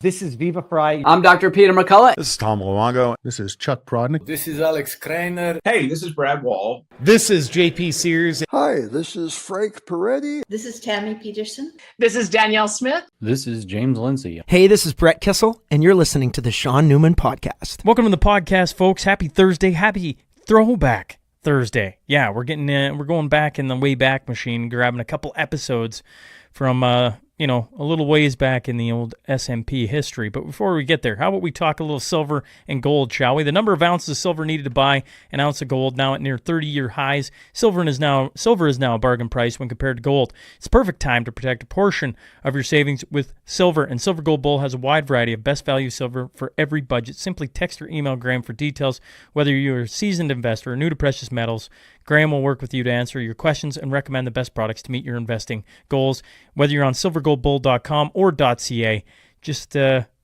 This is Viva Fry. I'm Dr. Peter McCullough. This is Tom Luongo. This is Chuck Prodnick. This is Alex Kreiner. Hey, this is Brad Wall. This is JP Sears. Hi, this is Frank Peretti. This is Tammy Peterson. This is Danielle Smith. This is James Lindsay. Hey, this is Brett Kissel, and you're listening to the Shaun Newman Podcast. Welcome to the podcast, folks. Happy Thursday. Happy Throwback Thursday. Yeah, we're going back in the Wayback Machine, grabbing a couple episodes from a little ways back in the old SMP history. But before we get there, how about we talk a little silver and gold, shall we? The number of ounces of silver needed to buy an ounce of gold now at near 30-year highs. Silver is now a bargain price when compared to gold. It's the perfect time to protect a portion of your savings with silver, and Silver Gold Bull has a wide variety of best value silver for every budget. Simply text or email Grahame for details. Whether you're a seasoned investor or new to precious metals, Grahame will work with you to answer your questions and recommend the best products to meet your investing goals. Whether you're on silvergoldbull.com or .ca, just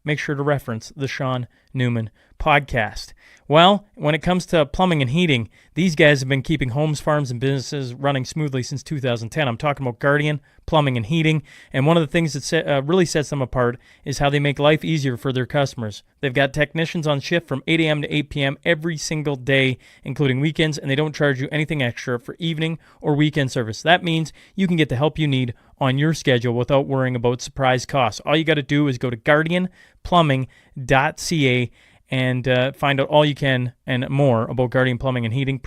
make sure to reference the Shaun Newman Podcast. Well, when it comes to plumbing and heating, these guys have been keeping homes, farms, and businesses running smoothly since 2010. I'm talking about Guardian Plumbing and Heating, and one of the things that really sets them apart is how they make life easier for their customers. They've got technicians on shift from 8 a.m. to 8 p.m. every single day, including weekends, and they don't charge you anything extra for evening or weekend service. That means you can get the help you need on your schedule without worrying about surprise costs. All you got to do is go to guardianplumbing.ca and find out all you can and more about Guardian Plumbing and Heating.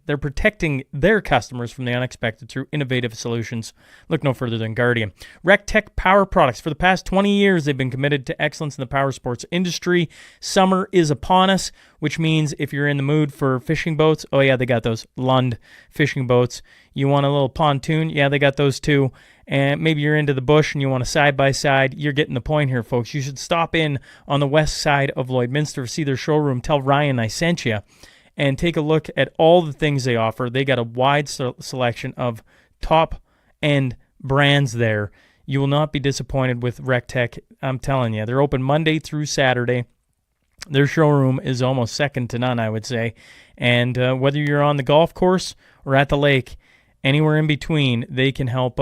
They're protecting their customers from the unexpected through innovative solutions. Look no further than Guardian. RecTech Power Products. For the past 20 years, they've been committed to excellence in the power sports industry. Summer is upon us, which means if you're in the mood for fishing boats, oh yeah, they got those Lund fishing boats. You want a little pontoon? Yeah, they got those too. And maybe you're into the bush and you want a side-by-side. You're getting the point here, folks. You should stop in on the west side of Lloydminster, see their showroom, tell Ryan I sent you, and take a look at all the things they offer. They got a wide selection of top-end brands there. You will not be disappointed with RecTech. I'm telling you. They're open Monday through Saturday. Their showroom is almost second to none, I would say. And whether you're on the golf course or at the lake, anywhere in between, they can help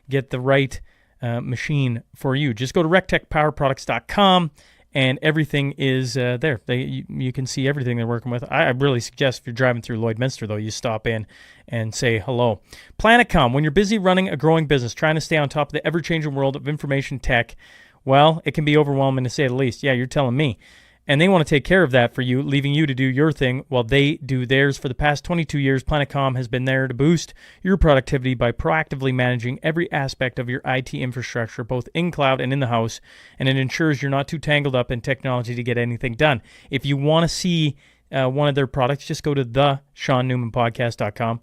get the right machine for you. Just go to rectechpowerproducts.com, and everything is there. You can see everything they're working with. I really suggest if you're driving through Lloydminster, though, you stop in and say hello. Planetcom. When you're busy running a growing business, trying to stay on top of the ever-changing world of information tech, well, it can be overwhelming to say the least. Yeah, you're telling me. And they want to take care of that for you, leaving you to do your thing while they do theirs. For the past 22 years, Planetcom has been there to boost your productivity by proactively managing every aspect of your IT infrastructure, both in cloud and in the house, and it ensures you're not too tangled up in technology to get anything done. If you want to see one of their products, just go to theshaunNewmanPodcast.com,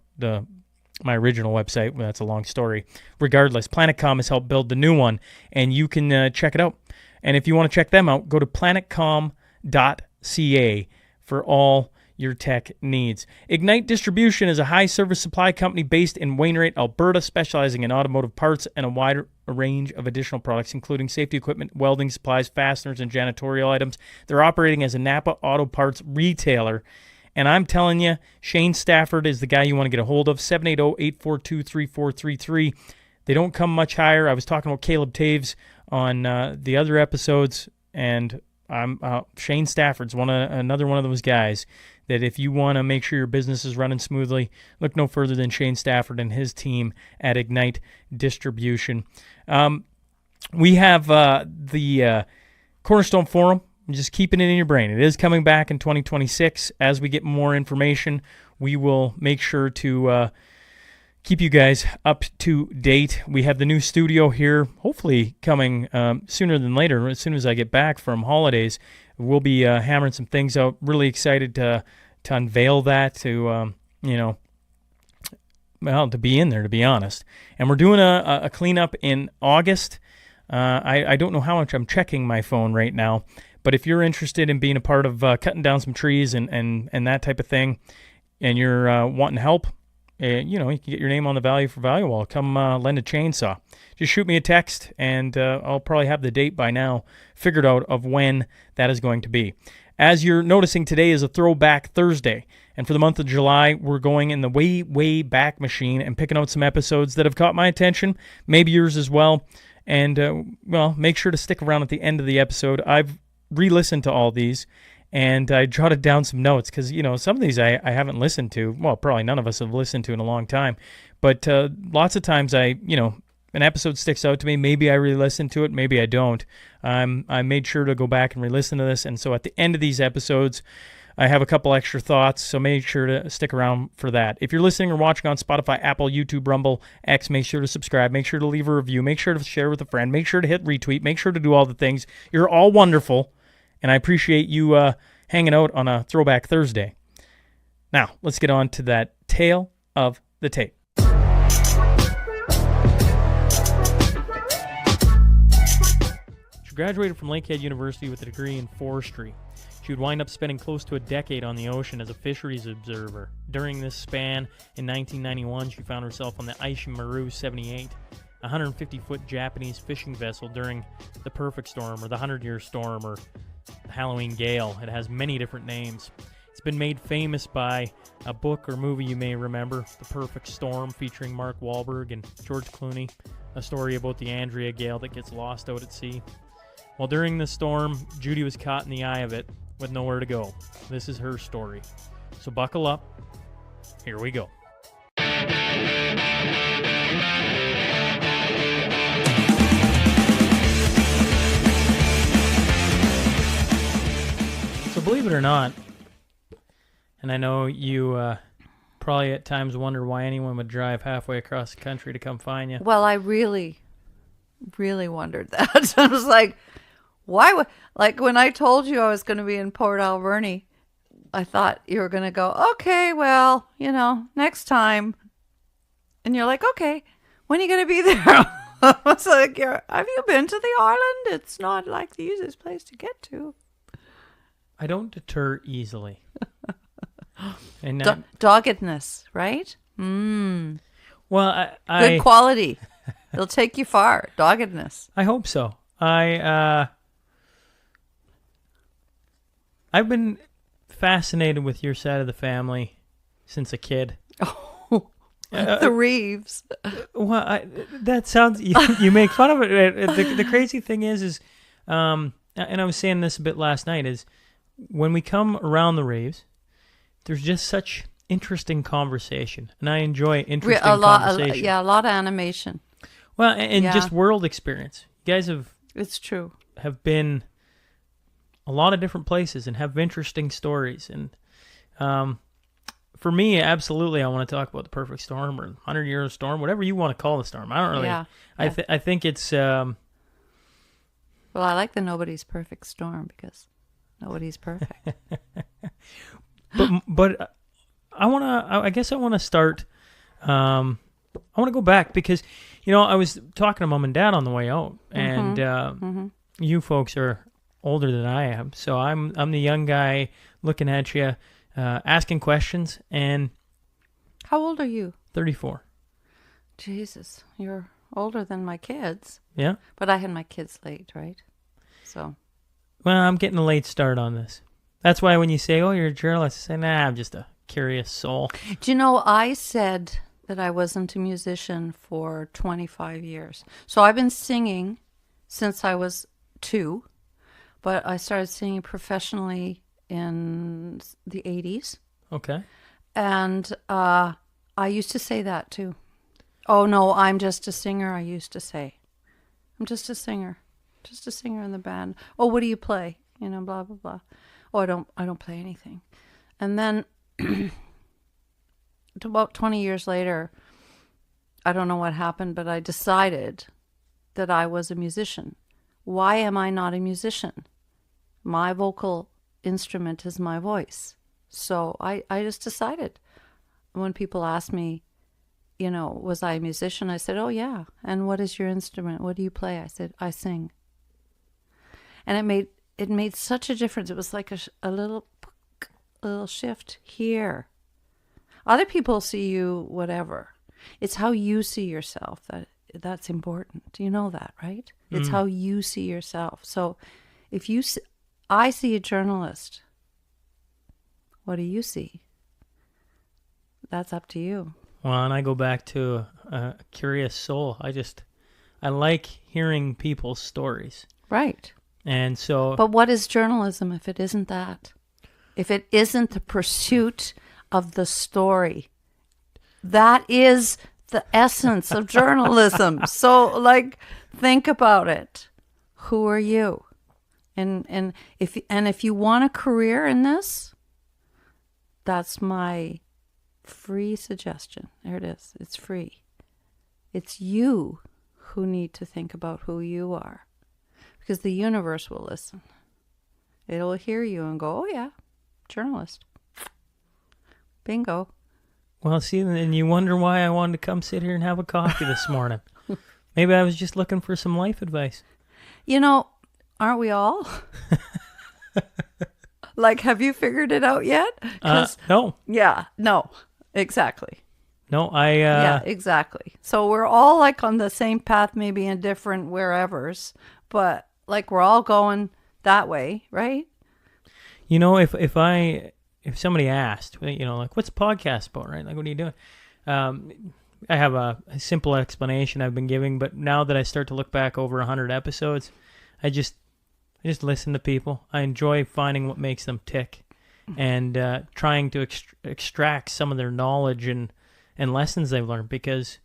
my original website. Well, that's a long story. Regardless, Planetcom has helped build the new one, and you can check it out. And if you want to check them out, go to planetcom.ca for all your tech needs. Ignite Distribution is a high-service supply company based in Wainwright, Alberta, specializing in automotive parts and a wide range of additional products, including safety equipment, welding supplies, fasteners, and janitorial items. They're operating as a Napa Auto Parts retailer. And I'm telling you, Shane Stafford is the guy you want to get a hold of, 780-842-3433. They don't come much higher. I was talking about Caleb Taves on the other episodes, and Shane Stafford's another one of those guys that if you want to make sure your business is running smoothly, look no further than Shane Stafford and his team at Ignite Distribution. We have the Cornerstone Forum. I'm just keeping it in your brain. It is coming back in 2026. As we get more information, we will make sure to keep you guys up to date. We have the new studio here, hopefully coming sooner than later. As soon as I get back from holidays, we'll be hammering some things out. Really excited to unveil that, to be in there, to be honest. And we're doing a cleanup in August. I don't know how much I'm checking my phone right now, but if you're interested in being a part of cutting down some trees and that type of thing, and you're wanting help, you can get your name on the Value for Value wall. Come lend a chainsaw. Just shoot me a text, and I'll probably have the date by now figured out of when that is going to be. As you're noticing, today is a Throwback Thursday, and for the month of July, we're going in the way back machine and picking out some episodes that have caught my attention, maybe yours as well, And, well, make sure to stick around at the end of the episode. I've re-listened to all these, and I jotted down some notes because, some of these I haven't listened to. Well, probably none of us have listened to in a long time. But lots of times an episode sticks out to me. Maybe I re-listen to it, maybe I don't. I made sure to go back and re-listen to this, and so at the end of these episodes, I have a couple extra thoughts, so make sure to stick around for that. If you're listening or watching on Spotify, Apple, YouTube, Rumble, X, make sure to subscribe. Make sure to leave a review. Make sure to share with a friend. Make sure to hit retweet. Make sure to do all the things. You're all wonderful, and I appreciate you hanging out on a Throwback Thursday. Now, let's get on to that tale of the tape. She graduated from Lakehead University with a degree in forestry. She would wind up spending close to a decade on the ocean as a fisheries observer. During this span, in 1991, she found herself on the Eishin Maru 78, a 150-foot Japanese fishing vessel during the perfect storm, or the 100-year storm, or the Halloween gale. It has many different names. It's been made famous by a book or movie you may remember, The Perfect Storm, featuring Mark Wahlberg and George Clooney, a story about the Andrea gale that gets lost out at sea. Well, during the storm, Judy was caught in the eye of it, with nowhere to go. This is her story. So buckle up. Here we go. So believe it or not, and I know you probably at times wonder why anyone would drive halfway across the country to come find you. Well, I really, really wondered that. I was like, why would, like when I told you I was going to be in Port Alberni, I thought you were going to go, okay, well, next time. And you're like, okay, when are you going to be there? I was like, have you been to the island? It's not like the easiest place to get to. I don't deter easily. And doggedness, right? Mm. Well, good quality. It'll take you far. Doggedness. I hope so. I've been fascinated with your side of the family since a kid. Oh, the Reeves. Well, that sounds. You make fun of it. The crazy thing is, and I was saying this a bit last night, is when we come around the Reeves, there's just such interesting conversation, and I enjoy interesting conversation. A lot of animation. Well, and just world experience. You guys It's true. have been a lot of different places and have interesting stories. And for me, absolutely, I want to talk about the perfect storm or 100-year storm, whatever you want to call the storm. I don't really. Yeah. I think it's. Well, I like the nobody's perfect storm because nobody's perfect. but I guess I want to start. I want to go back because, I was talking to Mom and Dad on the way out, and you folks are older than I am, so I'm the young guy looking at you, asking questions. And how old are you? 34. Jesus, you're older than my kids. Yeah, but I had my kids late, right? So, well, I'm getting a late start on this. That's why when you say, "Oh, you're a journalist," I say, "Nah, I'm just a curious soul." Do you know I said that I wasn't a musician for 25 years. So I've been singing since I was 2. But I started singing professionally in the 80s. Okay. And I used to say that too. Oh, no, I'm just a singer, I used to say. I'm just a singer. Just a singer in the band. Oh, what do you play? Blah, blah, blah. Oh, I don't play anything. And then about 20 years later, I don't know what happened, but I decided that I was a musician. Why am I not a musician? My vocal instrument is my voice. So I just decided. When people asked me, was I a musician? I said, oh, yeah. And what is your instrument? What do you play? I said, I sing. And it made such a difference. It was like a little shift here. Other people see you whatever. It's how you see yourself that's important. You know that, right? It's how you see yourself. So if I see a journalist, what do you see? That's up to you. Well, and I go back to a curious soul. I like hearing people's stories. Right. And so... But what is journalism if it isn't that? If it isn't the pursuit of the story? That is the essence of journalism. So, like, think about it. Who are you? And if you want a career in this, that's my free suggestion. There it is. It's free. It's you who need to think about who you are, because the universe will listen. It'll hear you and go, oh yeah, journalist. Bingo. Well, see, and you wonder why I wanted to come sit here and have a coffee this morning. Maybe I was just looking for some life advice. You know, aren't we all? Like, have you figured it out yet? No. Yeah, no, exactly. No, yeah, exactly. So we're all like on the same path, maybe in different wherevers, but like we're all going that way, right? You know, if somebody asked, you know, like, what's the podcast about, right? Like, what are you doing? I have a simple explanation I've been giving, but now that I start to look back over 100 episodes, I just listen to people. I enjoy finding what makes them tick and trying to extract some of their knowledge and lessons they've learned, because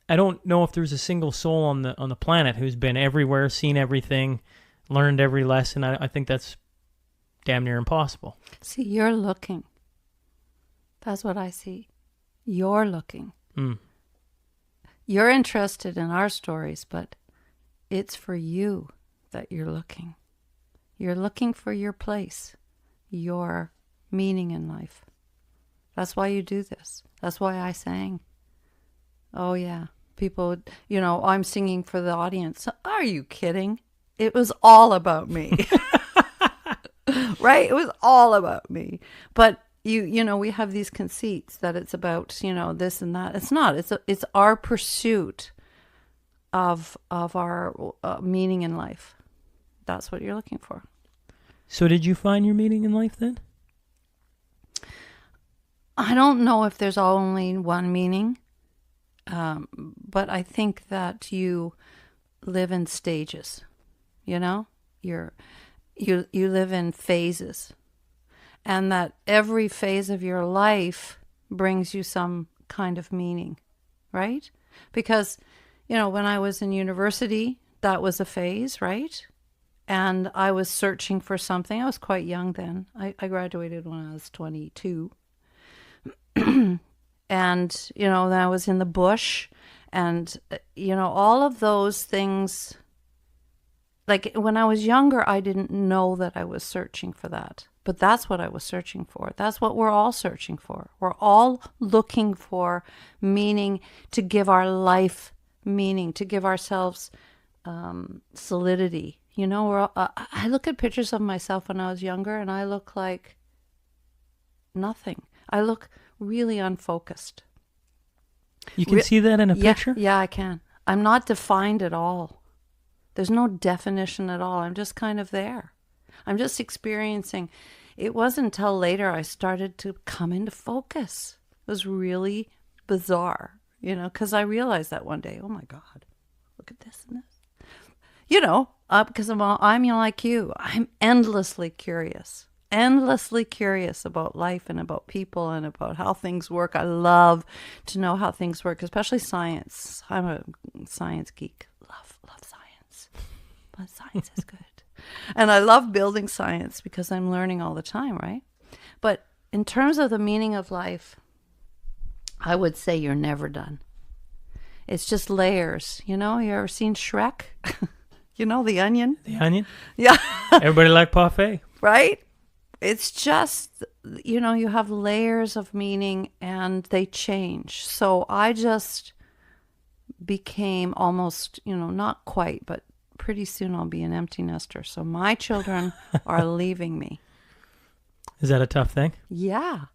I don't know if there's a single soul on the planet who's been everywhere, seen everything, learned every lesson. I think that's damn near impossible. See, you're looking. That's what I see. You're looking. You're interested in our stories, but it's for you that you're looking. You're looking for your place, your meaning in life. That's why you do this. That's why I sang. Oh, yeah. People, you know, I'm singing for the audience. Are you kidding? It was all about me. Right? It was all about me. But you know, we have these conceits that it's about, you know, this and that. It's not. It's our pursuit of our meaning in life. That's what you're looking for. So did you find your meaning in life then? I don't know if there's only one meaning, but I think that you live in stages, you know? You live in phases, and that every phase of your life brings you some kind of meaning, right? Because, you know, when I was in university, that was a phase, right? And I was searching for something. I was quite young then. I graduated when I was 22. And, you know, then I was in the bush, and, you know, all of those things. Like, when I was younger, I didn't know that I was searching for that. But that's what I was searching for. That's what we're all searching for. We're all looking for meaning, to give our life meaning, to give ourselves solidity. You know, I look at pictures of myself when I was younger, and I look like nothing. I look really unfocused. You can see that in a picture? Yeah, I can. I'm not defined at all. There's no definition at all. I'm just kind of there. I'm just experiencing. It wasn't until later I started to come into focus. It was really bizarre, you know, because I realized that one day, oh my God, look at this and this. You know, because I'm like you. I'm endlessly curious about life and about people and about how things work. I love to know how things work, especially science. I'm a science geek. Love science. But science is good. And I love building science because I'm learning all the time, right? But in terms of the meaning of life, I would say you're never done. It's just layers. You know, you ever seen Shrek? You know, the onion? The onion? Yeah. Everybody like parfait. Right? It's just, you know, you have layers of meaning and they change. So I just became almost, you know, not quite, but pretty soon I'll be an empty nester. So my children are leaving me. Is that a tough thing? Yeah,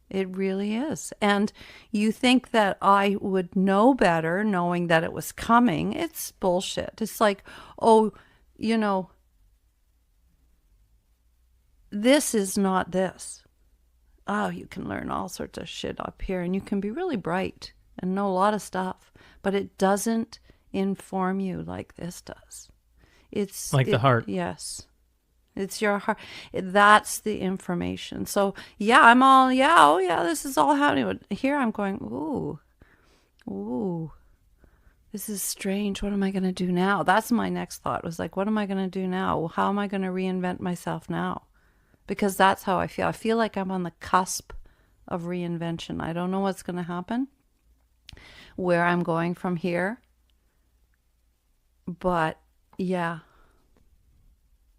it really is. And you think that I would know better knowing that it was coming. It's bullshit. It's like, oh, you know, this is not this. Oh, you can learn all sorts of shit up here and you can be really bright and know a lot of stuff, but it doesn't inform you like this does. It's Like the heart. Yes. It's your heart. That's the information. So yeah, I'm all, yeah, oh yeah, this is all happening. But here I'm going, ooh, this is strange. What am I going to do now? That's my next thought, was like, what am I going to do now? How am I going to reinvent myself now? Because that's how I feel. I feel like I'm on the cusp of reinvention. I don't know what's going to happen, where I'm going from here. But yeah,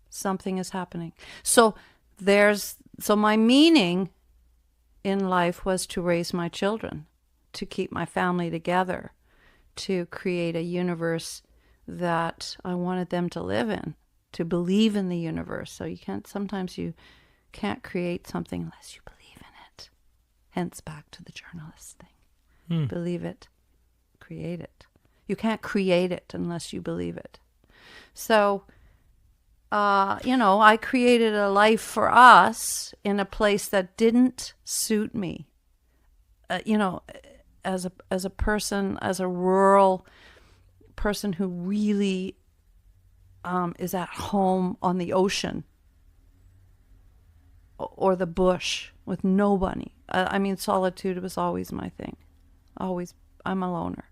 something is happening. So my meaning in life was to raise my children, to keep my family together, to create a universe that I wanted them to live in, to believe in the universe. So sometimes you can't create something unless you believe in it. Hence back to the journalist thing. Believe it, create it. You can't create it unless you believe it. So, I created a life for us in a place that didn't suit me. As a person, as a rural person who really is at home on the ocean or the bush with nobody. Solitude was always my thing. Always. I'm a loner.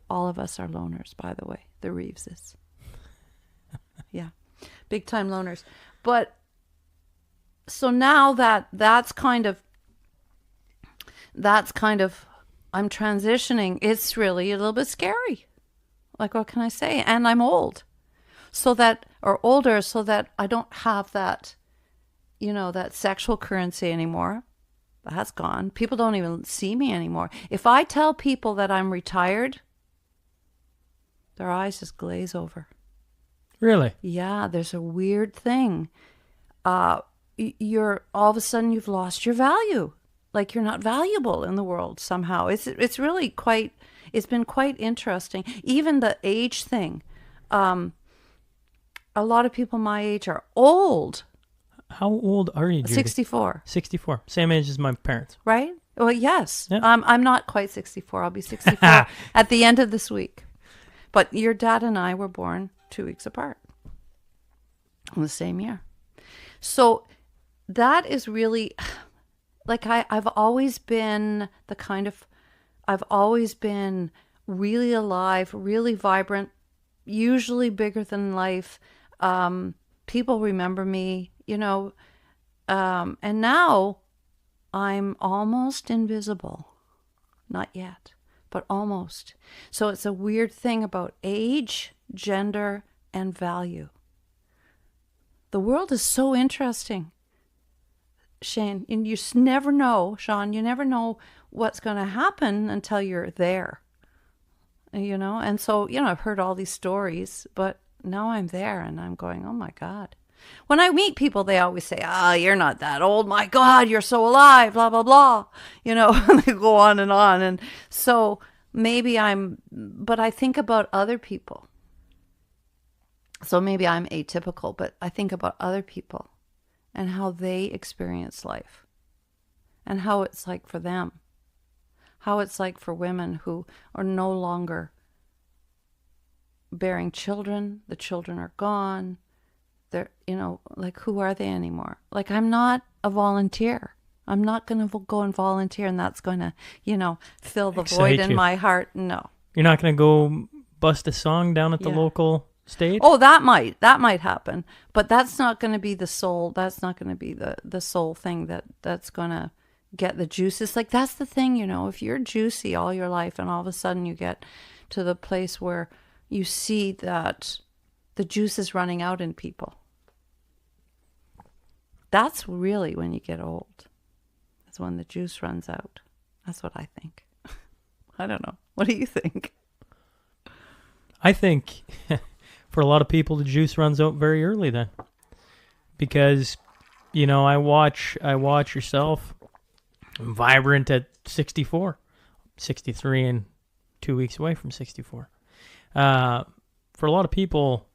All of us are loners, by the way. The Reeveses. Yeah. Big time loners. But so now that's kind of I'm transitioning. It's really a little bit scary. Like, what can I say? And I'm old. Older, so that I don't have that, that sexual currency anymore. That's gone. People don't even see me anymore. If I tell people that I'm retired, their eyes just glaze over. Really? Yeah, there's a weird thing. You're all of a sudden you've lost your value. Like you're not valuable in the world somehow. It's really it's been quite interesting. Even the age thing. A lot of people my age are old. How old are you, Judy? 64. 64. Same age as my parents. Right? Well, yes. Yeah. I'm not quite 64. I'll be 64 at the end of this week. But your dad and I were born 2 weeks apart in the same year. So that is really, like, I've always been I've always been really alive, really vibrant, usually bigger than life. People remember me, and now I'm almost invisible. Not yet, but almost. So it's a weird thing about age, gender, and value. The world is so interesting, Shane. And you never know, Shaun, you never know what's going to happen until you're there. And so, I've heard all these stories, but now I'm there and I'm going, oh my God. When I meet people, they always say, you're not that old. My God, you're so alive, blah, blah, blah. And they go on. And so maybe but I think about other people. So maybe I'm atypical, but I think about other people and how they experience life and how it's like for them, how it's like for women who are no longer bearing children. The children are gone. They're, like, who are they anymore? Like, I'm not a volunteer. I'm not going to go and volunteer and that's going to, fill the void in my heart. No. You're not going to go bust a song down at the local stage? Oh, that might happen. But that's not going to be the soul. That's not going to be the soul thing that's going to get the juices. Like, that's the thing, if you're juicy all your life and all of a sudden you get to the place where you see that the juice is running out in people. That's really when you get old. That's when the juice runs out. That's what I think. I don't know. What do you think? I think for a lot of people, the juice runs out very early then. Because, I watch yourself vibrant at 64, 63 and 2 weeks away from 64. For a lot of people,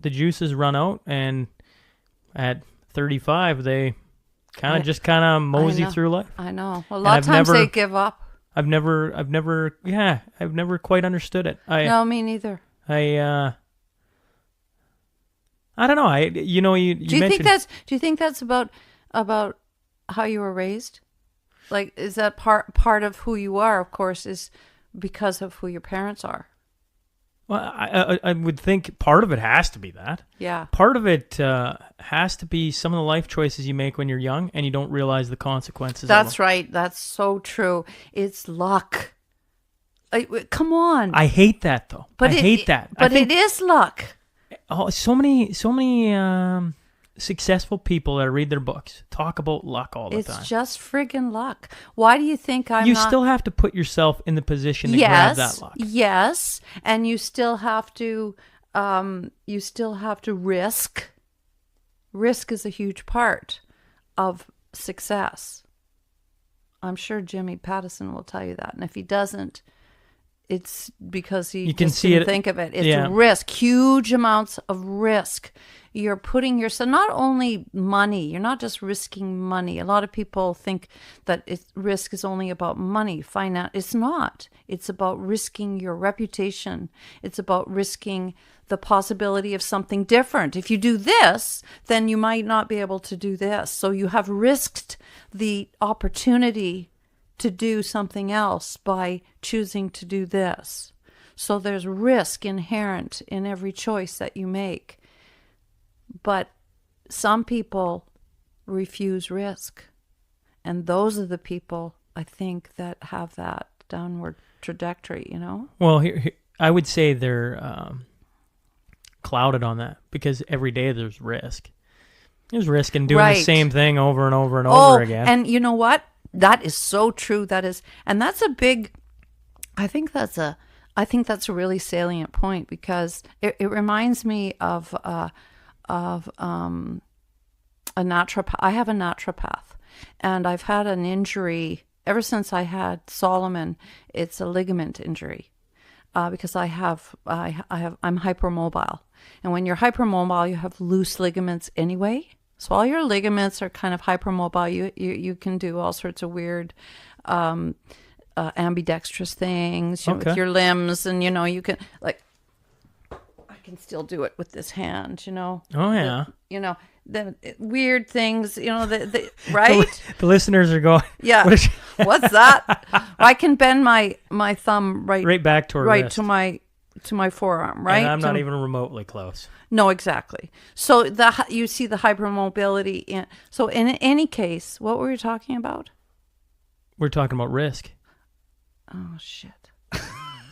the juices run out, and at 35, they kind of mosey through life. I know. A lot of times they give up. I've never quite understood it. No, me neither. I don't know. You Do you mentioned, think that's about how you were raised? Like, is that part of who you are? Of course, is because of who your parents are. well, I would think part of it has to be that. Yeah. Part of it has to be some of the life choices you make when you're young and you don't realize the consequences. That's right. That's so true. It's luck. Come on. I hate that though. I hate that. But it is luck. Oh, so many successful people that read their books talk about luck all the time. It's just friggin' luck. Why do you think I'm You not... still have to put yourself in the position to grab that luck. Yes, and you still have to risk. Risk is a huge part of success. I'm sure Jimmy Pattison will tell you that. And if he doesn't, it's because he didn't think of it. It's risk, huge amounts of risk. You're putting yourself, not only money, you're not just risking money. A lot of people think that risk is only about money, finance. It's not. It's about risking your reputation. It's about risking the possibility of something different. If you do this, then you might not be able to do this. So you have risked the opportunity to do something else by choosing to do this. So there's risk inherent in every choice that you make. But some people refuse risk. And those are the people, I think, that have that downward trajectory, you know? Well, here I would say they're clouded on that because every day there's risk. There's risk in doing the same thing over and over and over again. And you know what? That is so true. And that's a big, I think that's a really salient point because it reminds me of a naturopath. I have a naturopath, and I've had an injury ever since I had Solomon. It's a ligament injury because I'm hypermobile, and when you're hypermobile, you have loose ligaments anyway. So all your ligaments are kind of hypermobile. You can do all sorts of weird ambidextrous things with your limbs, and you can I can still do it with this hand. Oh yeah. The weird things. Right. The listeners are going. Yeah. What's that? I can bend my thumb right back to wrist. to my forearm, right? And I'm not even remotely close. No, exactly. So you see the hypermobility. So in any case, what were we talking about? We're talking about risk. Oh, shit.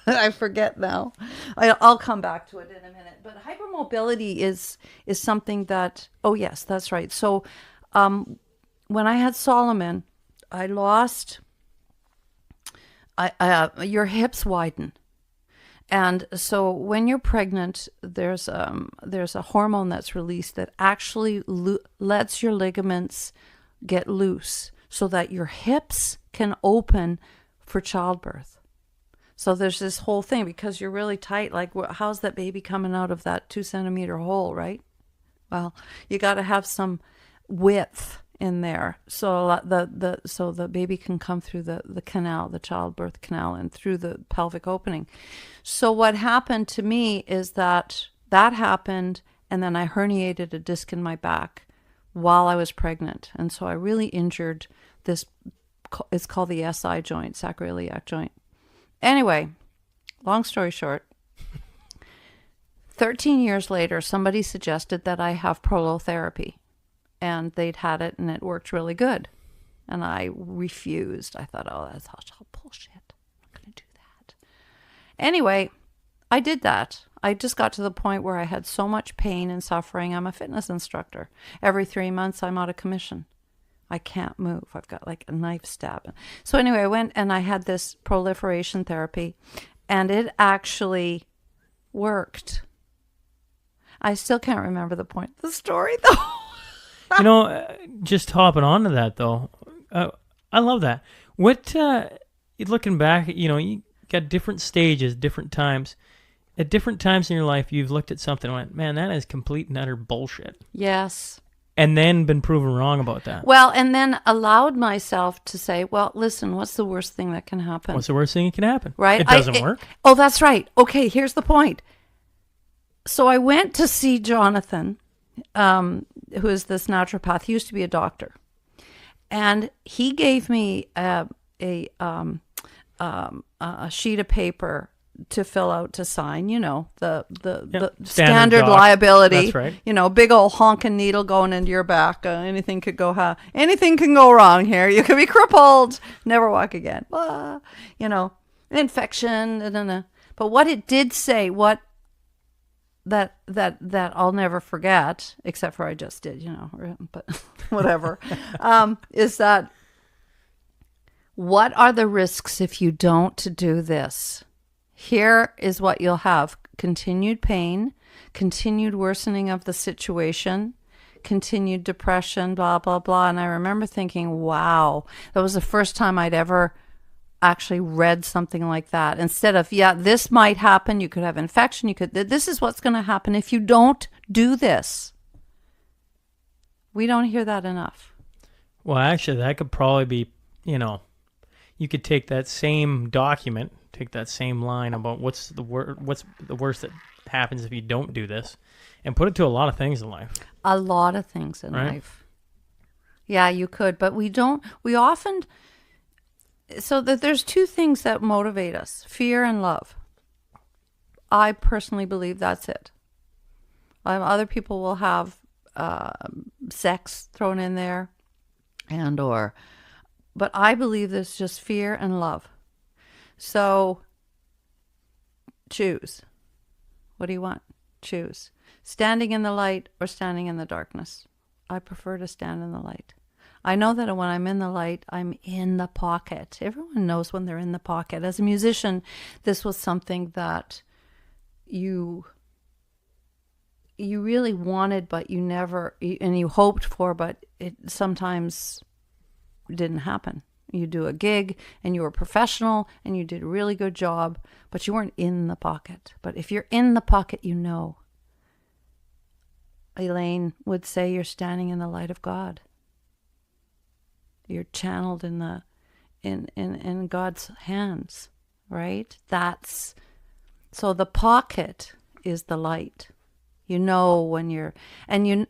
I forget now. I'll come back to it in a minute. But hypermobility is something that, oh, yes, that's right. So when I had Solomon, I lost, your hips widen. And so when you're pregnant, there's a hormone that's released that actually lets your ligaments get loose so that your hips can open for childbirth. So there's this whole thing because you're really tight. Like, how's that baby coming out of that 2-centimeter hole, right? Well, you got to have some width in there so the baby can come through the canal, the childbirth canal, and through the pelvic opening. So what happened to me is that happened, and then I herniated a disc in my back while I was pregnant, and so I really injured this. It's called the SI joint, sacroiliac joint. Anyway, long story short, 13 years later, somebody suggested that I have prolotherapy. And they'd had it, and it worked really good. And I refused. I thought, oh, that's all bullshit. I'm not going to do that. Anyway, I did that. I just got to the point where I had so much pain and suffering. I'm a fitness instructor. Every 3 months, I'm out of commission. I can't move. I've got like a knife stab. So anyway, I went and I had this proliferation therapy, and it actually worked. I still can't remember the point of the story, though. Just hopping on to that, though, I love that. What, looking back, you got different stages, different times. At different times in your life, you've looked at something and went, man, that is complete and utter bullshit. Yes. and then been proven wrong about that. Well, and then allowed myself to say, well, listen, what's the worst thing that can happen? What's the worst thing that can happen? Right? It doesn't work. Oh, that's right. Okay, here's the point. So I went to see Jonathan, who is this naturopath. He used to be a doctor. And he gave me a sheet of paper to fill out to sign, the standard doc. liability. That's right. Big old honking needle going into your back. Anything can go wrong here. You could be crippled, never walk again. Infection. But what it did say, that I'll never forget, except for I just did, but whatever, is that what are the risks if you don't do this? Here is what you'll have: continued pain, continued worsening of the situation, continued depression, blah, blah, blah. And I remember thinking, wow, that was the first time I'd ever actually read something like that. Instead of, this might happen, you could have infection, this is what's going to happen if you don't do this. We don't hear that enough. Well, actually, that could probably be, you could take that same document, take that same line about what's the worst that happens if you don't do this, and put it to a lot of things in life. A lot of things in life. Yeah, you could, but we don't. We often. So that there's two things that motivate us: fear and love. I personally believe that's it. Other people will have sex thrown in there, but I believe there's just fear and love. So choose. What do you want? Choose. Standing in the light or standing in the darkness. I prefer to stand in the light. I know that when I'm in the light, I'm in the pocket. Everyone knows when they're in the pocket. As a musician, this was something that you really wanted, but you never, and you hoped for, but it sometimes didn't happen. You do a gig and you were professional and you did a really good job, but you weren't in the pocket. But if you're in the pocket, Elaine would say you're standing in the light of God. You're channeled in God's hands, right? So the pocket is the light. You know when you're in the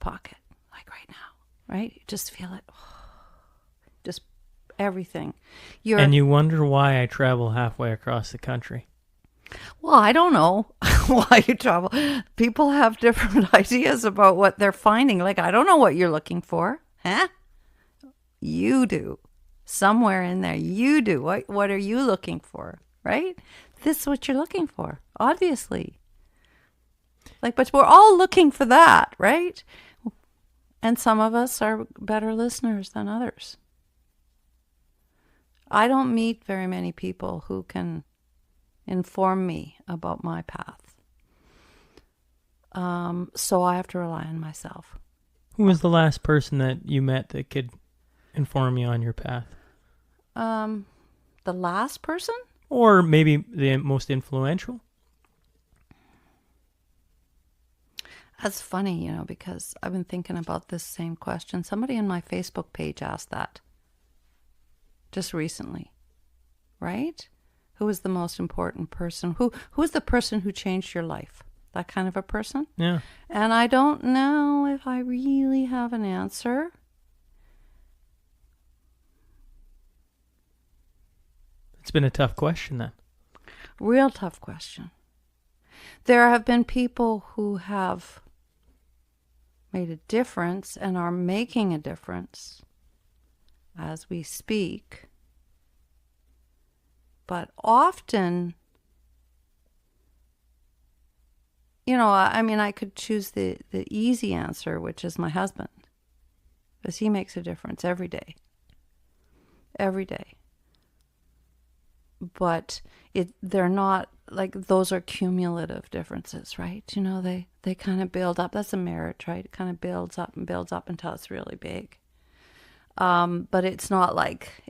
pocket, like right now, right? You just feel it. Just everything. And you wonder why I travel halfway across the country. Well, I don't know why you travel. People have different ideas about what they're finding. Like, I don't know what you're looking for. Huh? You do. Somewhere in there, you do. What are you looking for? Right? This is what you're looking for, obviously. But we're all looking for that, right? And some of us are better listeners than others. I don't meet very many people who can inform me about my path. So I have to rely on myself. Who was the last person that you met that could inform you on your path? The last person? Or maybe the most influential? That's funny, because I've been thinking about this same question. Somebody on my Facebook page asked that just recently, right? Who is the most important person? Who is the person who changed your life? That kind of a person? Yeah. And I don't know if I really have an answer. It's been a tough question then. Real tough question. There have been people who have made a difference and are making a difference as we speak. But often, I could choose the easy answer, which is my husband, because he makes a difference every day. Every day. But they're not, those are cumulative differences, right? They kind of build up. That's a marriage, right? It kind of builds up until it's really big. But it's not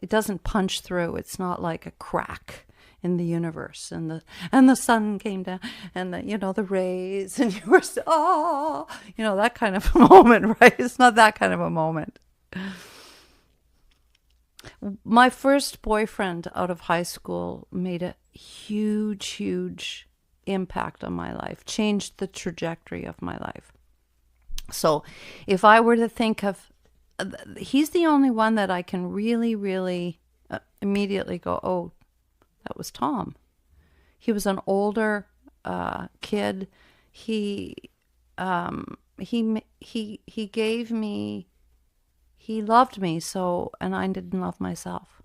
it doesn't punch through. It's not like a crack in the universe, and the sun came down, and the rays, and you were that kind of a moment, right? It's not that kind of a moment. My first boyfriend out of high school made a huge impact on my life, changed the trajectory of my life. So if I were to think of, he's the only one that I can really immediately go, oh, that was Tom. He was an older kid. He gave me, he loved me, so, and I didn't love myself.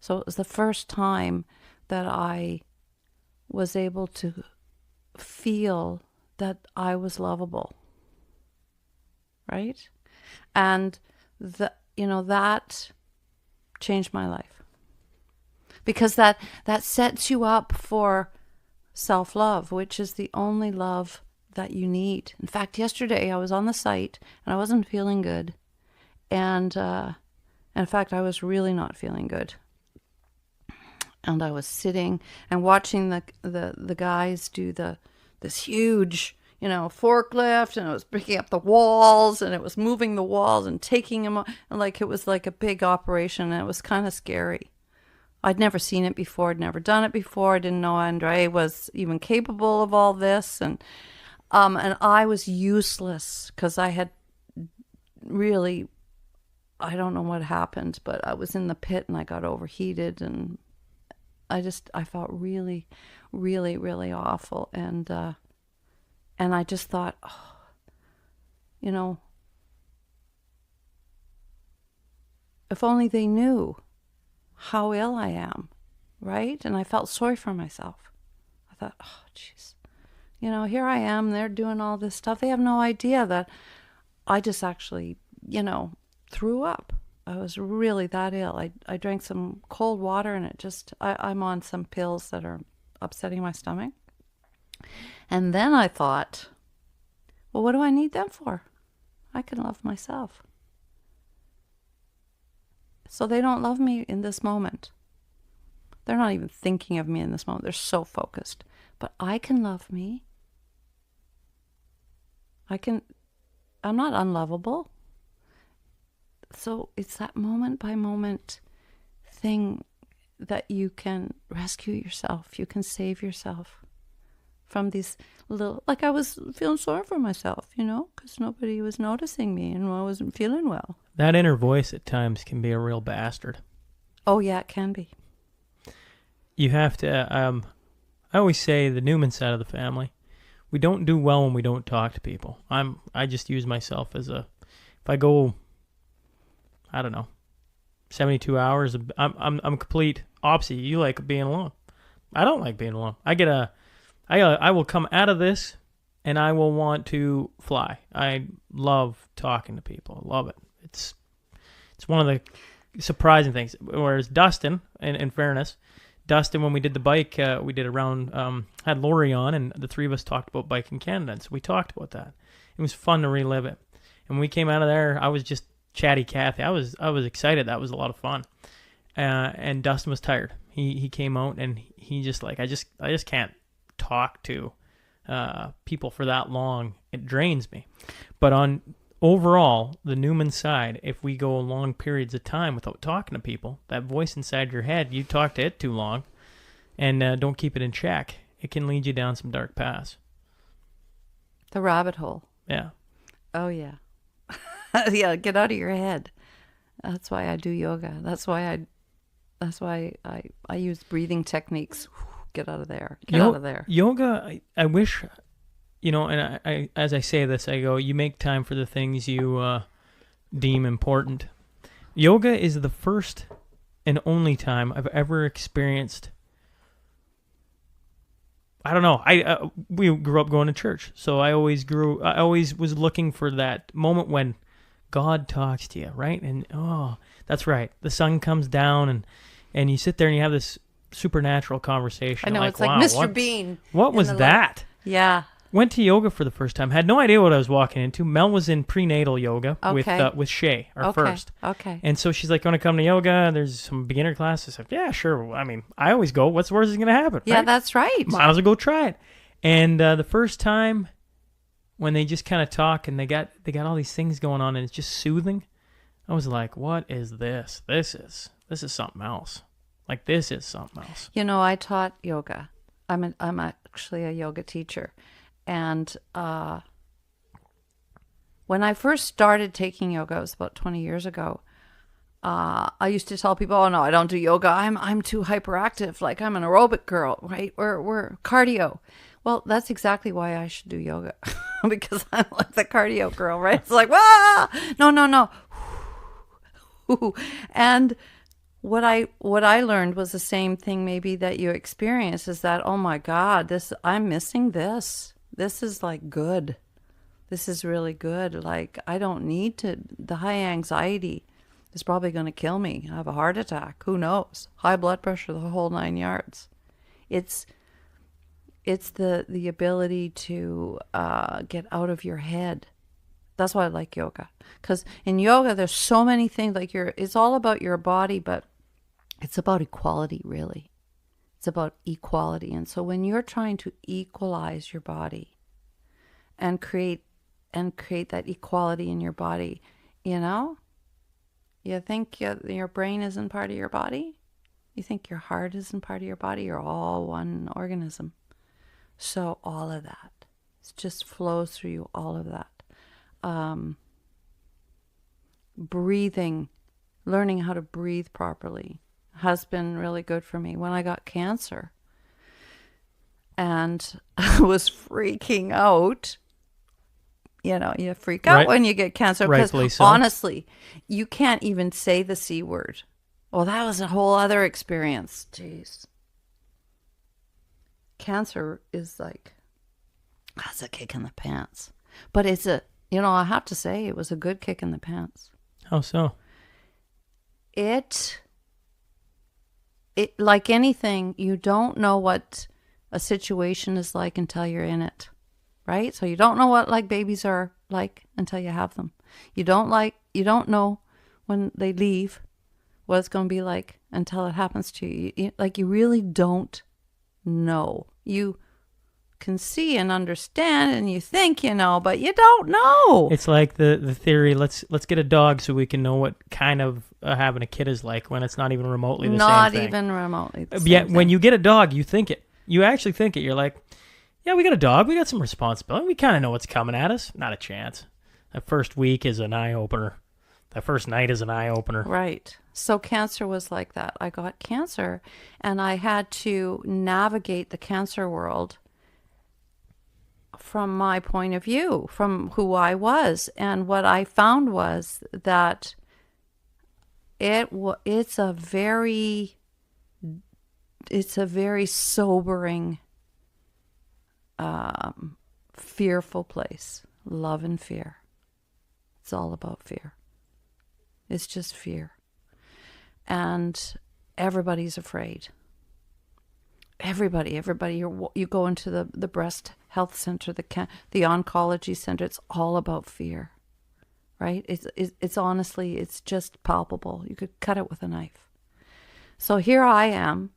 So it was the first time that I was able to feel that I was lovable. Right? And that changed my life. Because that sets you up for self-love, which is the only love that you need. In fact, yesterday I was on the site and I wasn't feeling good. And in fact, I was really not feeling good. And I was sitting and watching the guys do this huge, forklift, and it was picking up the walls, and it was moving the walls and taking them, and it was like a big operation, and it was kind of scary. I'd never seen it before. I'd never done it before. I didn't know Andre was even capable of all this, and I was useless because I had really, I don't know what happened, but I was in the pit and I got overheated, and I felt really awful, and I just thought, if only they knew how ill I am, right? And I felt sorry for myself. I thought, oh, jeez, here I am, they're doing all this stuff. They have no idea that I just actually, threw up. I was really that ill. I drank some cold water, and I'm on some pills that are upsetting my stomach. And then I thought, well, what do I need them for? I can love myself. So they don't love me in this moment. They're not even thinking of me in this moment. They're so focused. But I can love me. I'm not unlovable. So it's that moment by moment thing that you can rescue yourself. You can save yourself from these little, I was feeling sorry for myself, because nobody was noticing me and I wasn't feeling well. That inner voice at times can be a real bastard. Oh yeah, it can be. You have to, I always say the Newman side of the family, we don't do well when we don't talk to people. I just use myself as if I go, I don't know, 72 hours, I'm complete opposite. You like being alone. I don't like being alone. I will come out of this and I will want to fly. I love talking to people. I love it. It's one of the surprising things. Whereas Dustin, in fairness, when we did the bike, we did around, had Lori on, and the three of us talked about biking Canada, and so we talked about that. It was fun to relive it. And when we came out of there, I was just chatty Cathy. I was excited. That was a lot of fun. And Dustin was tired. He came out and he just I just can't talk to people for that long. It drains me. But on overall, the Newman side, if we go long periods of time without talking to people, that voice inside your head, you talk to it too long and don't keep it in check, it can lead you down some dark paths. The rabbit hole. Yeah. Oh yeah. Yeah, get out of your head. That's why I do yoga. That's why I use breathing techniques. Get out of there. Get out of there. Yoga, I wish, and I as I say this, I go, you make time for the things you deem important. Yoga is the first and only time I've ever experienced. I don't know. We grew up going to church, so I always was looking for that moment when God talks to you, right? And that's right. The sun comes down, and you sit there and you have this supernatural conversation. I know, like, it's like wow, Mr. Bean. What was that? Yeah. Went to yoga for the first time. Had no idea what I was walking into. Mel was in prenatal yoga with Shay, our first. Okay. And so she's like, "Want to come to yoga? There's some beginner classes." I said, "Yeah, sure." I mean, I always go. What's the worst that's going to happen? Yeah, right? that's right. Might as well go try it. And the first time when they just kind of talk and they got all these things going on and it's just soothing, I was like, "What is this? This is something else. Like this is something else." You know, I taught yoga. I'm actually a yoga teacher. And when I first started taking yoga, it was about 20 years ago, I used to tell people, "Oh no, I don't do yoga. I'm too hyperactive. Like I'm an aerobic girl, right? We're cardio." Well, that's exactly why I should do yoga because I'm like the cardio girl, right? It's like, "Wah! No. And what I learned was the same thing maybe that you experienced is that, oh my God, I'm missing this. This is like good. This is really good. Like I don't need to, the high anxiety is probably going to kill me. I have a heart attack. Who knows? High blood pressure, the whole 9 yards. It's the ability to get out of your head. That's why I like yoga. Because in yoga, there's so many things. Like it's all about your body, but it's about equality, really. It's about equality. And so when you're trying to equalize your body and create that equality in your body, you know, you think your brain isn't part of your body? You think your heart isn't part of your body? You're all one organism. So all of that, it just flows through you, all of that. Breathing, learning how to breathe properly has been really good for me. When I got cancer and I was freaking out, you know, you freak out when you get cancer because honestly, you can't even say the C word. Well, that was a whole other experience. Jeez. Cancer is like, that's a kick in the pants. But it's I have to say, it was a good kick in the pants. How so? It like anything, you don't know what a situation is like until you're in it, right? So you don't know what like babies are like until you have them. You don't know when they leave what it's going to be like until it happens to you. You really don't know. You can see and understand and you think you know, but you don't know. It's like the theory, let's get a dog so we can know what kind of having a kid is like when it's not even remotely the same thing. Not even remotely the same thing. When when you get a dog, you think it. You actually think it. You're like, yeah, we got a dog. We got some responsibility. We kind of know what's coming at us. Not a chance. That first week is an eye-opener. That first night is an eye-opener. Right. So cancer was like that. I got cancer and I had to navigate the cancer world from my point of view, from who I was. And what I found was that it's a very sobering, fearful place. Love and fear. It's all about fear. It's just fear. And everybody's afraid. Everybody. You go into the breast health center, the oncology center. It's all about fear, right? It's honestly, it's just palpable. You could cut it with a knife. So here I am,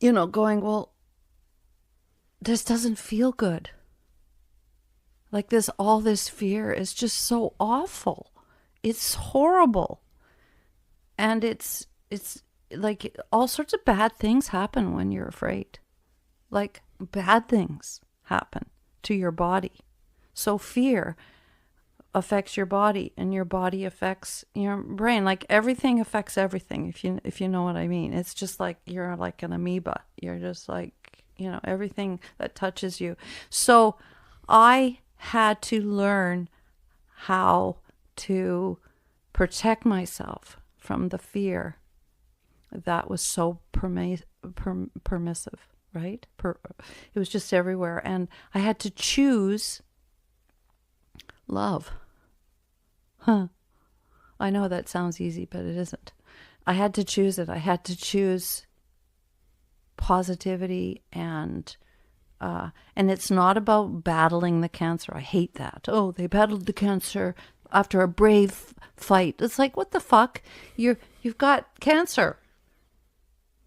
going, well, this doesn't feel good. Like all this fear is just so awful. It's horrible. And it's like all sorts of bad things happen when you're afraid. Like bad things happen to your body. So fear affects your body and your body affects your brain. Like everything affects everything, if you know what I mean. It's just like you're like an amoeba. You're just like, everything that touches you. So I had to learn how to protect myself from the fear that was so permissive, right? It was just everywhere. And I had to choose love. I know that sounds easy, but it isn't. I had to choose it. I had to choose positivity and And it's not about battling the cancer. I hate that. Oh, they battled the cancer after a brave fight. It's like, what the fuck? You've got cancer.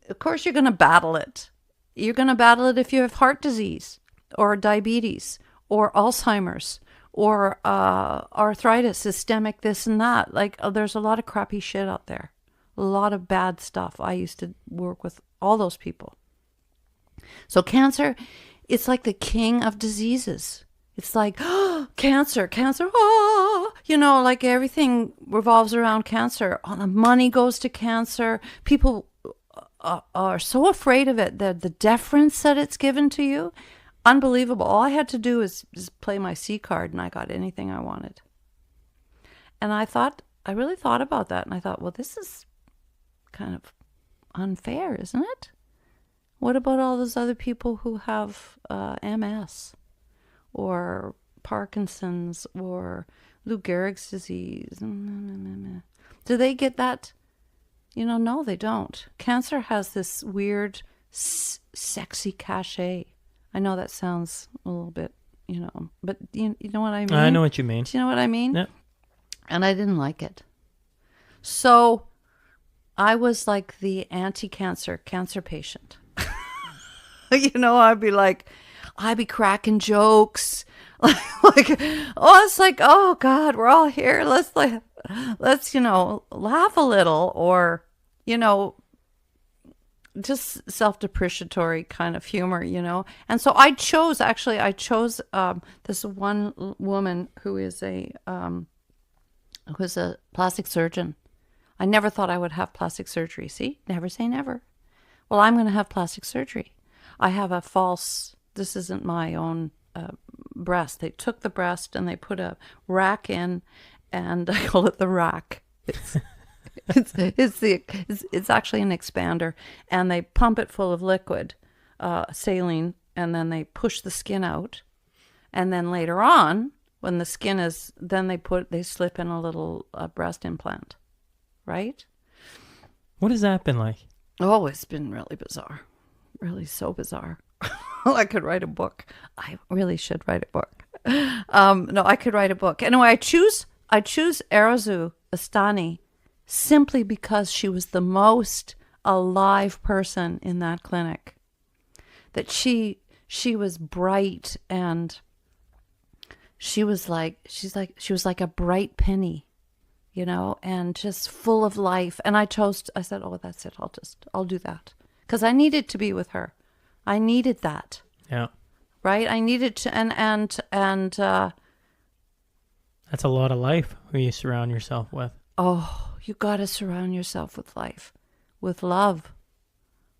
Of course you're going to battle it. You're going to battle it if you have heart disease or diabetes or Alzheimer's or arthritis, systemic this and that. Like, there's a lot of crappy shit out there. A lot of bad stuff. I used to work with all those people. So cancer, it's like the king of diseases. It's like, oh, cancer, oh, like everything revolves around cancer. All the money goes to cancer. People are so afraid of it. The deference that it's given to you, unbelievable. All I had to do is play my C card and I got anything I wanted. And I really thought about that. And I thought, well, this is kind of unfair, isn't it? What about all those other people who have MS or Parkinson's or Lou Gehrig's disease? Do they get that? No, they don't. Cancer has this weird, sexy cachet. I know that sounds a little bit, but you know what I mean? I know what you mean. Do you know what I mean? Yeah. And I didn't like it. So I was like the cancer patient. I'd be cracking jokes. It's like, oh God, we're all here. Let's laugh a little, or, just self-depreciatory kind of humor, And so I chose this one woman who is a plastic surgeon. I never thought I would have plastic surgery. See, never say never. Well, I'm going to have plastic surgery. I have this isn't my own breast. They took the breast and they put a rack in, and I call it the rack. It's actually an expander, and they pump it full of liquid, saline, and then they push the skin out, and then later on, when the skin is, then they slip in a little breast implant, right? What has that been like? Oh, it's been really bizarre, really so bizarre. I could write a book. I really should write a book. No, I could write a book. Anyway, I choose Arazu Astani simply because she was the most alive person in that clinic. That she was bright, and she was like a bright penny, and just full of life. And I said, oh, that's it. I'll do that. Because I needed to be with her. I needed that. Yeah. Right? I needed to, and that's a lot of life who you surround yourself with. Oh, you got to surround yourself with life, with love,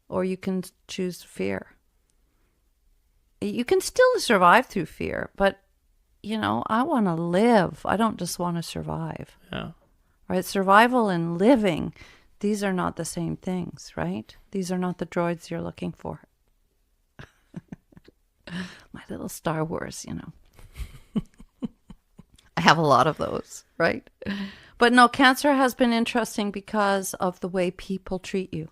or you can choose fear. You can still survive through fear, but, I want to live. I don't just want to survive. Yeah. Right? Survival and living, these are not the same things, right? These are not the droids you're looking for. My little Star Wars, I have a lot of those, right? But no, cancer has been interesting because of the way people treat you.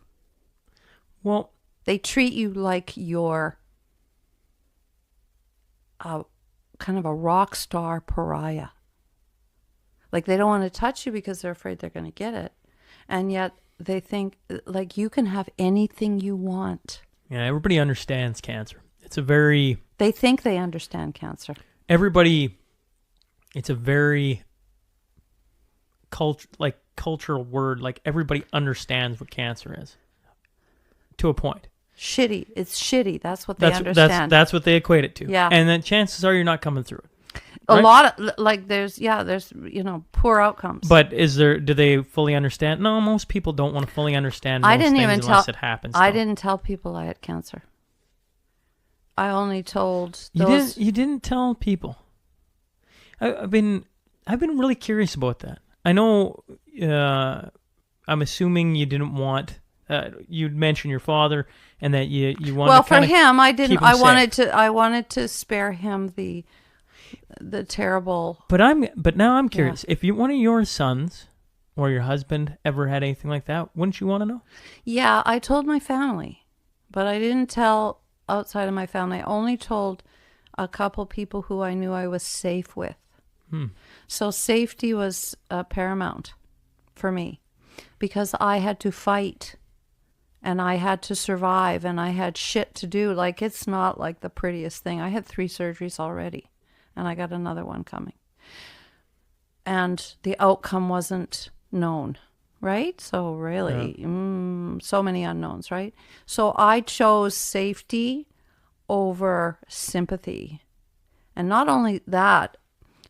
Well, they treat you like you're kind of a rock star pariah. Like, they don't want to touch you because they're afraid they're going to get it. And yet they think like you can have anything you want. Yeah, everybody understands cancer. They think they understand cancer. It's a very cultural word. Like, everybody understands what cancer is to a point. Shitty. It's shitty. That's what they understand. That's what they equate it to. Yeah. And then chances are you're not coming through it. Right? A lot of, there's poor outcomes. But do they fully understand? No, most people don't want to fully understand most things unless it happens. I didn't tell people I had cancer. I only told those. You didn't tell people. I've been really curious about that. I know. I'm assuming you didn't want. You'd mention your father, and that you wanted. Well, to for him, I didn't. I safe. wanted to spare him the terrible. But now I'm curious. Yeah. If one of your sons or your husband ever had anything like that, wouldn't you want to know? Yeah, I told my family, but I didn't tell outside of my family. I only told a couple people who I knew I was safe with. So safety was paramount for me, because I had to fight and I had to survive and I had shit to do. Like, it's not like the prettiest thing. I had 3 surgeries already and I got another one coming. And the outcome wasn't known, right? So really, so many unknowns, right? So I chose safety over sympathy. And not only that,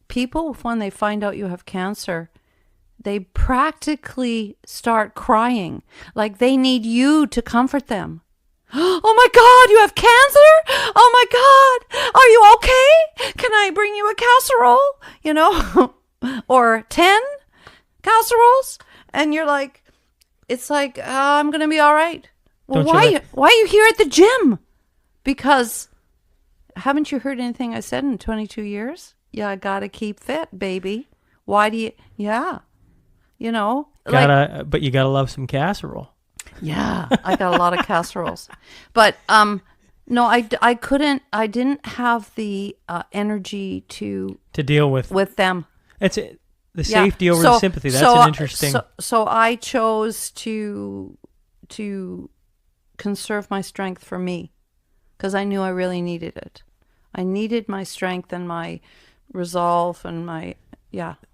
people, when they find out you have cancer, they practically start crying. Like they need you to comfort them. Oh my God, you have cancer? Oh my God, are you okay? Can I bring you a casserole? You know, or 10 casseroles? And you're like, it's like, I'm going to be all right. Well, why are you here at the gym? Because haven't you heard anything I said in 22 years? Yeah, I got to keep fit, baby. Why do you, you know. But you got to love some casserole. Yeah, I got a lot of casseroles. But no, I didn't have the energy to deal with them. It's the safety over the sympathy. That's an interesting. So I chose to conserve my strength for me, because I knew I really needed it. I needed my strength and my resolve and my,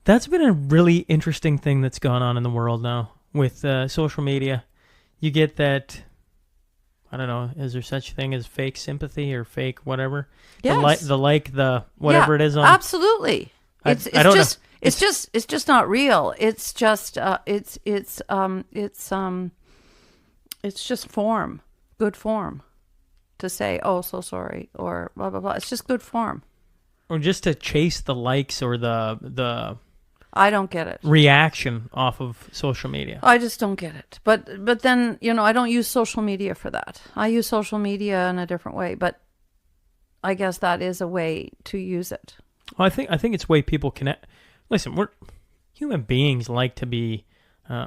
That's been a really interesting thing that's gone on in the world now with social media. You get that, I don't know, is there such a thing as fake sympathy or fake whatever? Yes. The whatever it is on. Absolutely. It's just not real. It's just it's just form, good form, to say, oh, so sorry, or blah blah blah. It's just good form. Or just to chase the likes or the I don't get it. Reaction off of social media. I just don't get it. But then, you know, I don't use social media for that. I use social media in a different way, but I guess that is a way to use it. Well, I think it's a way people connect. Listen, we're human beings, like to be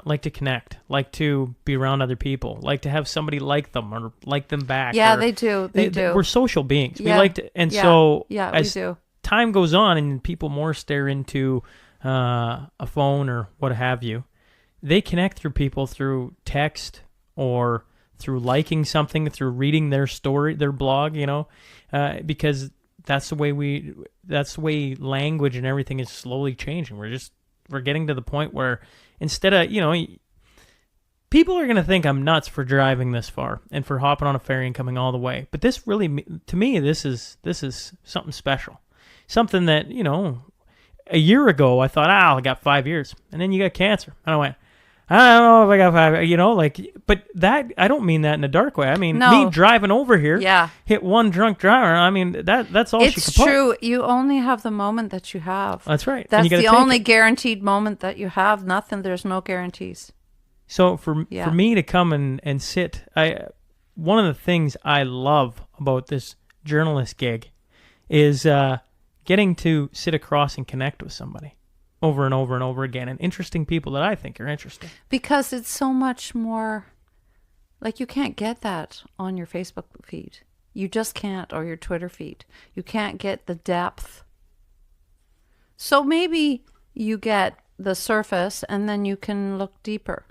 like to connect, like to be around other people, like to have somebody like them or like them back. Yeah, they do. They do. We're social beings. Yeah. We like to, and as we do. Time goes on and people more stare into a phone or what have you, they connect through people through text or through liking something, through reading their story, their blog, you know, because that's the way language and everything is slowly changing. We're getting to the point where instead of, you know, people are going to think I'm nuts for driving this far and for hopping on a ferry and coming all the way. But this really, to me, this is something special. Something that, you know, a year ago I thought, I got 5 years. And then you got cancer. And I went, I don't know if I got 5, you know, like, but that, I don't mean that in a dark way. I mean, me driving over here, hit one drunk driver. I mean, that's all she could put. It's true. You only have the moment that you have. That's right. That's the only guaranteed moment that you have. There's no guarantees. So for me to come and sit, one of the things I love about this journalist gig is getting to sit across and connect with somebody over and over and over again, and interesting people that I think are interesting. Because it's so much more, like, you can't get that on your Facebook feed. You just can't, or your Twitter feed. You can't get the depth. So maybe you get the surface and then you can look deeper,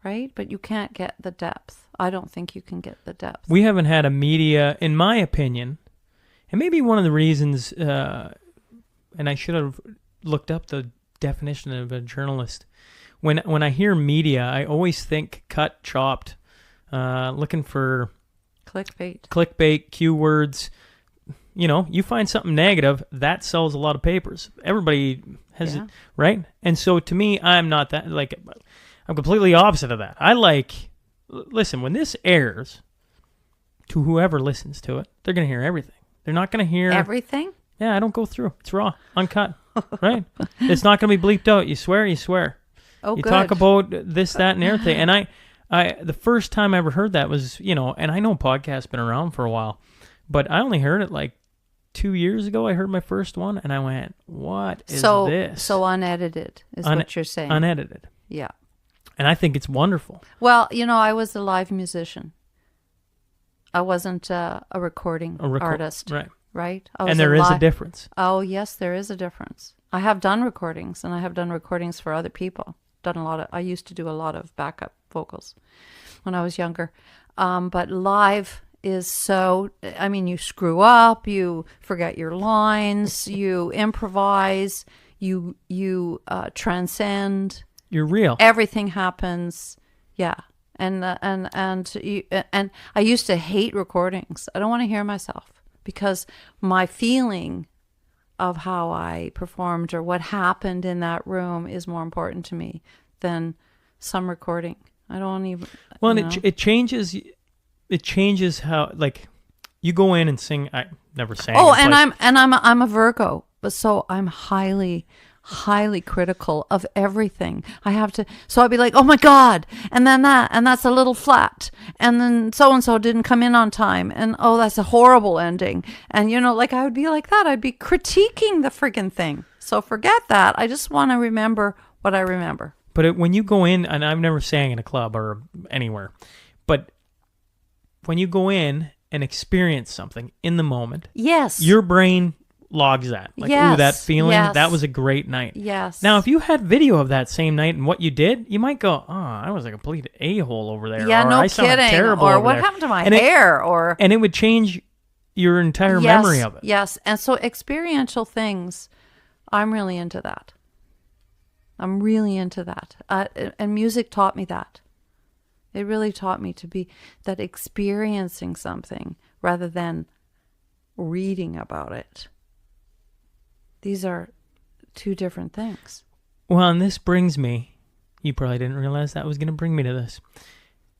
right? But you can't get the depth. I don't think you can get the depth. We haven't had a media, in my opinion, and maybe one of the reasons, and I should have looked up the definition of a journalist. When I hear media, I always think cut, chopped, looking for clickbait, keywords. You know, you find something negative, that sells a lot of papers. Everybody has it, right? And so to me, I'm not that, like, I'm completely opposite of that. Listen, when this airs, to whoever listens to it, they're going to hear everything. They're not going to hear everything. Yeah, I don't go through. It's raw, uncut, right? It's not going to be bleeped out. You swear. Oh, you good. Talk about this, that, and everything. And I, the first time I ever heard that was, you know, and I know podcasts been around for a while, but I only heard it like 2 years ago. I heard my first one, and I went, "What is this?" So unedited is what you're saying. Unedited. Yeah. And I think it's wonderful. Well, you know, I was a live musician. I wasn't a recording artist. Right. Right? I was And there is a live- difference. Oh, yes, there is a difference. I have done recordings, and I have done recordings for other people. I used to do a lot of backup vocals when I was younger. But live is so, I mean, you screw up, you forget your lines, you improvise, you transcend. You're real. Everything happens. Yeah. And I used to hate recordings. I don't want to hear myself because my feeling of how I performed or what happened in that room is more important to me than some recording. I don't even. Well, you and know. it changes. It changes how, like, you go in and sing. I never sang. Oh, It's and like- I'm a Virgo, but so I'm highly critical of everything. I have to, so I'd be like, oh my God, and then that's a little flat, and then so and so didn't come in on time, and oh, that's a horrible ending, and like I would be like that. I'd be critiquing the friggin' thing. So forget that. I just want to remember what I remember. But when you go in, and I've never sang in a club or anywhere, but when you go in and experience something in the moment, Yes. your brain logs that. Like, ooh, that Yes, feeling, yes. that was a great night. Yes. Now, if you had video of that same night and what you did, you might go, oh, I was a complete a-hole over there. Yeah, or, no I sounded kidding. terrible Or over what there." happened to my And hair? Or and it would change your entire yes, memory of it. Yes. And so experiential things, I'm really into that. I'm really into that. And music taught me that. It really taught me to be that experiencing something rather than reading about it. These are two different things. Well, and this brings me, you probably didn't realize that was going to bring me to this.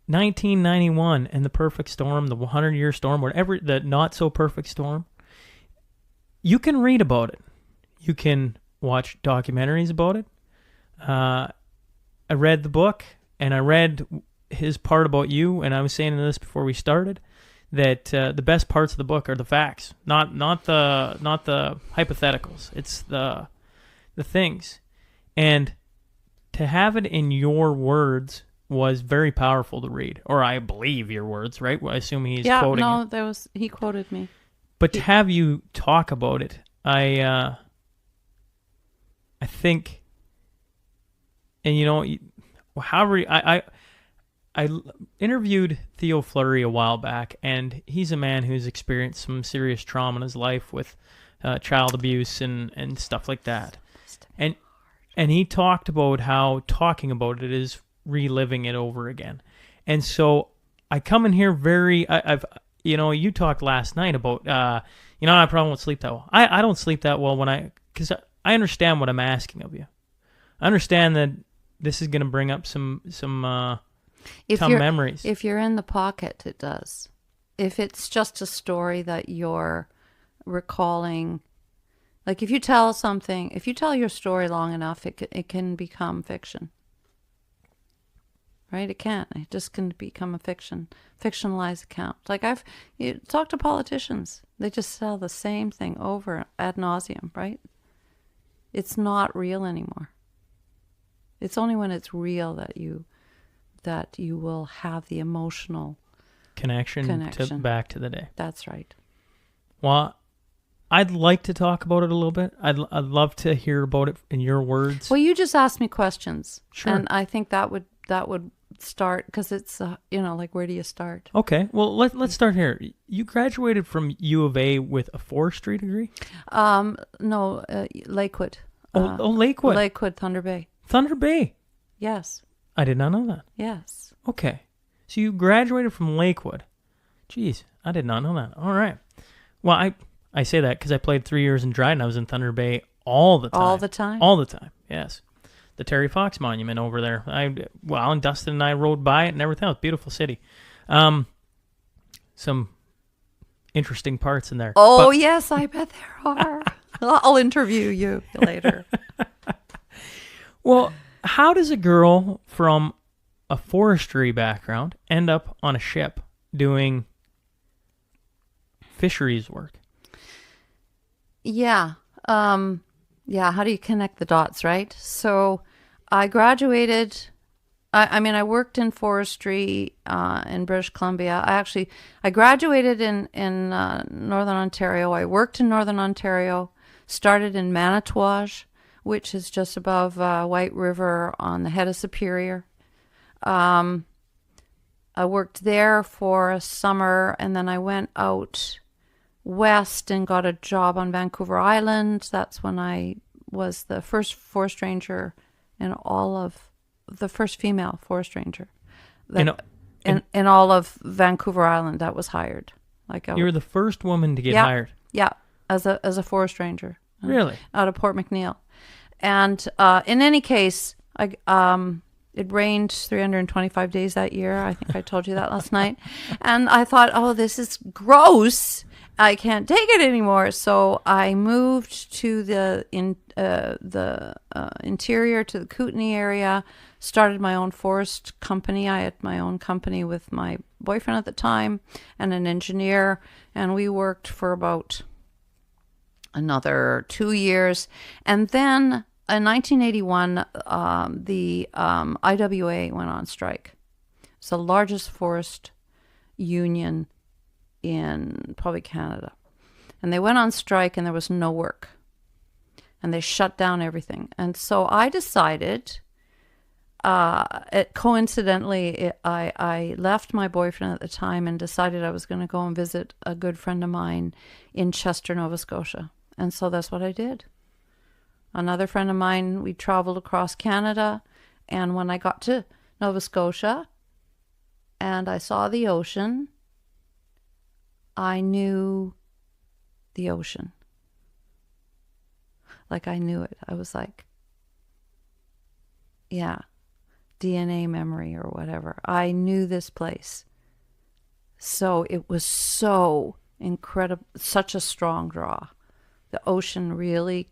1991 and the perfect storm, the 100-year storm, whatever, the not-so-perfect storm, you can read about it. You can watch documentaries about it. I read the book, and I read his part about you, and I was saying this before we started, that the best parts of the book are the facts, not the hypotheticals. It's the things, and to have it in your words was very powerful to read. Or I believe your words, right? I assume he's quoting it. He quoted me. But to have you talk about it, I think, and however I interviewed Theo Fleury a while back, and he's a man who's experienced some serious trauma in his life with child abuse and stuff like that. And he talked about how talking about it is reliving it over again. And so I come in here you talked last night about, I probably won't sleep that well. I don't sleep that well because I understand what I'm asking of you. I understand that this is going to bring up some memories. If you're in the pocket, it does. If it's just a story that you're recalling, like if you tell your story long enough, it can become fiction. Right? It can. It just can become a fictionalized account. Like you talk to politicians, they just tell the same thing over ad nauseum, right? It's not real anymore. It's only when it's real that you will have the emotional connection. Back to the day. That's right. Well, I'd like to talk about it a little bit. I'd love to hear about it in your words. Well, you just asked me questions. Sure. And I think that would start, because it's, like, where do you start? Okay. Well, let's start here. You graduated from U of A with a forestry degree? No, Lakewood. Lakewood. Lakewood, Thunder Bay. Thunder Bay. Yes. I did not know that. Yes. Okay. So you graduated from Lakewood. Jeez, I did not know that. All right. Well, I say that because I played 3 years in Dryden. I was in Thunder Bay all the time. All the time? All the time, yes. The Terry Fox Monument over there. And Dustin and I rode by it and everything. It was a beautiful city. Some interesting parts in there. Oh, yes, I bet there are. I'll interview you later. Well, how does a girl from a forestry background end up on a ship doing fisheries work? Yeah. How do you connect the dots, right? So I graduated I mean, I worked in forestry in British Columbia. I graduated in Northern Ontario. I worked in Northern Ontario, started in Manitouwadge, which is just above White River on the head of Superior. I worked there for a summer, and then I went out west and got a job on Vancouver Island. That's when I was the first forest ranger in all of the first female forest ranger in all of Vancouver Island that was hired. You were the first woman to get hired. Yeah, as a forest ranger. Really? Out of Port McNeill. And in any case, it rained 325 days that year. I think I told you that last night. And I thought, oh, this is gross. I can't take it anymore. So I moved to the interior, to the Kootenay area, started my own forest company. I had my own company with my boyfriend at the time and an engineer. And we worked for about another 2 years. And then in 1981, the IWA went on strike. It's the largest forest union in probably Canada. And they went on strike and there was no work. And they shut down everything. And so I decided, coincidentally, I left my boyfriend at the time and decided I was going to go and visit a good friend of mine in Chester, Nova Scotia. And so that's what I did. Another friend of mine, we traveled across Canada, and when I got to Nova Scotia and I saw the ocean, I knew the ocean. Like I knew it. I was like, yeah, DNA memory or whatever. I knew this place. So it was so incredible, such a strong draw. The ocean really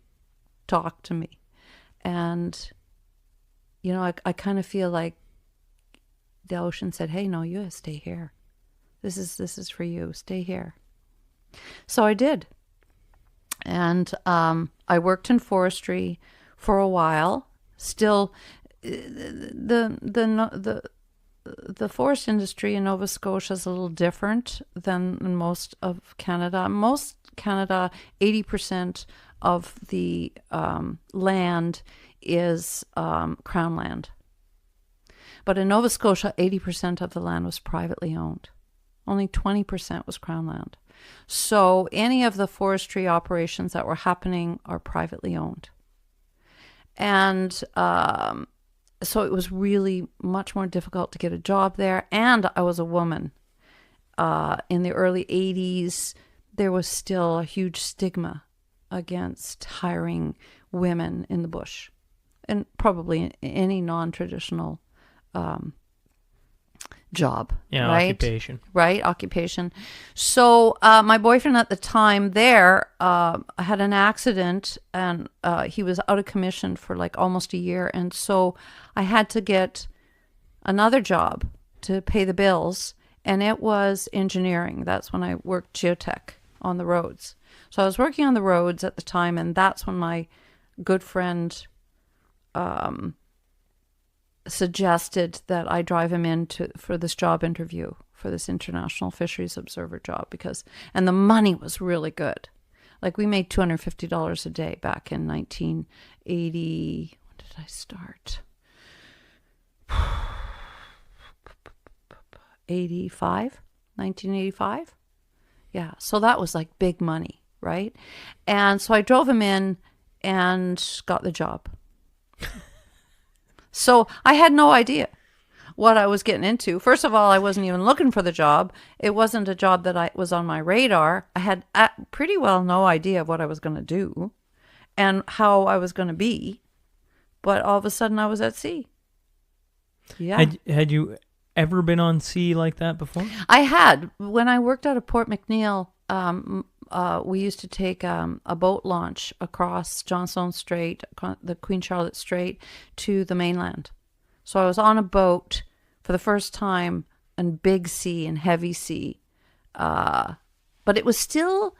talked to me. And, you know, I kind of feel like the ocean said, hey, no, you gotta stay here. This is for you. Stay here. So I did. And I worked in forestry for a while. Still, the forest industry in Nova Scotia is a little different than in most of Canada. Most Canada, 80% of the land is Crown land. But in Nova Scotia, 80% of the land was privately owned. Only 20% was Crown land. So any of the forestry operations that were happening are privately owned. And so it was really much more difficult to get a job there. And I was a woman. In the early 80s, there was still a huge stigma against hiring women in the bush. And probably any non-traditional job, right? Occupation. Right, occupation. So my boyfriend at the time there had an accident, and he was out of commission for like almost a year. And so I had to get another job to pay the bills, and it was engineering. That's when I worked geotech on the roads. So I was working on the roads at the time, and that's when my good friend suggested that I drive him in for this job interview for this International Fisheries Observer job, and the money was really good. Like we made $250 a day back in 1980. When did I start? 1985. Yeah. So that was like big money, right? And so I drove him in and got the job. So I had no idea what I was getting into. First of all, I wasn't even looking for the job. It wasn't a job that was on my radar. I had pretty well no idea of what I was going to do and how I was going to be. But all of a sudden I was at sea. Yeah. Had you ever been on sea like that before? I had. When I worked out of Port McNeill, we used to take a boat launch across Johnstone Strait, the Queen Charlotte Strait, to the mainland. So I was on a boat for the first time in big sea and heavy sea, but it's still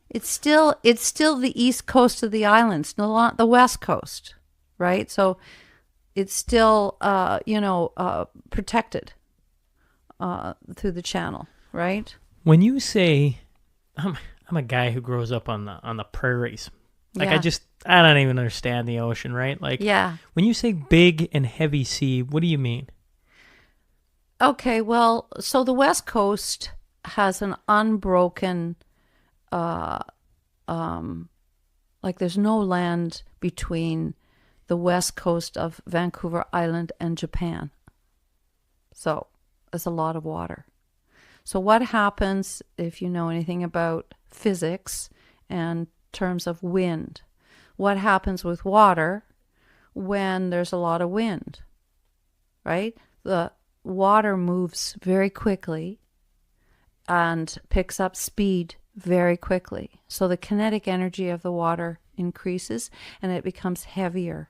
the east coast of the islands, not the west coast, right? So it's still, protected through the channel, right? When you say, I'm a guy who grows up on the prairies. Like Yeah. I don't even understand the ocean, right? Like, Yeah. when you say big and heavy sea, what do you mean? Okay, well, so the West Coast has an unbroken, like there's no land between the west coast of Vancouver Island and Japan. So there's a lot of water. So what happens, if you know anything about physics and terms of wind, what happens with water when there's a lot of wind, right? The water moves very quickly and picks up speed very quickly. So the kinetic energy of the water increases and it becomes heavier.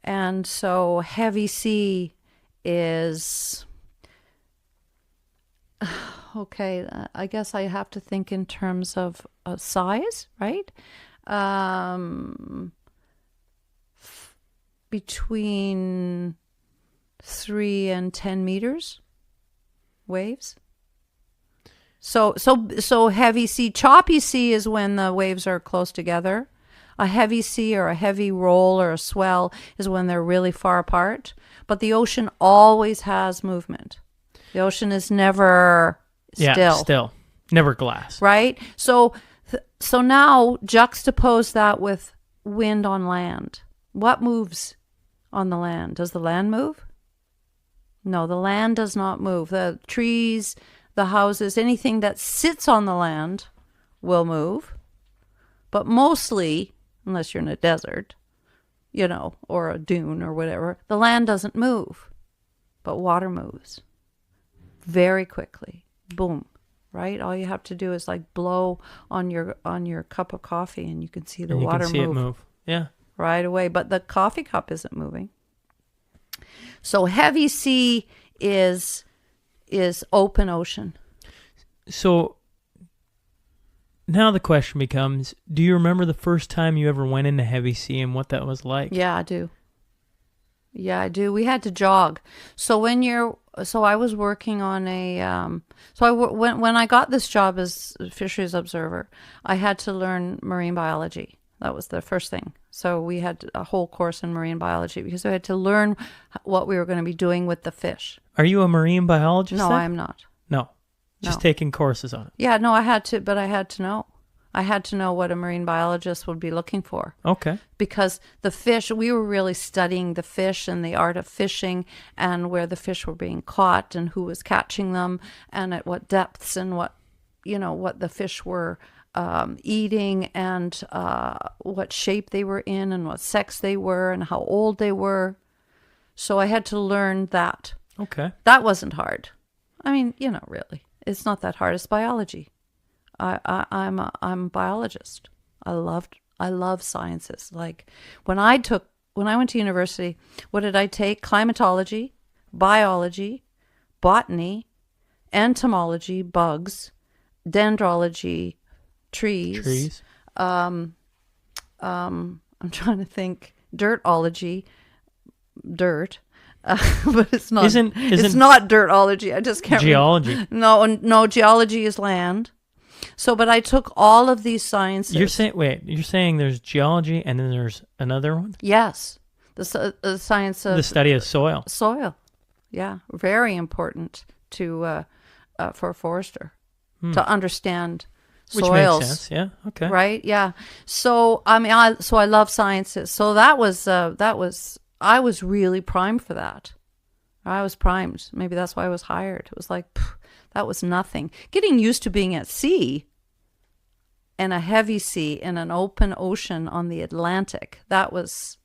And so heavy sea is, okay, I guess I have to think in terms of size, right? Between 3 and 10 meters waves. So heavy sea, choppy sea is when the waves are close together. A heavy sea or a heavy roll or a swell is when they're really far apart. But the ocean always has movement. The ocean is never still. Yeah, still. Never glass. Right? So now juxtapose that with wind on land. What moves on the land? Does the land move? No, the land does not move. The trees, the houses, anything that sits on the land will move. But mostly, unless you're in a desert, or a dune or whatever, the land doesn't move. But water moves very quickly. Boom. Right? All you have to do is like blow on your cup of coffee and you can see the water move. You can see it move. Yeah. Right away. But the coffee cup isn't moving. So heavy sea is open ocean. So now the question becomes, do you remember the first time you ever went into heavy sea and what that was like? Yeah, I do. We had to jog. So I was working on when I got this job as fisheries observer, I had to learn marine biology. That was the first thing. So we had a whole course in marine biology because we had to learn what we were going to be doing with the fish. Are you a marine biologist? No, then? I am not. No. Just No. taking courses on it. Yeah, no, I had to know. I had to know what a marine biologist would be looking for. Okay. Because the fish, we were really studying the fish and the art of fishing and where the fish were being caught and who was catching them and at what depths and what the fish were eating and what shape they were in and what sex they were and how old they were. So I had to learn that. Okay. That wasn't hard. I mean, really, it's not that hard. It's biology. I'm a biologist. I love sciences. Like when I went to university, what did I take? Climatology, biology, botany, entomology, bugs, dendrology, trees. I'm trying to think. Dirtology, dirt. But it's not. It's not dirtology. I just can't. Geology. No. Geology is land. So, but I took all of these sciences. You're saying there's geology and then there's another one? Yes, the science of the study of soil. Soil, yeah, very important for a forester to understand soils. Which makes sense. Yeah. Okay. Right. Yeah. So I mean, I love sciences. So that was I was really primed for that. I was primed. Maybe that's why I was hired. It was like, that was nothing. Getting used to being at sea, in a heavy sea, in an open ocean on the Atlantic, that was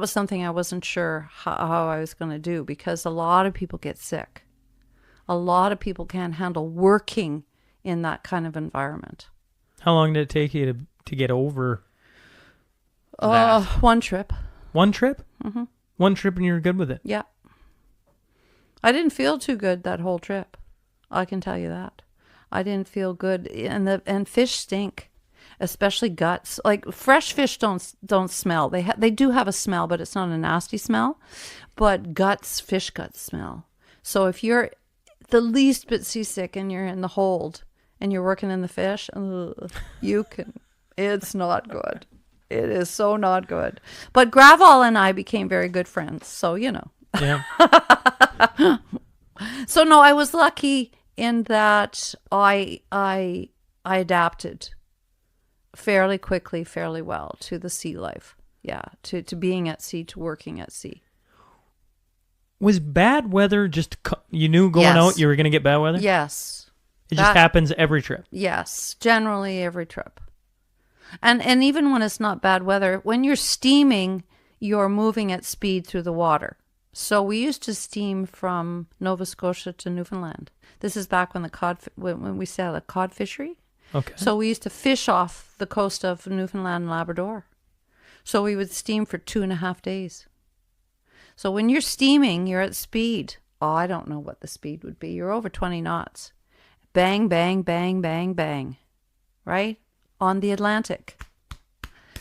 something I wasn't sure how I was going to do because a lot of people get sick. A lot of people can't handle working in that kind of environment. How long did it take you to get over that? One trip. One trip? Mm-hmm. One trip and you're good with it? Yeah. I didn't feel too good that whole trip. I can tell you that. I didn't feel good. And fish stink. especially guts. Like fresh fish don't smell. They do have a smell, but it's not a nasty smell. But fish guts smell. So if you're the least bit seasick and you're in the hold and you're working in the fish, it's not good. It is so not good. But Gravel and I became very good friends. So, Yeah. So no, I was lucky in that I adapted fairly quickly, fairly well to the sea life. Yeah, to being at sea, to working at sea. Was bad weather just, you knew going Yes. out you were going to get bad weather? Yes. It just happens every trip. Yes, generally every trip. And even when it's not bad weather, when you're steaming, you're moving at speed through the water. So we used to steam from Nova Scotia to Newfoundland. This is back when when we said a cod fishery. Okay. So we used to fish off the coast of Newfoundland and Labrador. So we would steam for 2.5 days. So when you're steaming, you're at speed. Oh, I don't know what the speed would be. You're over 20 knots. Bang, bang, bang, bang, bang. Right? On the Atlantic.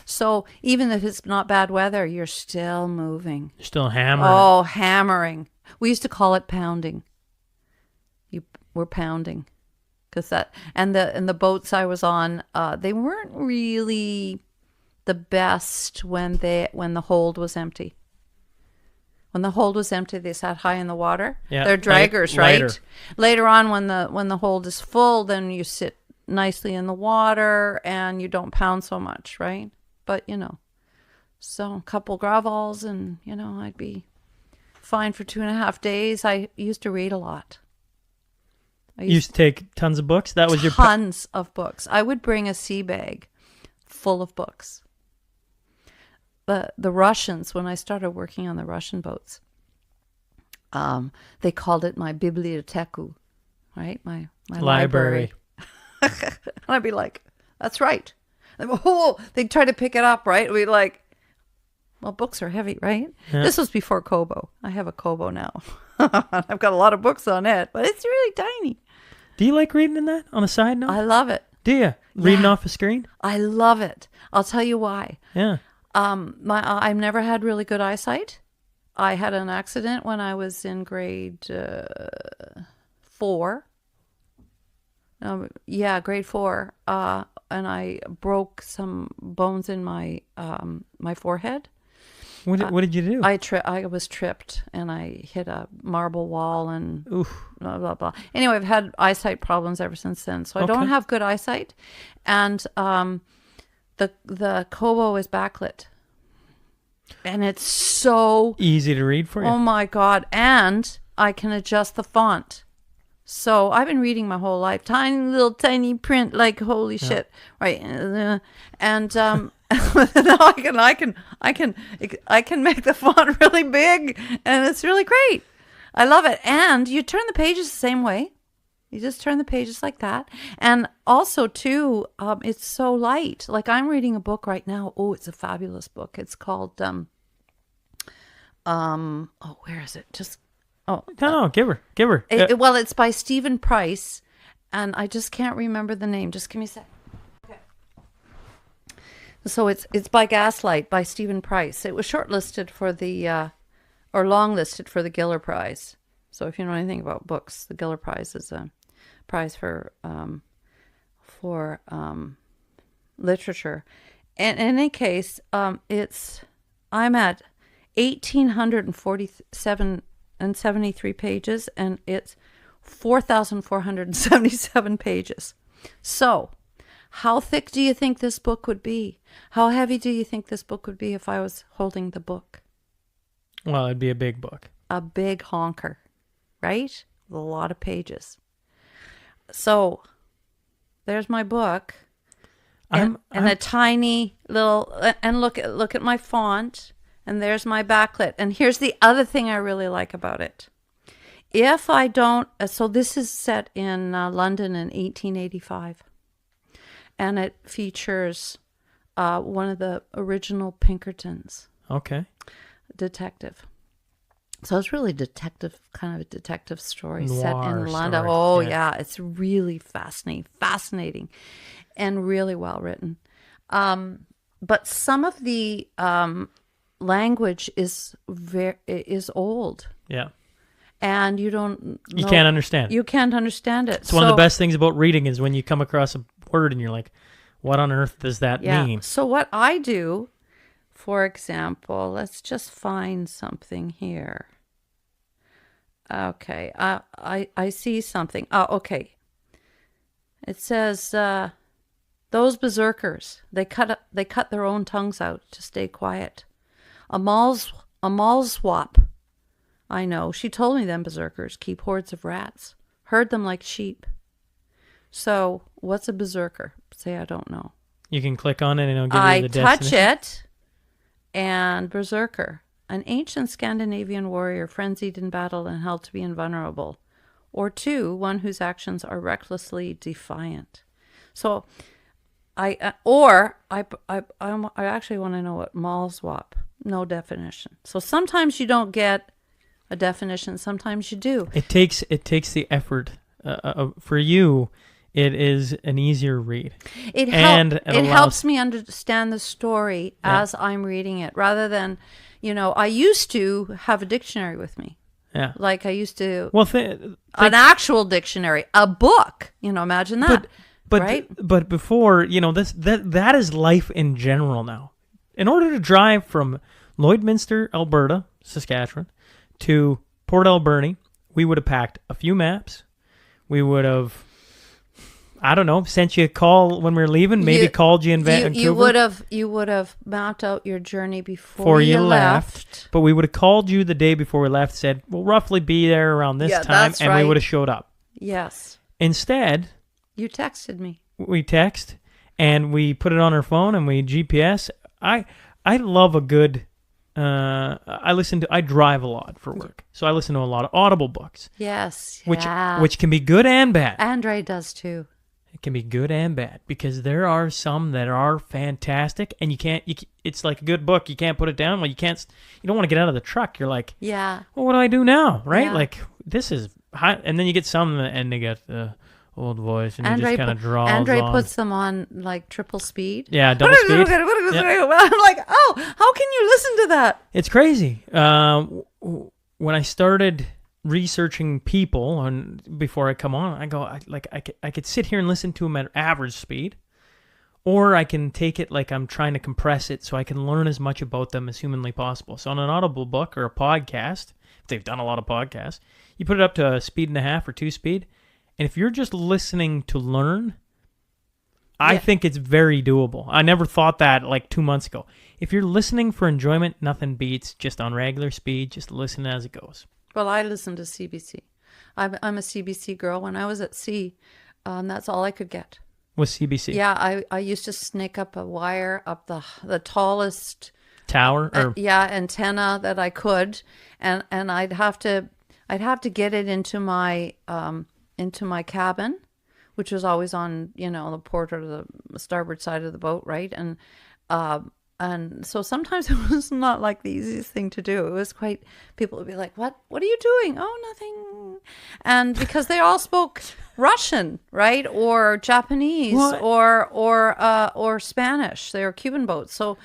So even if it's not bad weather, you're still moving. You're still hammering. Oh, hammering. We used to call it pounding. We're pounding. And the boats I was on, they weren't really the best when the hold was empty. When the hold was empty, they sat high in the water. Yeah, They're draggers, right? lighter. Later on, when the hold is full, then you sit nicely in the water and you don't pound so much, right? But so a couple gravels and I'd be fine for 2.5 days. I used to read a lot. You used to take tons of books? That was your tons of books. I would bring a sea bag full of books. The Russians, when I started working on the Russian boats, they called it my biblioteku, right? My library. And I'd be like, that's right. They'd try to pick it up, right? We'd like, well, books are heavy, right? Yeah. This was before Kobo. I have a Kobo now. I've got a lot of books on it, but it's really tiny. Do you like reading in that on a side note? I love it. Do you? Reading off a screen? I love it. I'll tell you why. Yeah. I've never had really good eyesight. I had an accident when I was in grade 4. Grade 4. And I broke some bones in my my forehead. What did you do? I was tripped and I hit a marble wall and Oof. blah blah blah. Anyway, I've had eyesight problems ever since then. So I don't have good eyesight, and the Kobo is backlit, and it's so easy to read for you. Oh my God! And I can adjust the font. So I've been reading my whole life, tiny print, like holy shit, right? And now I can make the font really big, and it's really great. I love it. And you turn the pages the same way. You just turn the pages like that. And also too, it's so light. Like I'm reading a book right now. Oh, it's a fabulous book. It's called where is it? No, give her. Well, it's by Stephen Price, and I just can't remember the name. Just give me a sec. Okay. So it's by Gaslight by Stephen Price. It was shortlisted for the or longlisted for the Giller Prize. So if you know anything about books, the Giller Prize is a prize for literature. And in any case, I'm at 1,847 and 73 pages, and it's 4,477 pages. So, how thick do you think this book would be? How heavy do you think this book would be if I was holding the book? Well, it'd be a big book. A big honker, right? With a lot of pages. So, there's my book, and a tiny little, and look at my font. And there's my backlit. And here's the other thing I really like about it. If I don't, so this is set in London in 1885. And it features one of the original Pinkertons. Okay. Detective. So it's really kind of a detective story Noir set in London. story, Oh, yeah. yeah. It's really fascinating, and really well written. But some of the language is old, Yeah. and you don't You know, can't understand. You can't understand it. It's one of the best things about reading is when you come across a word and you're like, what on earth does that mean? So what I do, for example, let's just find something here. Okay, I see something. Oh, okay. It says those berserkers, they cut their own tongues out to stay quiet. A Malswap, I know. She told me them berserkers keep hordes of rats, herd them like sheep. So, what's a berserker? Say I don't know. You can click on it and it'll give you the I touch definition. it, and berserker, an ancient Scandinavian warrior frenzied in battle and held to be invulnerable. Or two, one whose actions are recklessly defiant. So, I actually want to know what Malswap. No definition. So sometimes you don't get a definition. Sometimes you do. It takes the effort. For you, it is an easier read. It helps me understand the story as I'm reading it, rather than, I used to have a dictionary with me. Yeah. Like I used to. Well, an actual dictionary, a book. Imagine that. Right? But before, that is life in general now. In order to drive from Lloydminster, Alberta, Saskatchewan, to Port Alberni, we would have packed a few maps. We would have, I don't know, sent you a call when we were leaving, maybe called you in Vancouver. You would have mapped out your journey before you left. But we would have called you the day before we left, said, we'll roughly be there around this time, and we would have showed up. Yes. Instead, you texted me. We text, and we put it on our phone, and we GPS. I love a good. I drive a lot for work, so I listen to a lot of Audible books. Yes, which can be good and bad. Andre does too. It can be good and bad because there are some that are fantastic, and it's like a good book. You can't put it down. Well, you don't want to get out of the truck. You're like, yeah. Well, what do I do now? Right? Yeah. Like this is hot, and then you get some, and they get the old voice, and you just kind of draws Andre on. puts them on like triple speed. Yeah, double speed. I'm like, oh, how can you listen to that? It's crazy. When I started researching people, and before I come on, I could sit here and listen to them at average speed, or I can take it like I'm trying to compress it so I can learn as much about them as humanly possible. So on an Audible book or a podcast, if they've done a lot of podcasts, you put it up to a speed and a half or 2 speed. And if you're just listening to learn, I think it's very doable. I never thought that like 2 months ago. If you're listening for enjoyment, nothing beats just on regular speed, just listen as it goes. Well, I listen to CBC. I'm a CBC girl. When I was at sea, that's all I could get. Was CBC? Yeah, I used to snake up a wire up the tallest tower or antenna that I could, and I'd have to get it into my cabin, which was always on, the port or the starboard side of the boat, right? And so sometimes it was not like the easiest thing to do. It was quite, people would be like, what are you doing? Oh, nothing. And because they all spoke Russian, right? Or Japanese, or Spanish. They were Cuban boats. So,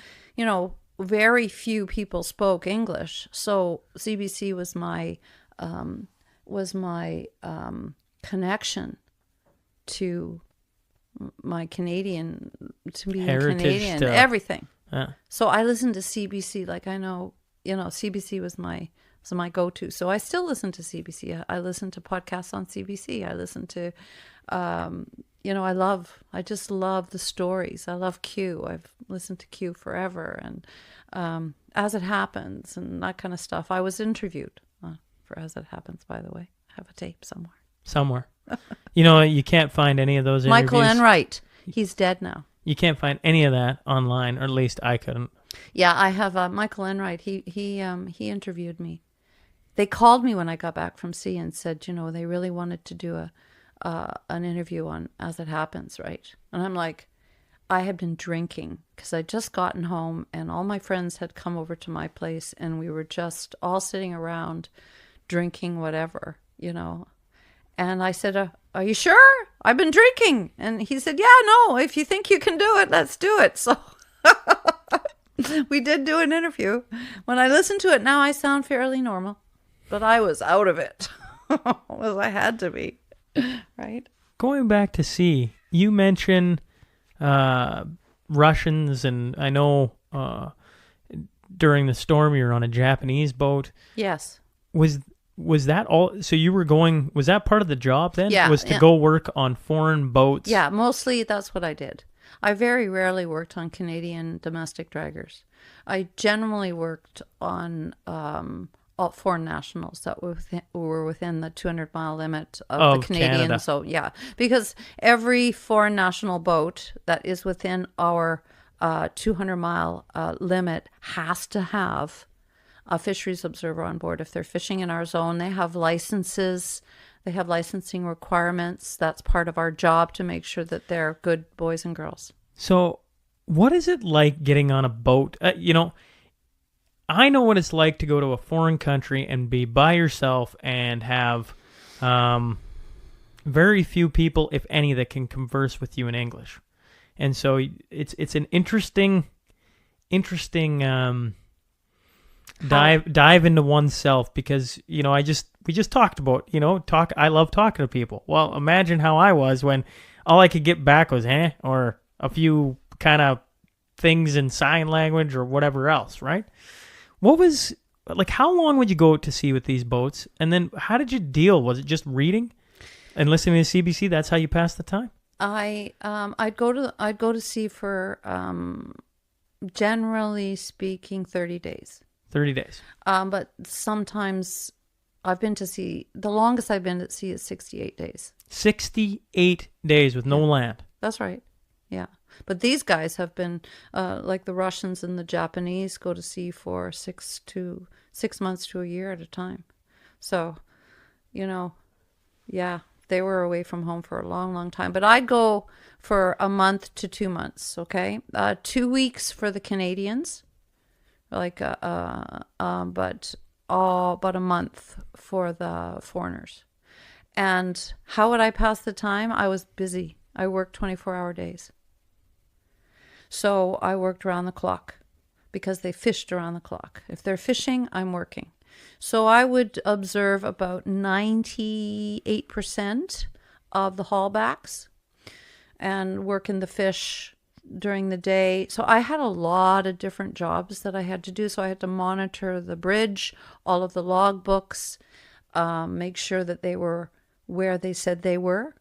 very few people spoke English. So CBC was my connection to my Canadian, to being heritage Canadian, stuff. Everything. Yeah. So I listened to CBC, like I know, CBC was my go-to. So I still listen to CBC. I listen to podcasts on CBC. I listen to, I just love the stories. I love Q. I've listened to Q forever, and As It Happens and that kind of stuff. I was interviewed for As It Happens, by the way. I have a tape somewhere. You can't find any of those interviews. Michael Enright. He's dead now. You can't find any of that online, or at least I couldn't. Yeah, I have Michael Enright. He interviewed me. They called me when I got back from sea and said, they really wanted to do an interview on As It Happens, right? And I'm like, I had been drinking because I'd just gotten home and all my friends had come over to my place and we were just all sitting around drinking whatever, And I said, are you sure? I've been drinking. And he said, yeah, no, if you think you can do it, let's do it. So we did do an interview. When I listen to it now, I sound fairly normal, but I was out of it. Well, I had to be, right? Going back to sea, you mentioned Russians, and I know during the storm you were on a Japanese boat. Yes. Was that all? So you were going, was that part of the job then? Yeah. Was to go work on foreign boats? Yeah, mostly that's what I did. I very rarely worked on Canadian domestic draggers. I generally worked on all foreign nationals that were within the 200-mile limit of the Canadian. Canada. So, yeah, because every foreign national boat that is within our 200-mile limit has to have a fisheries observer on board. If they're fishing in our zone, they have licenses. They have licensing requirements. That's part of our job to make sure that they're good boys and girls. So what is it like getting on a boat? I know what it's like to go to a foreign country and be by yourself and have very few people, if any, that can converse with you in English. And so it's an interesting dive into oneself, because we just talked about I love talking to people. Well, imagine how I was when all I could get back was or a few kind of things in sign language or whatever else, right? What was like, how long would you go out to sea with these boats, and then how did you deal? Was it just reading and listening to CBC? That's how you passed the time? I'd go to sea for generally speaking 30 days. 30 days. But sometimes I've been to sea. The longest I've been at sea is 68 days. 68 days with no land. That's right. Yeah. But these guys have been, like the Russians and the Japanese, go to sea for 6 months to a year at a time. So, yeah, they were away from home for a long, long time. But I'd go for a month to 2 months, okay? 2 weeks for the Canadians, but about a month for the foreigners. And how would I pass the time? I was busy. I worked 24-hour days. So I worked around the clock because they fished around the clock. If they're fishing, I'm working. So I would observe about 98% of the haulbacks and work in the fish during the day. So I had a lot of different jobs that I had to do. So I had to monitor the bridge, all of the log books, make sure that they were where they said they were,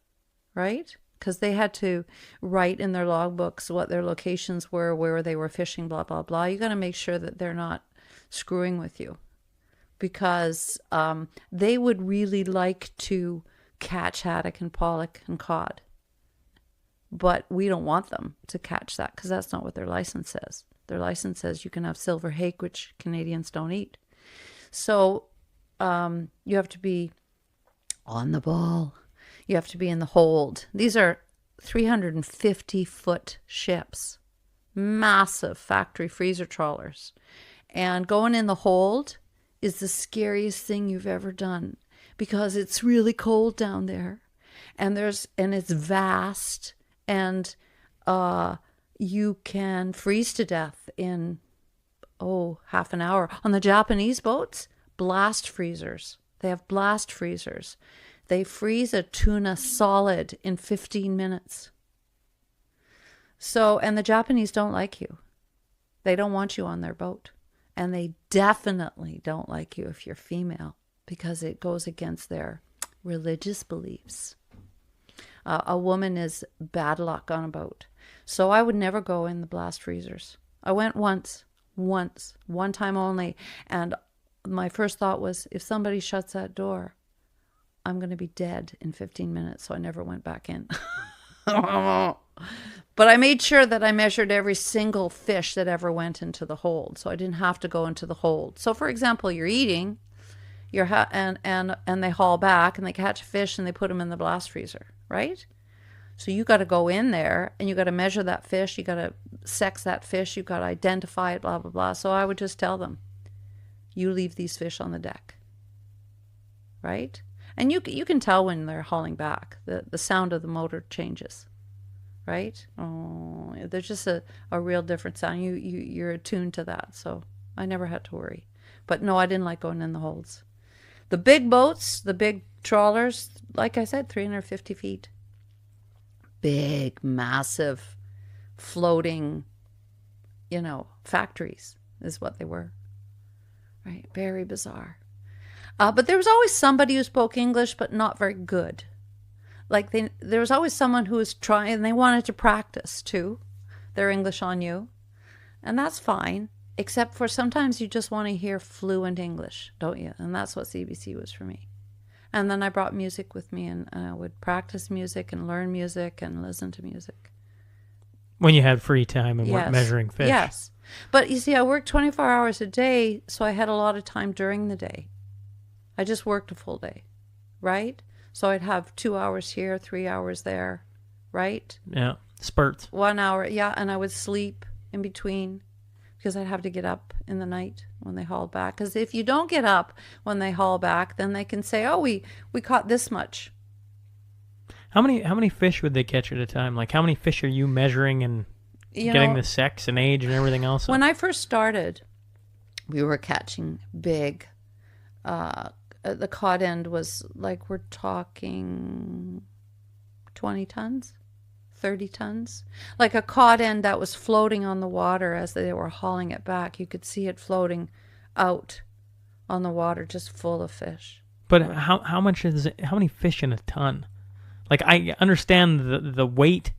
right? Because they had to write in their logbooks what their locations were, where they were fishing, blah, blah, blah. You got to make sure that they're not screwing with you, because they would really like to catch haddock and pollock and cod. But we don't want them to catch that, because that's not what their license says. Their license says you can have silver hake, which Canadians don't eat. So you have to be on the ball. You have to be in the hold. These are 350-foot ships, massive factory freezer trawlers. And going in the hold is the scariest thing you've ever done, because it's really cold down there, and it's vast, and you can freeze to death in half an hour. On the Japanese boats, blast freezers. They have blast freezers. They freeze a tuna solid in 15 minutes. So, and the Japanese don't like you. They don't want you on their boat. And they definitely don't like you if you're female, because it goes against their religious beliefs. A woman is bad luck on a boat. So I would never go in the blast freezers. I went one time only. And my first thought was, if somebody shuts that door, I'm going to be dead in 15 minutes. So I never went back in. But I made sure that I measured every single fish that ever went into the hold, so I didn't have to go into the hold. So, for example, you're eating, and they haul back and they catch a fish and they put them in the blast freezer, right? So you got to go in there and you got to measure that fish, you got to sex that fish, you got to identify it, blah blah blah. So I would just tell them, you leave these fish on the deck, right? And you can tell when they're hauling back. The sound of the motor changes, right? Oh, there's just a real different sound. You're attuned to that. So I never had to worry. But no, I didn't like going in the holds. The big boats, the big trawlers, like I said, 350 feet. Big, massive, floating, factories is what they were. Right? Very bizarre. But there was always somebody who spoke English, but not very good. Like there was always someone who was trying, and they wanted to practice too, their English on you. And that's fine, except for sometimes you just want to hear fluent English, don't you? And that's what CBC was for me. And then I brought music with me, and I would practice music and learn music and listen to music. When you had free time and weren't Yes. measuring fish. Yes. But you see, I worked 24 hours a day, so I had a lot of time during the day. I just worked a full day, right? So I'd have 2 hours here, 3 hours there, right? Yeah, spurts. 1 hour, yeah, and I would sleep in between because I'd have to get up in the night when they hauled back. Because if you don't get up when they haul back, then they can say, oh, we caught this much. How many fish would they catch at a time? Like, how many fish are you measuring and getting the sex and age and everything else? When I first started, we were catching big. The cod end was like, we're talking 20 tons, 30 tons. Like a cod end that was floating on the water as they were hauling it back. You could see it floating out on the water, just full of fish. But how much is it? How many fish in a ton? Like, I understand the weight,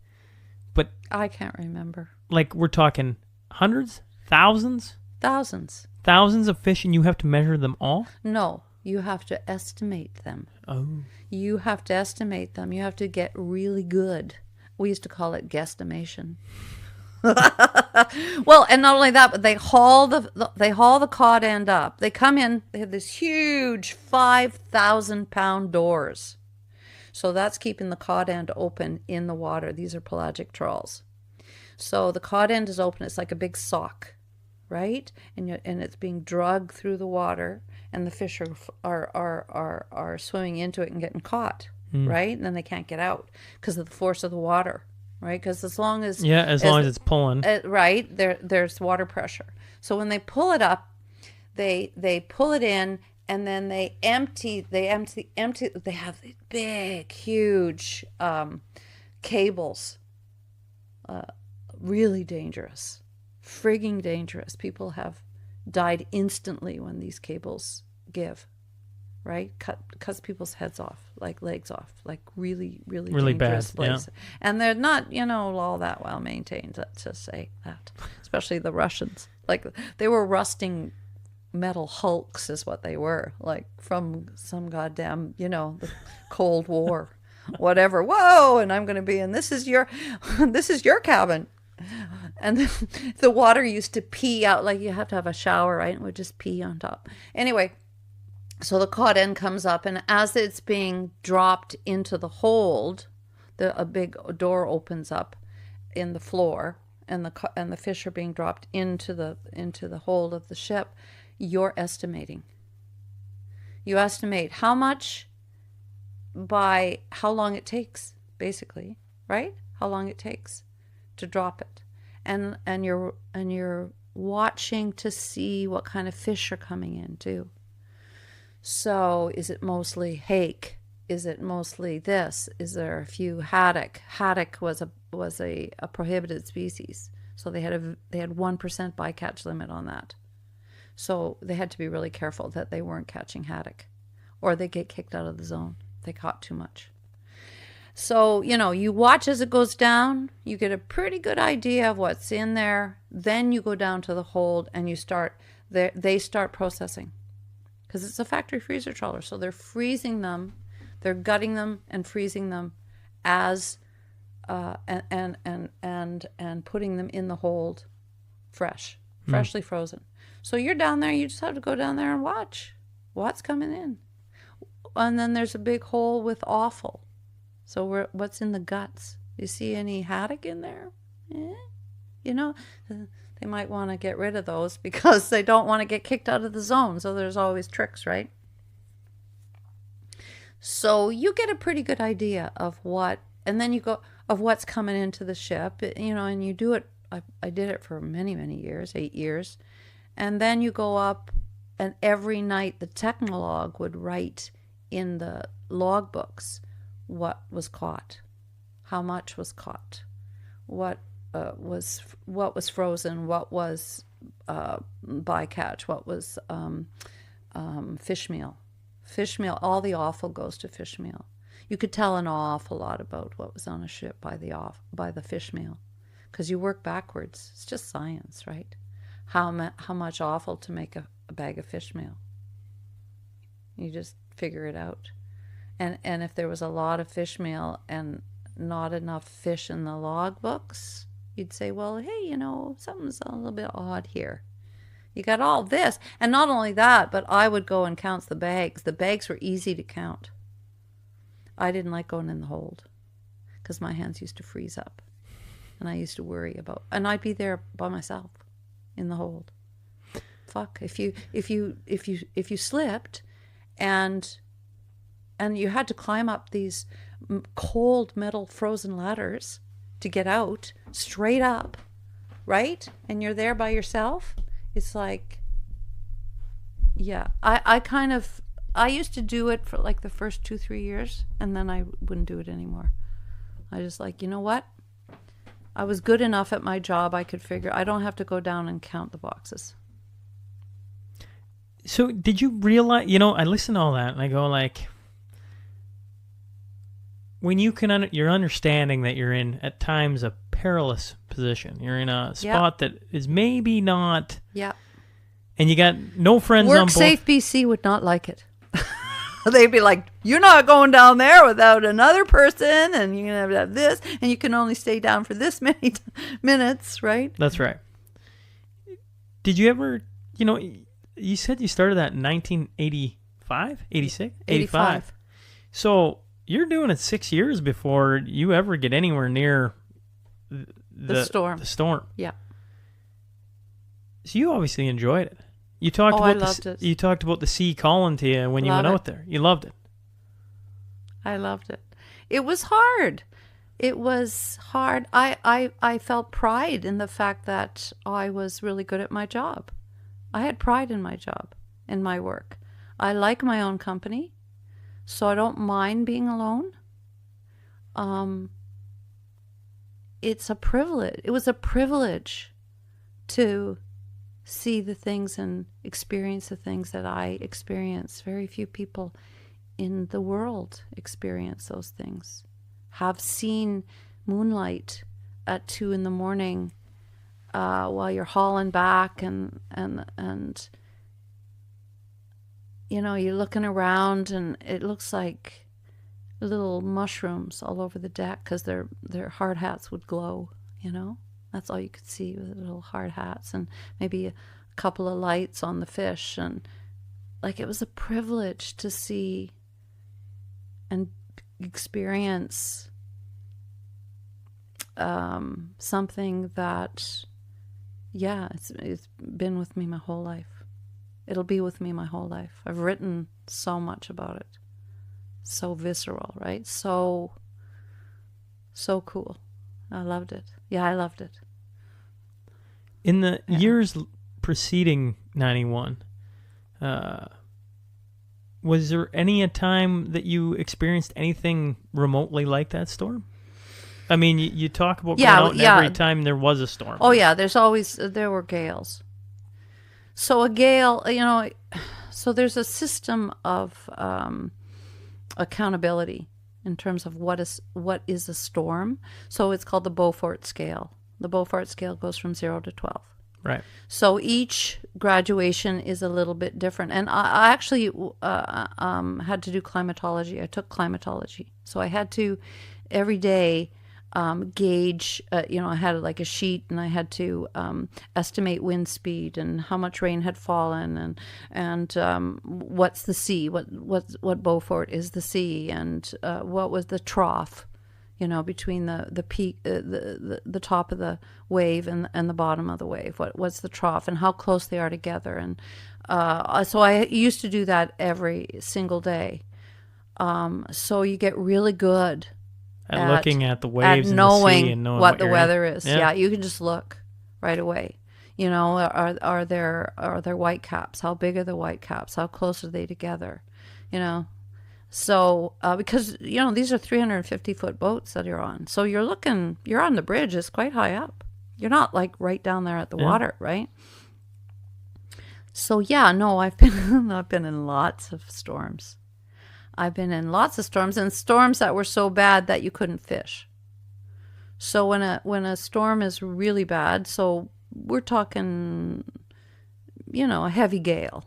but I can't remember. like, we're talking hundreds, thousands of fish, and you have to measure them all? No, you have to estimate them. Oh. You have to estimate them. You have to get really good. We used to call it guesstimation. Well, and not only that, but they haul the cod end up. They come in. They have this huge 5,000-pound doors. So that's keeping the cod end open in the water. These are pelagic trawls. So the cod end is open. It's like a big sock, right? And it's being dragged through the water, and the fish are swimming into it and getting caught, right? And then they can't get out because of the force of the water, right? Because as long as it's pulling, right, there's water pressure. So when they pull it up, they pull it in. And then they empty. They have these big, huge cables. Really dangerous. Frigging dangerous. People have died instantly when these cables give, right? Cuts people's heads off, like legs off, like really, really dangerous bad, place. Yeah. And they're not, all that well maintained, let's just say that. Especially the Russians. Like, they were rusting metal hulks is what they were, like from some goddamn, the Cold War, whatever. Whoa, and I'm going to be in, this is your cabin. And the water used to pee out, like you have to have a shower, right? And it would just pee on top. Anyway, so the cod end comes up, and as it's being dropped into the hold, a big door opens up in the floor, and the fish are being dropped into the hold of the ship. You're estimating. You estimate how much by how long it takes, basically, right? How long it takes to drop it. And you're watching to see what kind of fish are coming in too. So is it mostly hake? Is it mostly this? Is there a few haddock? Haddock was a prohibited species. So they had 1% bycatch limit on that. So they had to be really careful that they weren't catching haddock, or they get kicked out of the zone. They caught too much. So, you watch as it goes down, you get a pretty good idea of what's in there. Then you go down to the hold and they start processing, because it's a factory freezer trawler. So they're freezing them, they're gutting them and freezing them as and putting them in the hold freshly frozen. So you're down there, you just have to go down there and watch what's coming in. And then there's a big hole with offal. So what's in the guts? You see any haddock in there? They might want to get rid of those because they don't want to get kicked out of the zone. So there's always tricks, right? So you get a pretty good idea of what, and then you go, of what's coming into the ship, and you do it. I did it for many, many years, 8 years. And then you go up, and every night the technologue would write in the logbooks what was caught, how much was caught, what was frozen, what was bycatch, what was fish meal. Fish meal, all the offal goes to fish meal. You could tell an awful lot about what was on a ship by the fish meal, because you work backwards. It's just science, right? How much offal to make a bag of fish meal. You just figure it out. And if there was a lot of fish meal and not enough fish in the log books, you'd say, well, hey, something's a little bit odd here. You got all this. And not only that, but I would go and count the bags. The bags were easy to count. I didn't like going in the hold because my hands used to freeze up. And I used to worry about, and I'd be there by myself in the hold. Fuck, if you slipped and you had to climb up these cold metal frozen ladders to get out straight up, right? And you're there by yourself. It's like, yeah, I used to do it for like the first 2-3 years, and then I wouldn't do it anymore. I just like, you know what? I was good enough at my job, I could figure, I don't have to go down and count the boxes. So did you realize, I listen to all that and I go like, when you're understanding that you're in, at times, a perilous position. You're in a spot that is maybe not... Yeah. And you got no friends on board. WorkSafe BC would not like it. They'd be like, you're not going down there without another person, and you're going to have this, and you can only stay down for this many minutes, right? That's right. Did you ever, you said you started that in 1985? 86? 85. So you're doing it 6 years before you ever get anywhere near the storm. The storm. Yeah. So you obviously enjoyed it. You talked about I loved it. You talked about the sea calling to you when you went out there. You loved it. I loved it. It was hard. It was hard. I felt pride in the fact that I was really good at my job. I had pride in my job, in my work. I like my own company, so I don't mind being alone. It's a privilege. It was a privilege to see the things and experience the things that I experience. Very few people in the world experience those things. Have seen moonlight at 2 a.m. While you're hauling back and you're looking around and it looks like little mushrooms all over the deck because their hard hats would glow, That's all you could see with little hard hats and maybe a couple of lights on the fish. And like it was a privilege to see and experience something that, it's been with me my whole life. It'll be with me my whole life. I've written so much about it. So visceral, right? So cool. I loved it. Yeah, I loved it. In the years preceding 91, was there any a time that you experienced anything remotely like that storm? I mean, you talk about going out and every time there was a storm. Oh, yeah, there were gales. So a gale, so there's a system of accountability in terms of what is a storm. So it's called the Beaufort scale. The Beaufort scale goes from 0 to 12. Right. So each graduation is a little bit different. And I actually had to do climatology. I took climatology. So I had to, every day, gauge, I had like a sheet and I had to estimate wind speed and how much rain had fallen and what's the sea, what Beaufort is the sea, and what was the trough, between the peak, the top of the wave and the bottom of the wave. What's the trough and how close they are together. And so I used to do that every single day. So you get really good At looking at the waves at and the sea knowing and knowing what the you're in. weather is. Yeah. Yeah, you can just look right away. You know, are there white caps? How big are the white caps? How close are they together? You know, so because you know these are 350-foot boats that you're on, so you're on the bridge. It's quite high up. You're not like right down there at the water, right? So yeah, no, I've been in lots of storms. I've been in lots of storms, and storms that were so bad that you couldn't fish. So when a storm is really bad, so we're talking, you know, a heavy gale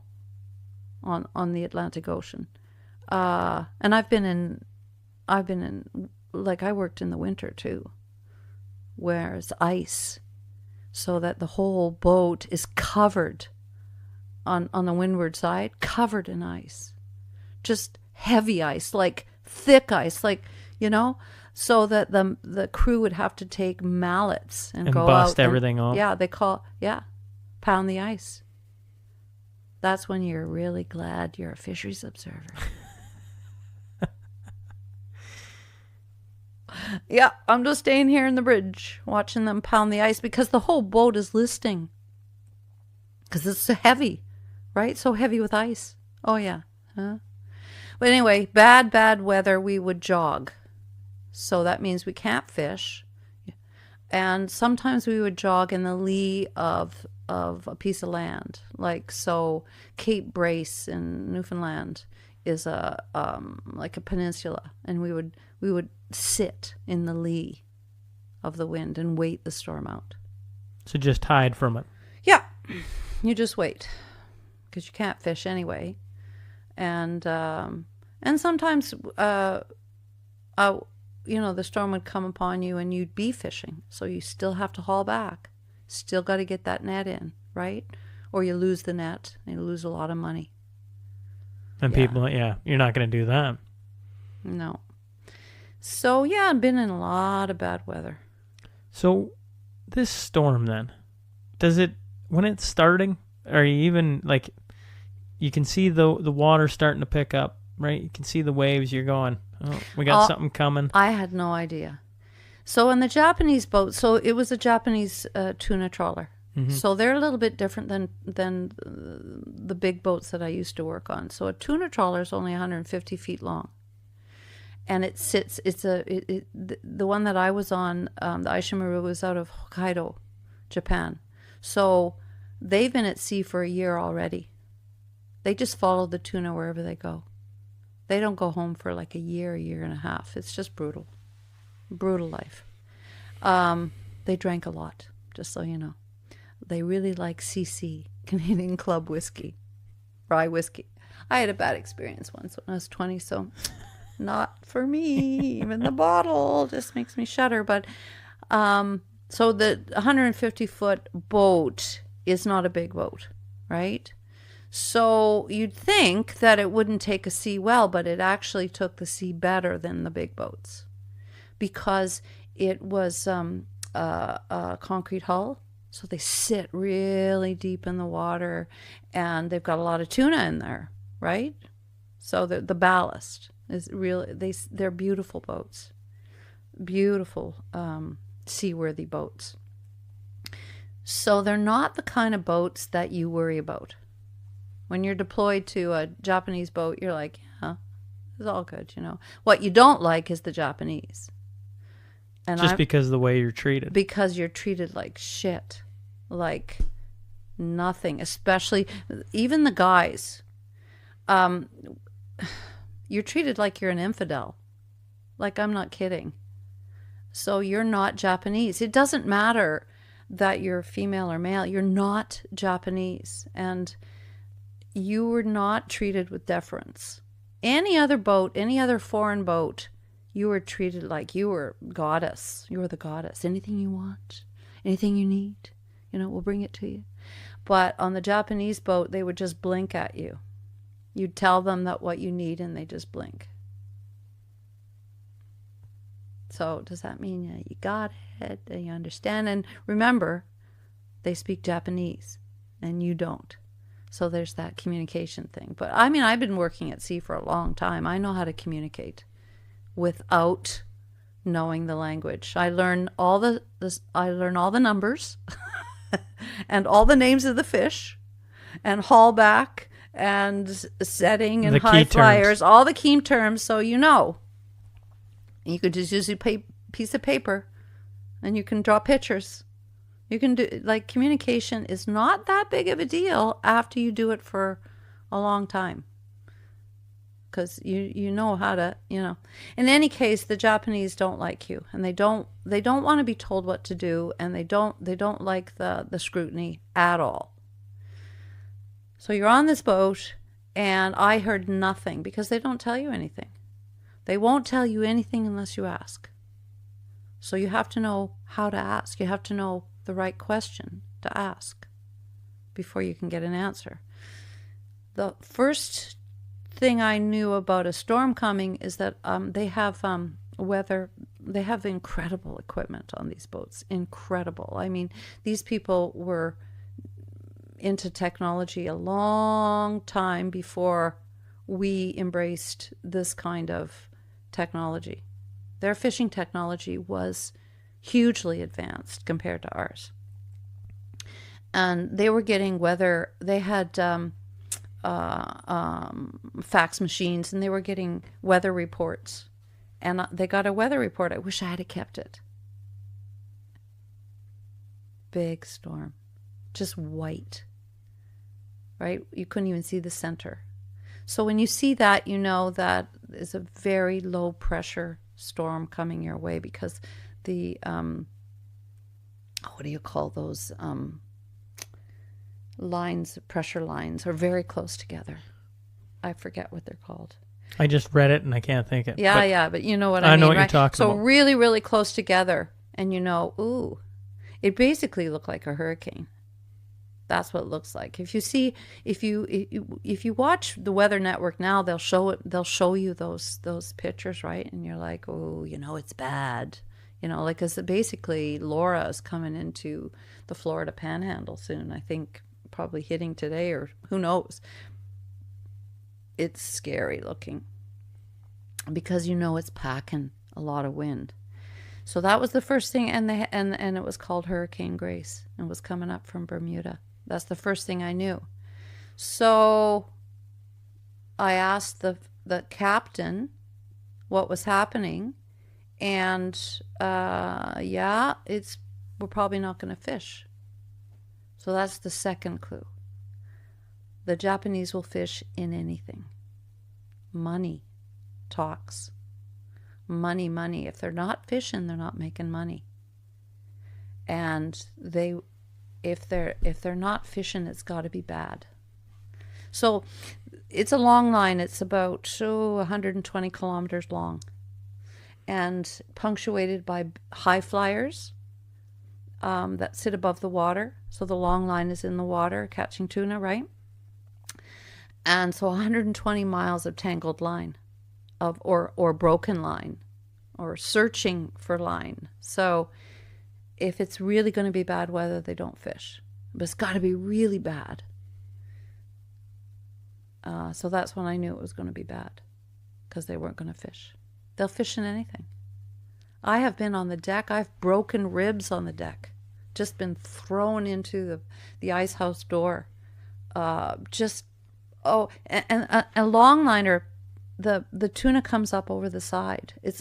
on the Atlantic Ocean, and I've been in like I worked in the winter too, where it's ice, so that the whole boat is covered on the windward side, covered in ice, just heavy ice, like thick ice, like, you know, so that the crew would have to take mallets and go bust out everything off. Yeah, pound the ice. That's when you're really glad you're a fisheries observer. Yeah, I'm just staying here in the bridge watching them pound the ice because the whole boat is listing. Because it's so heavy, right? So heavy with ice. Oh, yeah. Huh? But anyway, bad weather, we would jog. So that means we can't fish. And sometimes we would jog in the lee of a piece of land. Like, so Cape Brace in Newfoundland is like a peninsula. And we would sit in the lee of the wind and wait the storm out. So just hide from it. Yeah. You just wait. Because you can't fish anyway. And sometimes, you know, the storm would come upon you and you'd be fishing. So you still have to haul back. Still got to get that net in, right? Or you lose the net and you lose a lot of money. And people, you're not going to do that. No. So, yeah, I've been in a lot of bad weather. So this storm then, when it's starting, are you even, like, you can see the water starting to pick up, right? You can see the waves. You're going, oh, we got something coming. I had no idea. So in the Japanese boat, so it was a Japanese tuna trawler. Mm-hmm. So they're a little bit different than the big boats that I used to work on. So a tuna trawler is only 150 feet long. And it sits, the one that I was on, the Eishin Maru, was out of Hokkaido, Japan. So they've been at sea for a year already. They just follow the tuna wherever they go. They don't go home for like a year and a half. It's just brutal. Brutal life. They drank a lot, just so you know. They really like CC, Canadian Club whiskey, rye whiskey. I had a bad experience once when I was 20, so not for me. Even the bottle just makes me shudder. But so the 150-foot boat is not a big boat, right? So you'd think that it wouldn't take a sea well, but it actually took the sea better than the big boats because it was a concrete hull. So they sit really deep in the water and they've got a lot of tuna in there, right? So the ballast is really, they're beautiful boats, beautiful seaworthy boats. So they're not the kind of boats that you worry about. When you're deployed to a Japanese boat, you're like, yeah, it's all good, you know. What you don't like is the Japanese. And just because of the way you're treated. Because you're treated like shit. Like nothing. Especially, even the guys. You're treated like you're an infidel. Like, I'm not kidding. So you're not Japanese. It doesn't matter that you're female or male. You're not Japanese. And you were not treated with deference. Any other boat, any other foreign boat, you were treated like you were goddess. You were the goddess. Anything you want, anything you need, you know, we'll bring it to you. But on the Japanese boat, they would just blink at you. You'd tell them that what you need and they just blink. So does that mean you got it? You understand? And remember, they speak Japanese and you don't. So there's that communication thing. But I mean, I've been working at sea for a long time. I know how to communicate without knowing the language. I learn all the numbers and all the names of the fish and haul back and setting and The high key flyers, terms. all the key terms, so you know. You could just use a piece of paper and you can draw pictures. You can do, like, communication is not that big of a deal after you do it for a long time. Because you know how to, you know. In any case, the Japanese don't like you, and they don't want to be told what to do, and they don't like the scrutiny at all. So you're on this boat, and I heard nothing because they don't tell you anything. They won't tell you anything unless you ask. So you have to know how to ask. You have to know the right question to ask before you can get an answer. The first thing I knew about a storm coming is that they have weather. They have incredible equipment on these boats. Incredible. I mean, these people were into technology a long time before we embraced this kind of technology. Their fishing technology was hugely advanced compared to ours. And they were getting weather. They had fax machines, and they were getting weather reports. And they got a weather report. I wish I had kept it. Big storm. Just white. Right? You couldn't even see the center. So when you see that, you know that is a very low pressure storm coming your way, because the what do you call those lines, pressure lines, are very close together. I forget what they're called. I just read it and I can't think it. But you know what I mean. I know what right? you're talking so about. really, really close together, and you know, ooh, it basically looked like a hurricane. That's what it looks like. If you watch the Weather Network now, they'll show it. They'll show you those pictures, right? And you're like, oh, you know, it's bad. You know, like, because basically Laura is coming into the Florida Panhandle soon. I think probably hitting today, or who knows. It's scary looking because you know it's packing a lot of wind. So that was the first thing, and it was called Hurricane Grace, and was coming up from Bermuda. That's the first thing I knew. So I asked the captain what was happening, and we're probably not going to fish. So that's the second clue. The Japanese will fish in anything. Money talks. Money. If they're not fishing, they're not making money. And if they're not fishing, it's got to be bad. So it's a long line. It's about 120 kilometers long, and punctuated by high flyers that sit above the water. So the long line is in the water catching tuna, right? And so 120 miles of tangled line, or broken line, or searching for line. So if it's really going to be bad weather, they don't fish. But it's got to be really bad. So that's when I knew it was going to be bad, because they weren't going to fish. They'll fish in anything. I have been on the deck. I've broken ribs on the deck. Just been thrown into the ice house door. And a longliner, the tuna comes up over the side. It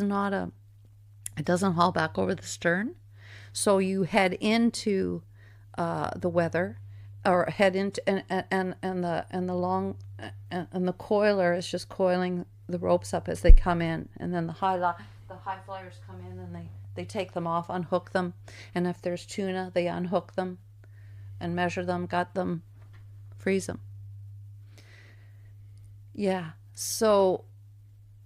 doesn't haul back over the stern. So you head into the weather, or head into and the coiler is just coiling the ropes up as they come in, and then the high flyers come in, and they take them off, unhook them, and if there's tuna, they unhook them and measure them, gut them, freeze them. Yeah. So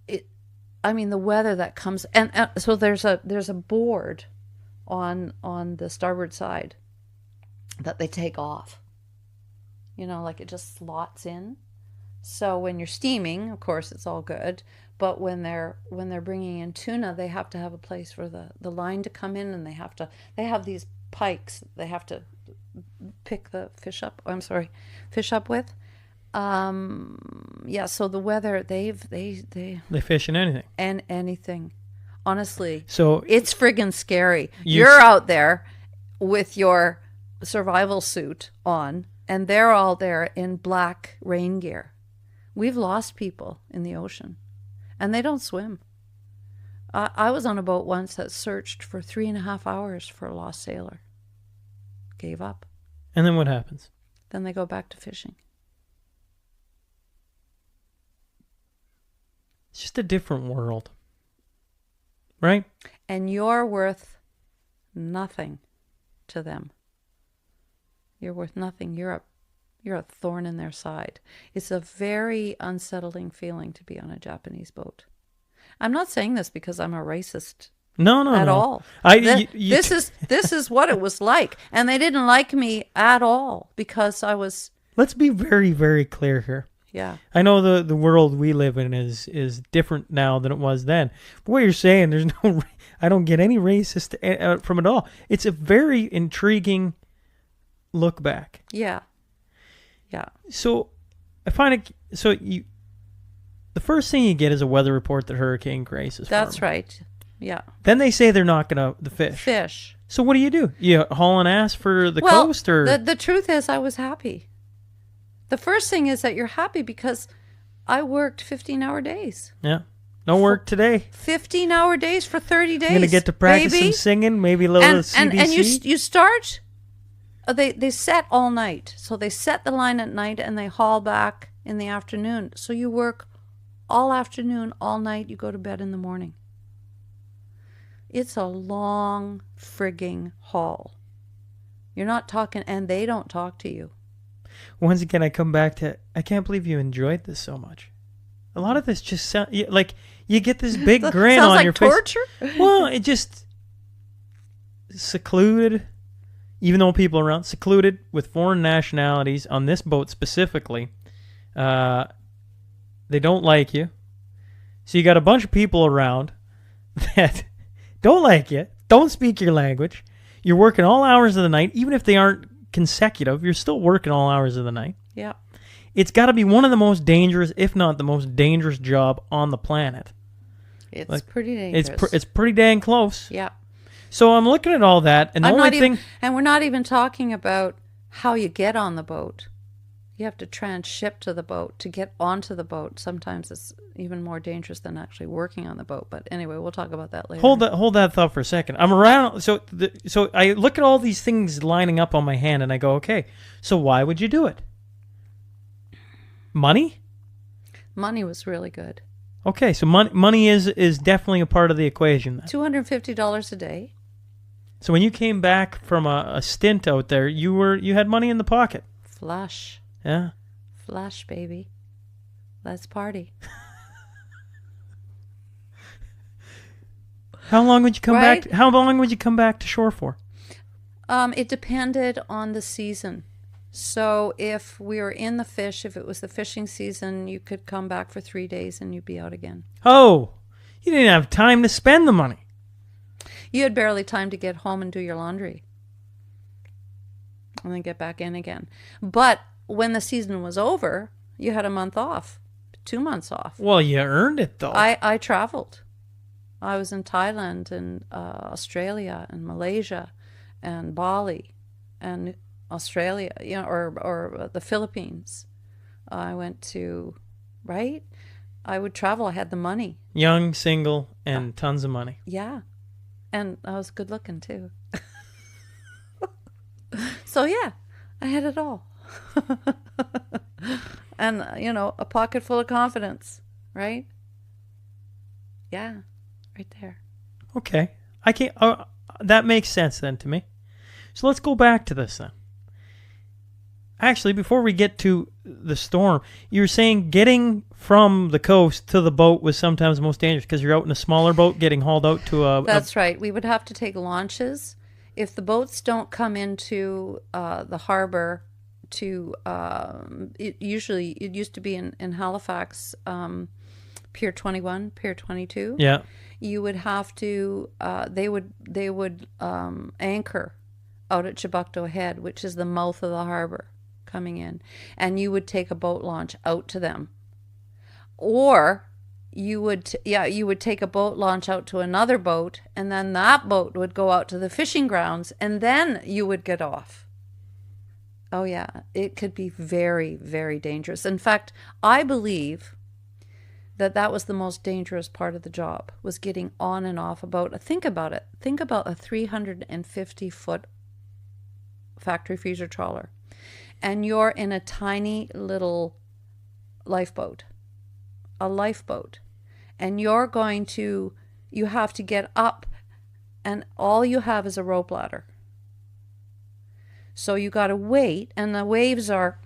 the weather that comes, and so there's a board on the starboard side that they take off. You know, like it just slots in. So when you're steaming, of course, it's all good. But when they're bringing in tuna, they have to have a place for the line to come in, and they have these pikes. They have to pick the fish up. I'm sorry, fish up with. Yeah. So the weather, they fish in anything. and anything. Honestly, So it's friggin' scary. You're out there with your survival suit on, and they're all there in black rain gear. We've lost people in the ocean, and they don't swim. I was on a boat once that searched for 3.5 hours for a lost sailor. Gave up. And then what happens? Then they go back to fishing. It's just a different world. Right? And you're worth nothing to them. You're worth nothing. You're a thorn in their side. It's a very unsettling feeling to be on a Japanese boat. I'm not saying this because I'm a racist. No, at all. This is what it was like, and they didn't like me at all because I was. Let's be very, very clear here. Yeah. I know the world we live in is different now than it was then. But what you're saying, there's no. I don't get any racist from it all. It's a very intriguing look back. Yeah. Yeah. So I find it. So the first thing you get is a weather report that Hurricane Grace is. That's right. Yeah. Then they say they're not going to fish. So what do? You haul an ass for the coast, or the truth is, I was happy. The first thing is that you're happy because I worked 15-hour days. Yeah. No work today. 15-hour days for 30 days. You're going to get to practice some singing, maybe a little CBC. And you start. They set all night, so they set the line at night and they haul back in the afternoon. So you work all afternoon, all night. You go to bed in the morning. It's a long frigging haul. You're not talking, and they don't talk to you. Once again, I come back to, I can't believe you enjoyed this so much. A lot of this just sounds like you get this big grin on your face. Sounds like torture? Well, it just secluded, even though people are around, secluded with foreign nationalities on this boat specifically. They don't like you. So you got a bunch of people around that don't like you, don't speak your language. You're working all hours of the night, even if they aren't consecutive, you're still working all hours of the night. Yeah. It's got to be one of the most dangerous, if not the most dangerous job on the planet. It's pretty dangerous. It's pretty dang close. Yeah. So I'm looking at all that, and the only thing... And we're not even talking about how you get on the boat. You have to transship to the boat to get onto the boat. Sometimes it's even more dangerous than actually working on the boat. But anyway, we'll talk about that later. Hold that thought for a second. I'm around, so I look at all these things lining up on my hand, and I go, okay, so why would you do it? Money? Money was really good. Okay, so money is definitely a part of the equation then. $250 a day. So when you came back from a stint out there, you had money in the pocket. Flush. Yeah. Flush, baby. Let's party. How long would you come back? How long would you come back to shore for? It depended on the season. So if we were in the fish, if it was the fishing season, you could come back for 3 days and you'd be out again. Oh, you didn't have time to spend the money. You had barely time to get home and do your laundry. And then get back in again. But when the season was over, you had a month off, 2 months off. Well, you earned it, though. I traveled. I was in Thailand and Australia and Malaysia and Bali and Australia, or the Philippines. I went to, right? I would travel. I had the money. Young, single, and tons of money. Yeah. And I was good looking, too. So, yeah, I had it all. And, a pocket full of confidence, right? Yeah, right there. Okay. I can't. That makes sense then to me. So let's go back to this then. Actually, before we get to the storm, you were saying getting from the coast to the boat was sometimes the most dangerous because you're out in a smaller boat getting hauled out to a... That's right. We would have to take launches. If the boats don't come into the harbor to... it used to be in Halifax, Pier 21, Pier 22. Yeah. You would have to... they would anchor out at Chebucto Head, which is the mouth of the harbor coming in, and you would take a boat launch out to them. Or you would take a boat launch out to another boat, and then that boat would go out to the fishing grounds, and then you would get off. Oh yeah, it could be very, very dangerous. In fact, I believe that was the most dangerous part of the job, was getting on and off a boat. Think about it. Think about a 350-foot factory freezer trawler, and you're in a tiny little lifeboat, and you have to get up, and all you have is a rope ladder. So you got to wait, and the waves are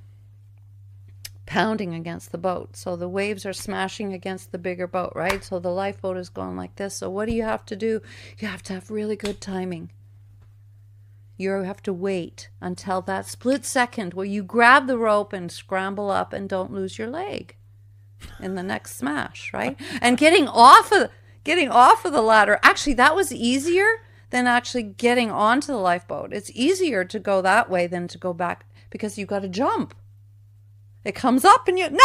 pounding against the boat. So the waves are smashing against the bigger boat, right? So the lifeboat is going like this. So what do you have to do? You have to have really good timing. You have to wait until that split second where you grab the rope and scramble up and don't lose your leg in the next smash, right? And getting off of the ladder, actually that was easier than actually getting onto the lifeboat. It's easier to go that way than to go back, because you got to jump. It comes up and and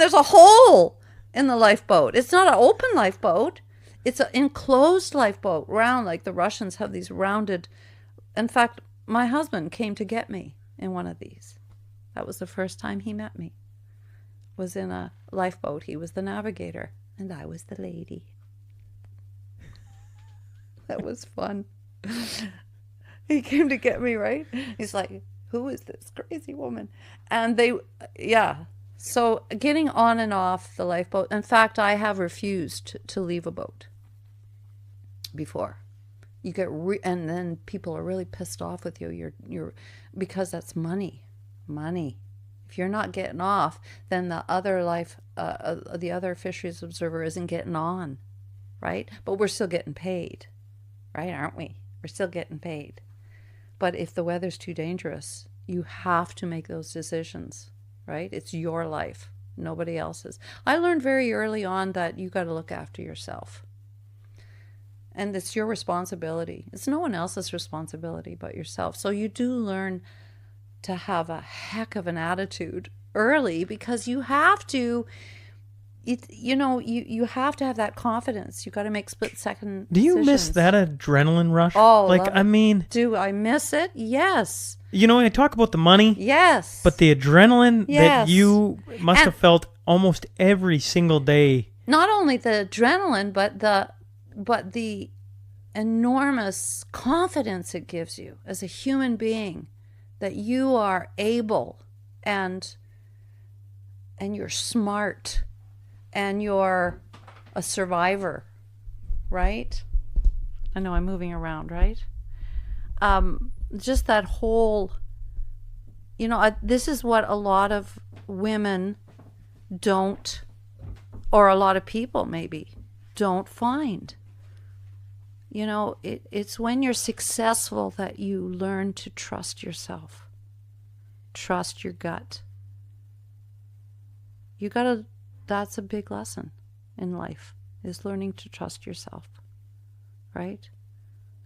there's a hole in the lifeboat. It's not an open lifeboat. It's an enclosed lifeboat, round, like the Russians have these rounded. In fact, my husband came to get me in one of these. That was the first time he met me. Was in a lifeboat. He was the navigator and I was the lady. That was fun. He came to get me, right? He's like, who is this crazy woman? And so getting on and off the lifeboat. In fact, I have refused to leave a boat before. You get and then people are really pissed off with you. You're because that's money. If you're not getting off, then the other fisheries observer isn't getting on, right? But we're still getting paid, right? Aren't we? We're still getting paid. But if the weather's too dangerous, you have to make those decisions, right? It's your life, nobody else's. I learned very early on that you got to look after yourself. And it's your responsibility. It's no one else's responsibility but yourself. So you do learn to have a heck of an attitude early, because you have to, you have to have that confidence. You got to make split-second Do you decisions. miss that adrenaline rush? Oh, like, love I it. mean... Do I miss it? Yes. I talk about the money. Yes. But the adrenaline Yes. that you must have felt almost every single day. Not only the adrenaline, but the enormous confidence it gives you as a human being, that you are able and you're smart and you're a survivor, right? I know I'm moving around, right? Just that whole, this is what a lot of women don't, or a lot of people maybe don't find. It's when you're successful that you learn to trust yourself, trust your gut. That's a big lesson in life, is learning to trust yourself, right?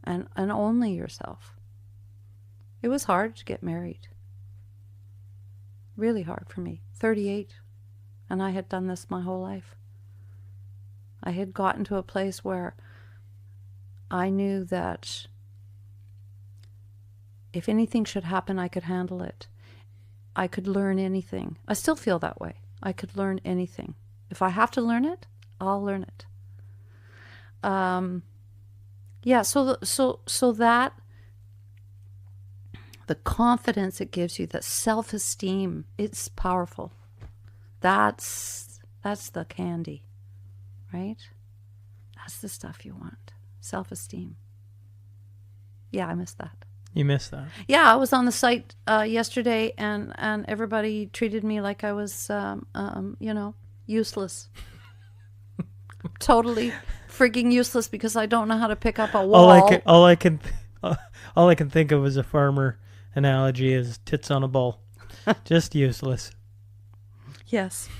And only yourself. It was hard to get married. Really hard for me. 38. And I had done this my whole life. I had gotten to a place where I knew that if anything should happen, I could handle it. I could learn anything. I still feel that way. I could learn anything. If I have to learn it, I'll learn it. So that the confidence it gives you, the self-esteem, it's powerful. That's the candy, right? That's the stuff you want. Self-esteem. Yeah, I miss that. You miss that? Yeah, I was on the site yesterday, and everybody treated me like I was, useless. Totally freaking useless, because I don't know how to pick up a wall. All I can think of as a farmer analogy is tits on a bull. Just useless. Yes.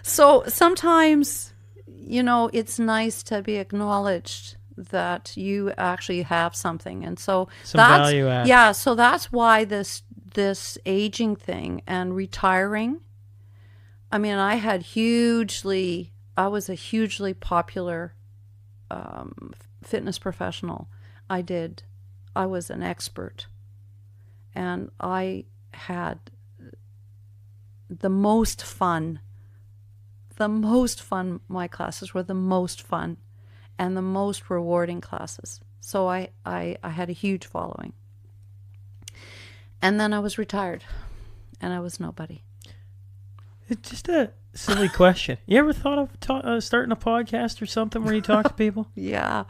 So sometimes, it's nice to be acknowledged that you actually have something. And so Some that's value add. yeah, so that's why this aging thing and retiring. I mean, I was a hugely popular fitness professional. I was an expert, and I had the most fun. My classes were the most fun and the most rewarding classes. So I had a huge following. And then I was retired, and I was nobody. It's just a silly question. You ever thought of starting a podcast or something where you talk to people? Yeah,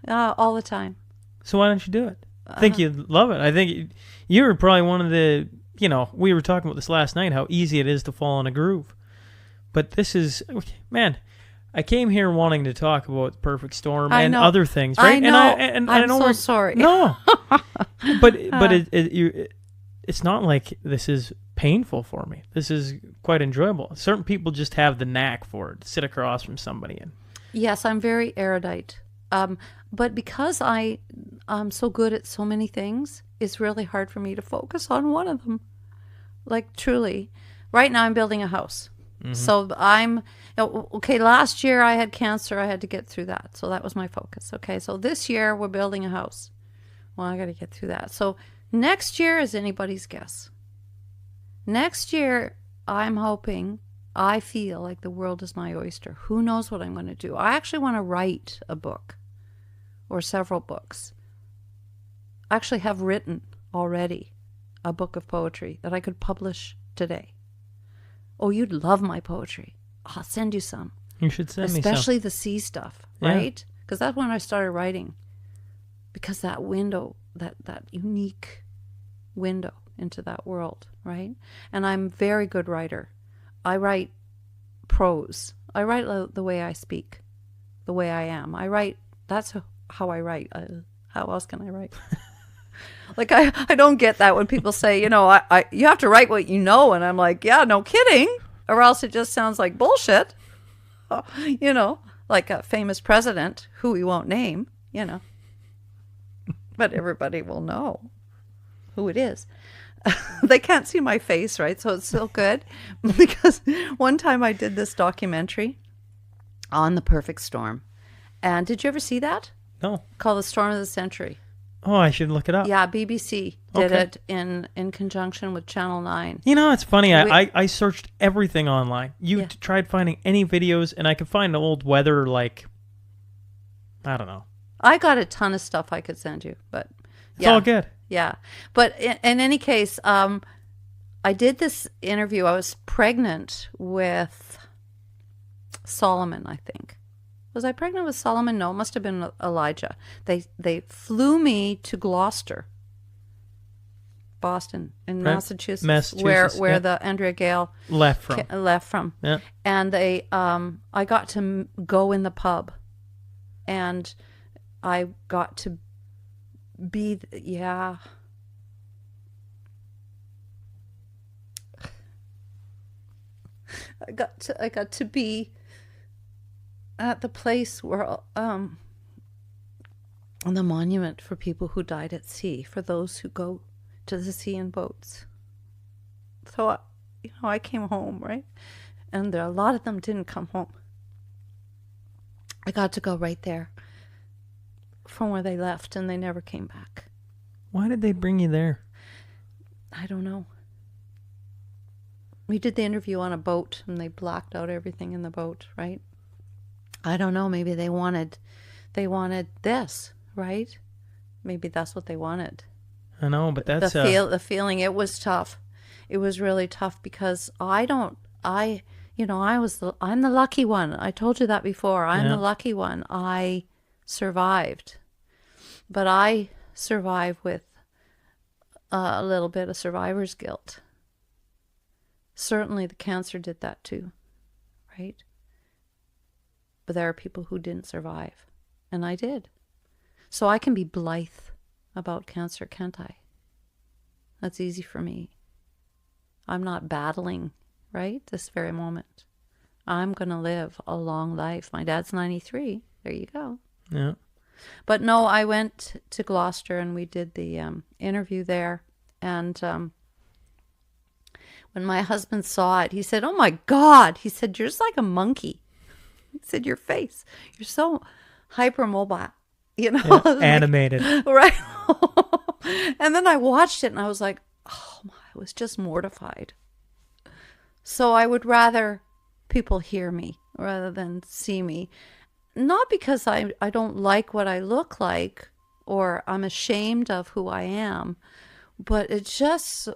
all the time. So why don't you do it? I think you'd love it. I think you were probably one of the, we were talking about this last night, how easy it is to fall in a groove. But this is, man, I came here wanting to talk about the perfect storm and other things, right? I know. And I'm know so sorry. No. but it's not like this is painful for me. This is quite enjoyable. Certain people just have the knack for it, to sit across from somebody. Yes, I'm very erudite. But because I'm so good at so many things, it's really hard for me to focus on one of them. Like, truly. Right now I'm building a house. Mm-hmm. So last year I had cancer. I had to get through that. So that was my focus. Okay, so this year we're building a house. Well, I got to get through that. So next year is anybody's guess. Next year, I feel like the world is my oyster. Who knows what I'm going to do? I actually want to write a book or several books. I actually have written already a book of poetry that I could publish today. Oh, you'd love my poetry. I'll send you some. You should send me some. Especially the sea stuff, right? Because that's when I started writing. Because that window, that unique window into that world, right? And I'm a very good writer. I write prose. I write the way I speak, the way I am. That's how I write. How else can I write? Like, I don't get that when people say, you have to write what you know. And I'm like, yeah, no kidding. Or else it just sounds like bullshit. Like a famous president who we won't name, But everybody will know who it is. They can't see my face, right? So it's still good. Because one time I did this documentary on the perfect storm. And did you ever see that? No. Called The Storm of the Century. Oh, I should look it up. Yeah, BBC did it in conjunction with Channel 9. It's funny. I searched everything online. Tried finding any videos, and I could find old weather, like, I don't know. I got a ton of stuff I could send you, but it's all good. Yeah. But in any case, I did this interview. I was pregnant with Solomon, I think. Was I pregnant with Solomon? No, it must have been Elijah. They flew me to Gloucester, Boston, in Massachusetts, where the Andrea Gale left from. Yeah. And they, I got to go in the pub, and I got to be, I got to be at the place where on the monument for people who died at sea, for those who go to the sea in boats. So I came home, right? And a lot of them didn't come home. I got to go right there from where they left, and they never came back. Why did they bring you there? I don't know. We did the interview on a boat, and they blacked out everything in the boat, right? I don't know. Maybe they wanted this, right? Maybe that's what they wanted. I know, but that's the feeling. It was tough. It was really tough because I'm the lucky one. I told you that before. I'm the lucky one. I survived, but I survived with a little bit of survivor's guilt. Certainly the cancer did that too, right? But there are people who didn't survive, and I did. So I can be blithe about cancer, can't I? That's easy for me. I'm not battling, right, this very moment. I'm going to live a long life. My dad's 93. There you go. Yeah. But no, I went to Gloucester and we did the interview there. And when my husband saw it, he said, "Oh my God." He said, "You're just like a monkey." He said, "Your face, you're so hypermobile, Animated. right?" And then I watched it and I was like, oh my, I was just mortified. So I would rather people hear me rather than see me. Not because I don't like what I look like or I'm ashamed of who I am, but it's just,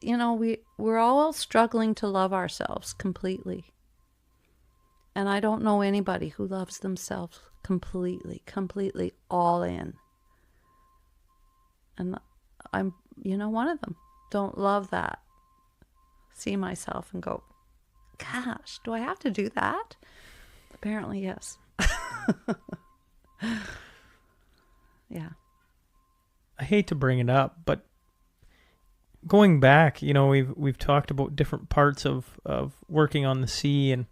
we're all struggling to love ourselves completely. And I don't know anybody who loves themselves completely all in. And I'm, one of them. Don't love that. See myself and go, gosh, do I have to do that? Apparently, yes. Yeah. I hate to bring it up, but going back, we've talked about different parts of working on the sea and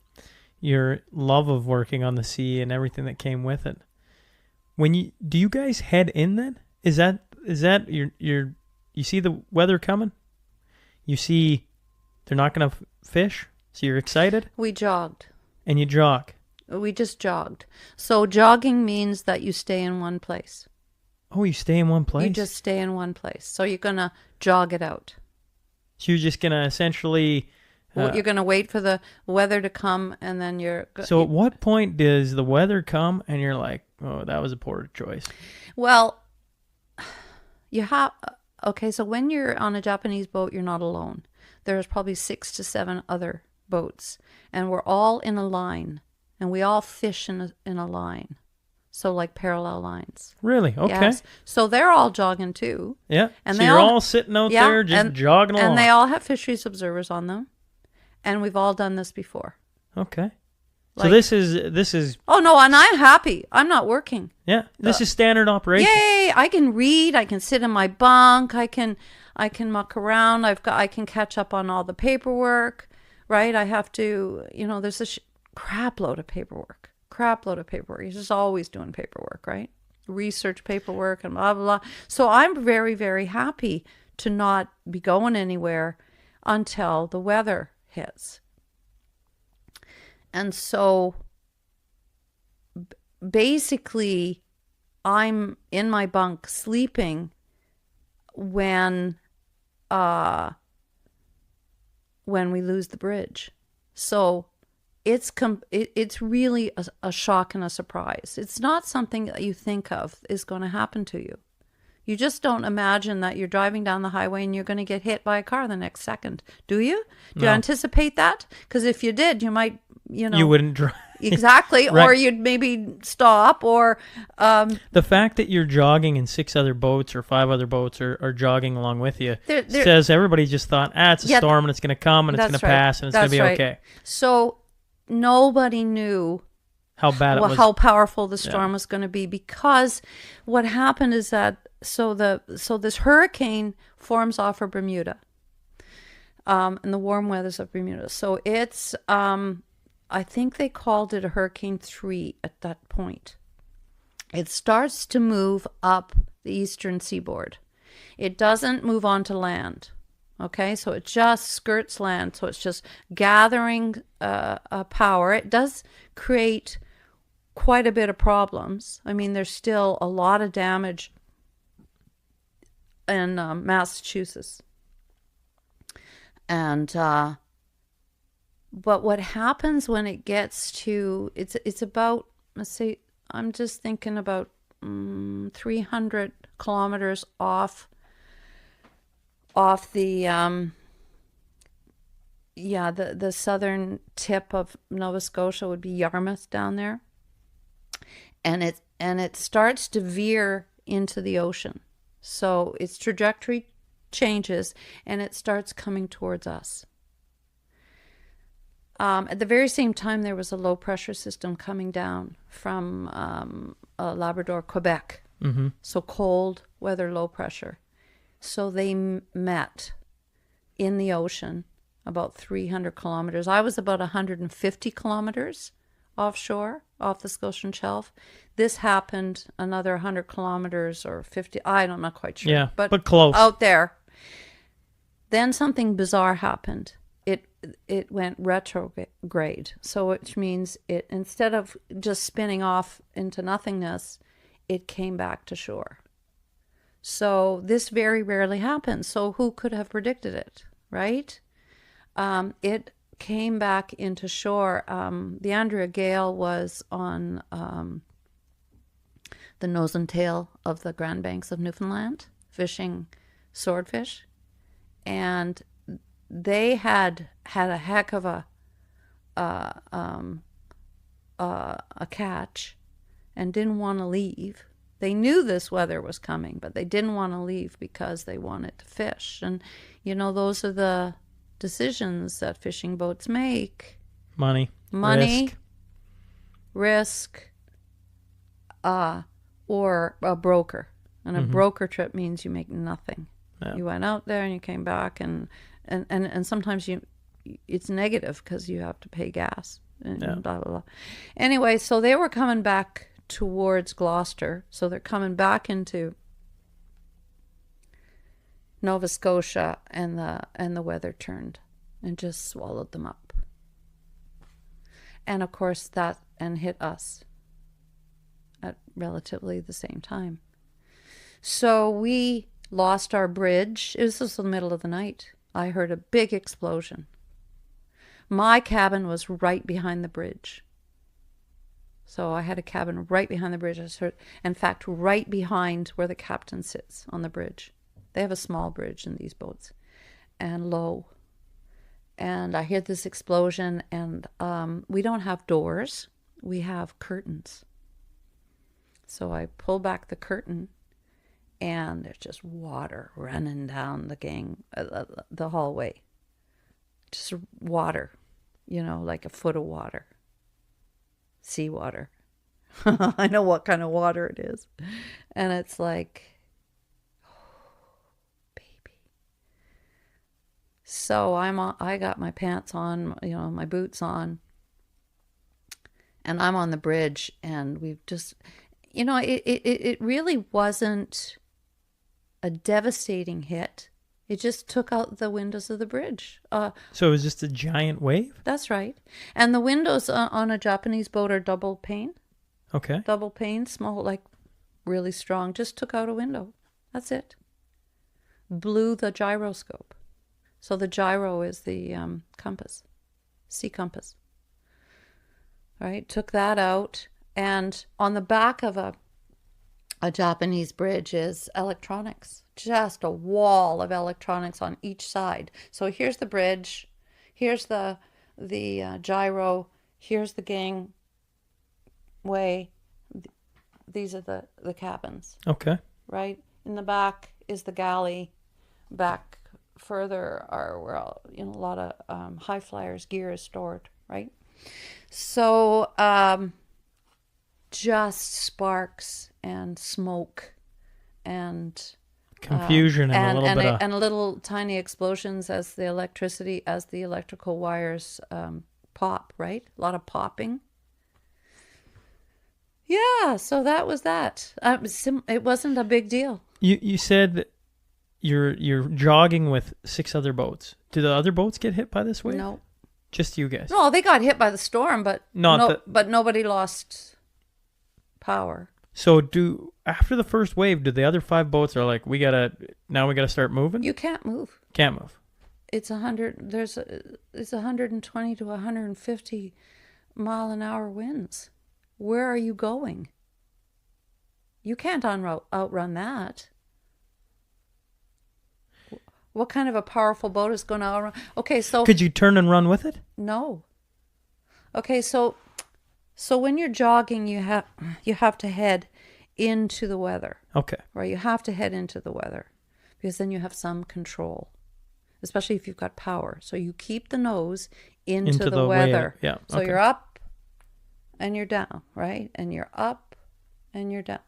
your love of working on the sea and everything that came with it. Do you guys head in then? Is that you see the weather coming? You see they're not going to fish, so you're excited? We jogged. And you jog. We just jogged. So jogging means that you stay in one place. Oh, you stay in one place? You just stay in one place. So you're going to jog it out. So you're just going to essentially... you're going to wait for the weather to come and then you're... So at what point does the weather come and you're like, oh, that was a poor choice? Well, you have... Okay, so when you're on a Japanese boat, you're not alone. There's probably 6 to 7 other boats. And we're all in a line. And we all fish in a line. So like parallel lines. Really? Okay. Yes. So they're all jogging too. Yeah. And so you're all sitting out there just jogging along. And they all have fisheries observers on them. And we've all done this before. Okay. So this is... Oh, no, and I'm happy. I'm not working. Yeah. This is standard operation. Yay! I can read. I can sit in my bunk. I can muck around. I can catch up on all the paperwork, right? I have to, there's a crap load of paperwork. You're just always doing paperwork, right? Research paperwork and blah, blah, blah. So I'm very, very happy to not be going anywhere until the weather hits. And so basically I'm in my bunk sleeping when we lose the bridge. So it's really a shock and a surprise. It's not something that you think of is going to happen to you. You just don't imagine that you're driving down the highway and you're going to get hit by a car the next second. Do you? Do you anticipate that? Because if you did, you might, You wouldn't drive. Exactly. Right. Or you'd maybe stop or... the fact that you're jogging and 6 other boats or 5 other boats are jogging along with you says everybody just thought, it's a storm and it's going to come and it's going to pass and it's going to be okay. So nobody knew how bad it was. How powerful the storm was going to be, because what happened is that so this hurricane forms off of Bermuda, in the warm weathers of Bermuda. So it's I think they called it a Hurricane 3 at that point. It starts to move up the eastern seaboard. It doesn't move onto land. Okay, so it just skirts land. So it's just gathering power. It does create quite a bit of problems. I mean, there's still a lot of damage in Massachusetts. And but what happens when it gets to it's about, let's say, I'm just thinking about 300 kilometers off the the southern tip of Nova Scotia would be Yarmouth down there, and it starts to veer into the ocean. So its trajectory changes and it starts coming towards us. At the very same time, there was a low pressure system coming down from Labrador, Quebec. Mm-hmm. So cold weather, low pressure. So they met in the ocean about 300 kilometers. I was about 150 kilometers offshore, off the Scotian Shelf. This happened another 100 kilometers or 50, I'm not quite sure. Yeah, but close. Out there. Then something bizarre happened. It went retrograde. So which means it, instead of just spinning off into nothingness, it came back to shore. So this very rarely happens. So who could have predicted it, right? It came back into shore. The Andrea Gale was on the nose and tail of the Grand Banks of Newfoundland, fishing swordfish. And they had a heck of a catch and didn't want to leave. They knew this weather was coming, but they didn't want to leave because they wanted to fish. And, you know, those are the decisions that fishing boats make. Money, risk, or a broker. And a broker trip means you make nothing. Yeah. You went out there and you came back, and sometimes it's negative because you have to pay gas and blah, blah, blah. Anyway, so they were coming back towards Gloucester. So they're coming back into Nova Scotia, and the weather turned and just swallowed them up. And of course and hit us at relatively the same time. So we lost our bridge. It was just the middle of the night. I heard a big explosion. My cabin was right behind the bridge. So I had a cabin right behind the bridge. In fact, right behind where the captain sits on the bridge. They have a small bridge in these boats, and low. And I hear this explosion, and we don't have doors. We have curtains. So I pull back the curtain, and there's just water running down the hallway. Just water, like a foot of water. Seawater. I know what kind of water it is. And it's like, so I got my pants on, my boots on, and I'm on the bridge, and we've just, it really wasn't a devastating hit. It just took out the windows of the bridge. So it was just a giant wave? That's right. And the windows on a Japanese boat are double pane. Okay. Double pane, small, like really strong. Just took out a window. That's it. Blew the gyroscope. So the gyro is the compass, sea compass. Right? Took that out. And on the back of a Japanese bridge is electronics. Just a wall of electronics on each side. So here's the bridge. Here's the gyro. Here's the gangway. These are the cabins. Okay. Right? In the back is the galley. Back further are where a lot of high flyers gear is stored, right? So just sparks and smoke and confusion and a little tiny explosions as the electrical wires pop, right? A lot of popping. Yeah, so that was that. It wasn't a big deal. You said you're jogging with 6 other boats. Do the other boats get hit by this wave? No. Just you guys? No, they got hit by the storm, but but nobody lost power. So after the first wave, did the other 5 boats are like, we gotta start moving? You can't move. Can't move. It's 120 to 150 mile an hour winds. Where are you going? You can't outrun that. What kind of a powerful boat is going to outrun? Okay, so could you turn and run with it? No. Okay, so when you're jogging, you have to head into the weather. Okay. Right, you have to head into the weather because then you have some control, especially if you've got power. So you keep the nose into the weather. Yeah. So you're up and you're down, right? And you're up and you're down.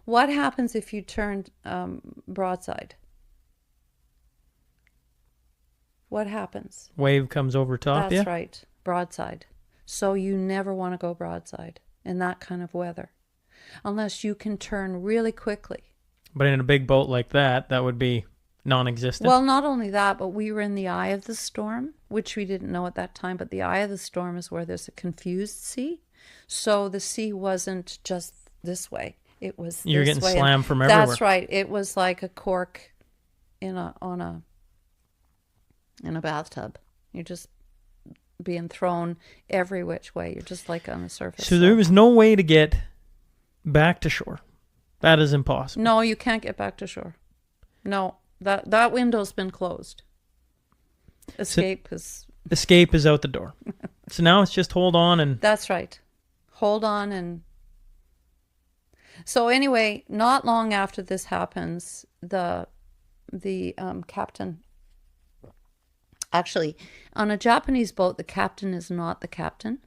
What happens if you turn broadside? What happens? Wave comes over top. That's right, broadside. So you never want to go broadside in that kind of weather unless you can turn really quickly. But in a big boat like that, that would be non-existent. Well, not only that, but we were in the eye of the storm, which we didn't know at that time, but the eye of the storm is where there's a confused sea. So the sea wasn't just this way. It was You're this getting way. slammed from everywhere. That's right. It was like a cork in a bathtub. You're just being thrown every which way. You're just like on the surface. So there was no way to get back to shore. That is impossible. No, you can't get back to shore. No, that window's been closed. Escape is out the door. So now it's just hold on and... That's right. Hold on and... So anyway, not long after this happens, the captain... Actually, on a Japanese boat, the captain is not the captain.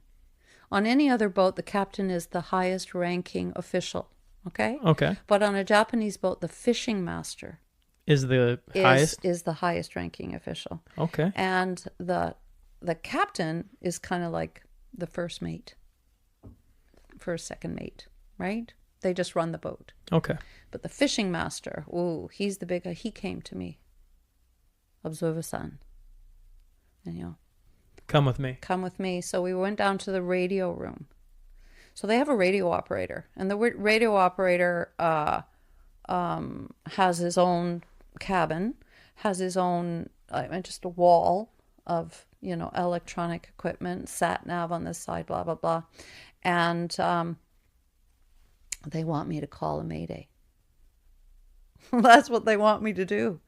On any other boat, the captain is the highest ranking official. Okay? Okay. But on a Japanese boat, the fishing master Is the highest? Is the highest ranking official. Okay. And the captain is kind of like the first mate. First, second mate, right? They just run the boat. Okay. But the fishing master, he's the big guy. He came to me. Observer-san. And, come with me. Come with me. So we went down to the radio room. So they have a radio operator. And the radio operator has his own cabin, has his own, just a wall of, electronic equipment, sat nav on this side, blah, blah, blah. And they want me to call a mayday. That's what they want me to do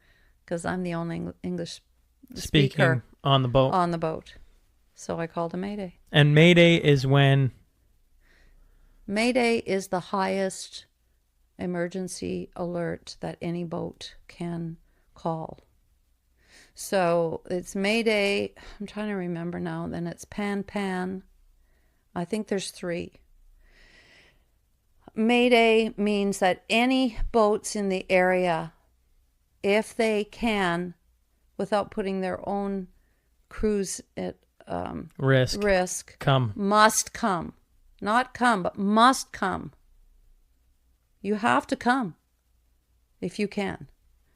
because I'm the only English speaker on the boat. On the boat. So I called a mayday. And mayday is when? Mayday is the highest emergency alert that any boat can call. So it's mayday. I'm trying to remember now. Then it's pan. I think there's 3. Mayday means that any boats in the area, if they can, without putting their own crews at risk, must come. Not come, but must come. You have to come if you can.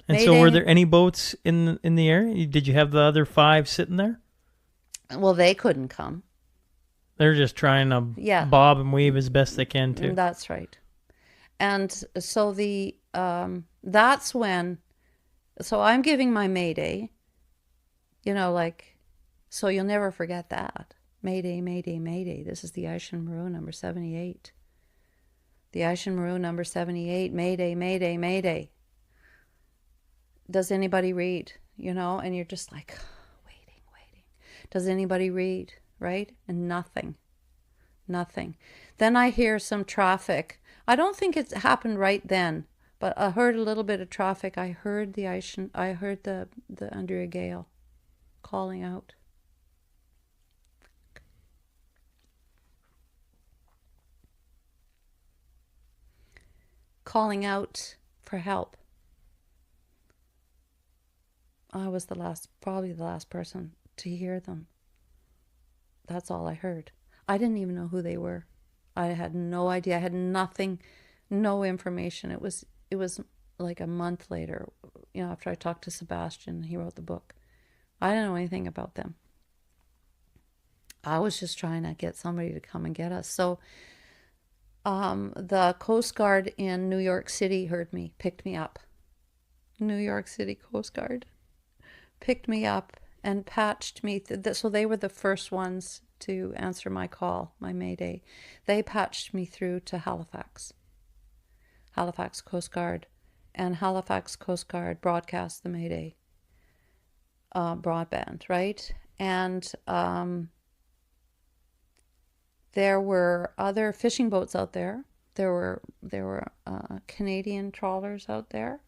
And Mayday, so were there any boats in the area? Did you have the other 5 sitting there? Well, they couldn't come. They're just trying to bob and weave as best they can too. That's right. And so that's when, so I'm giving my mayday, so you'll never forget that. Mayday, mayday, mayday. This is the Eishin Maru number 78. The Eishin Maru number 78, mayday, mayday, mayday. Does anybody read? And you're just like, waiting. Does anybody read? Right? And nothing. Then I hear some traffic. I don't think it happened right then, but I heard a little bit of traffic. I heard the Andrea Gale calling out. Calling out for help. I was probably the last person to hear them. That's all I heard. I didn't even know who they were. I had no idea. I had nothing, no information. It was like a month later, after I talked to Sebastian, he wrote the book. I didn't know anything about them. I was just trying to get somebody to come and get us. So the Coast Guard in New York City heard me, picked me up. New York City Coast Guard picked me up and patched me. So they were the first ones to answer my call, my mayday. They patched me through to Halifax Coast Guard, and Halifax Coast Guard broadcast the mayday broadband, right? And there were other fishing boats out there. There were Canadian trawlers out there,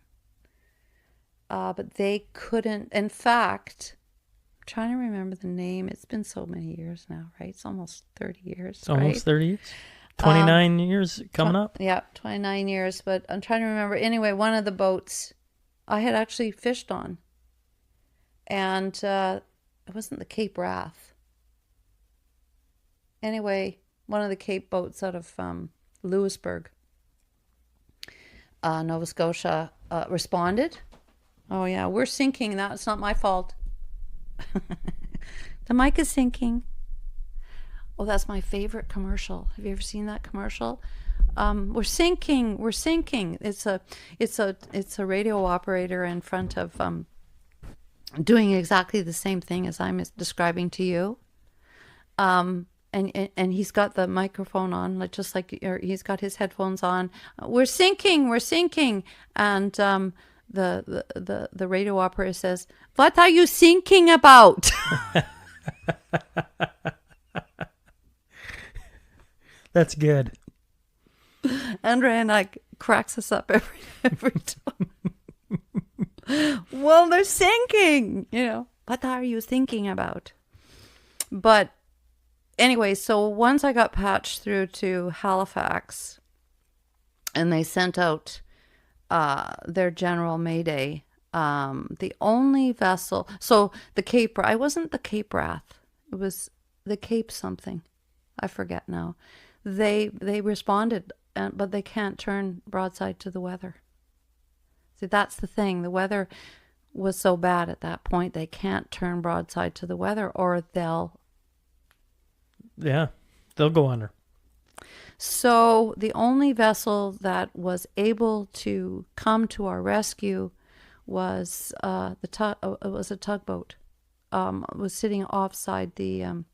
but they couldn't. In fact, I'm trying to remember the name. It's been so many years now, right? It's almost 30 years. It's almost 30 years. 29 years coming up. Yeah, 29 years. But I'm trying to remember. Anyway, one of the boats I had actually fished on, and it wasn't the Cape Wrath. Anyway, one of the Cape boats out of Louisburg, Nova Scotia, responded. Oh yeah, we're sinking. That's not my fault. The mic is sinking. Oh, that's my favorite commercial. Have you ever seen that commercial? We're sinking. We're sinking. It's a radio operator in front of doing exactly the same thing as I'm describing to you. And he's got the microphone on, like just like, or he's got his headphones on. We're sinking. We're sinking. And the radio operator says, "What are you sinking about?" That's good. Andrea and I cracks us up every time. Well, they're sinking, What are you thinking about? But anyway, so once I got patched through to Halifax, and they sent out their general mayday, the only vessel. So the Cape, I wasn't the Cape Wrath. It was the Cape something. I forget now. They responded, but they can't turn broadside to the weather. See, that's the thing. The weather was so bad at that point, they can't turn broadside to the weather, or they'll go under. So the only vessel that was able to come to our rescue was it was a tugboat. It was sitting offside the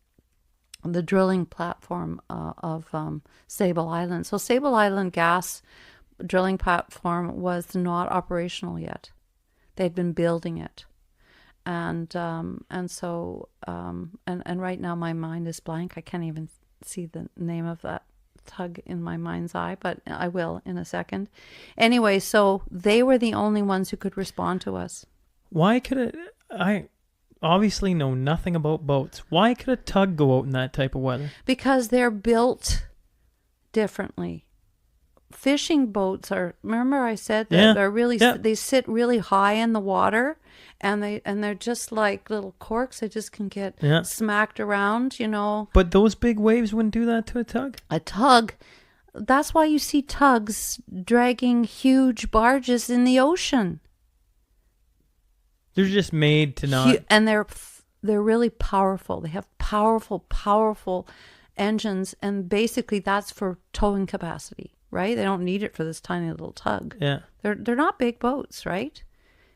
drilling platform of Sable Island. So Sable Island gas drilling platform was not operational yet. They'd been building it, and so right now my mind is blank. I can't even see the name of that tug in my mind's eye, but I will in a second. Anyway, so they were the only ones who could respond to us. Why could it? I obviously know nothing about boats. Why could a tug go out in that type of weather? Because they're built differently. Fishing boats are, remember I said that they're really, they sit really high in the water, and they're just like little corks. They just can get smacked around, But those big waves wouldn't do that to a tug? A tug, that's why you see tugs dragging huge barges in the ocean. They're just made to not... And they're really powerful. They have powerful engines, and basically that's for towing capacity, right? They don't need it for this tiny little tug. Yeah. They're not big boats, right?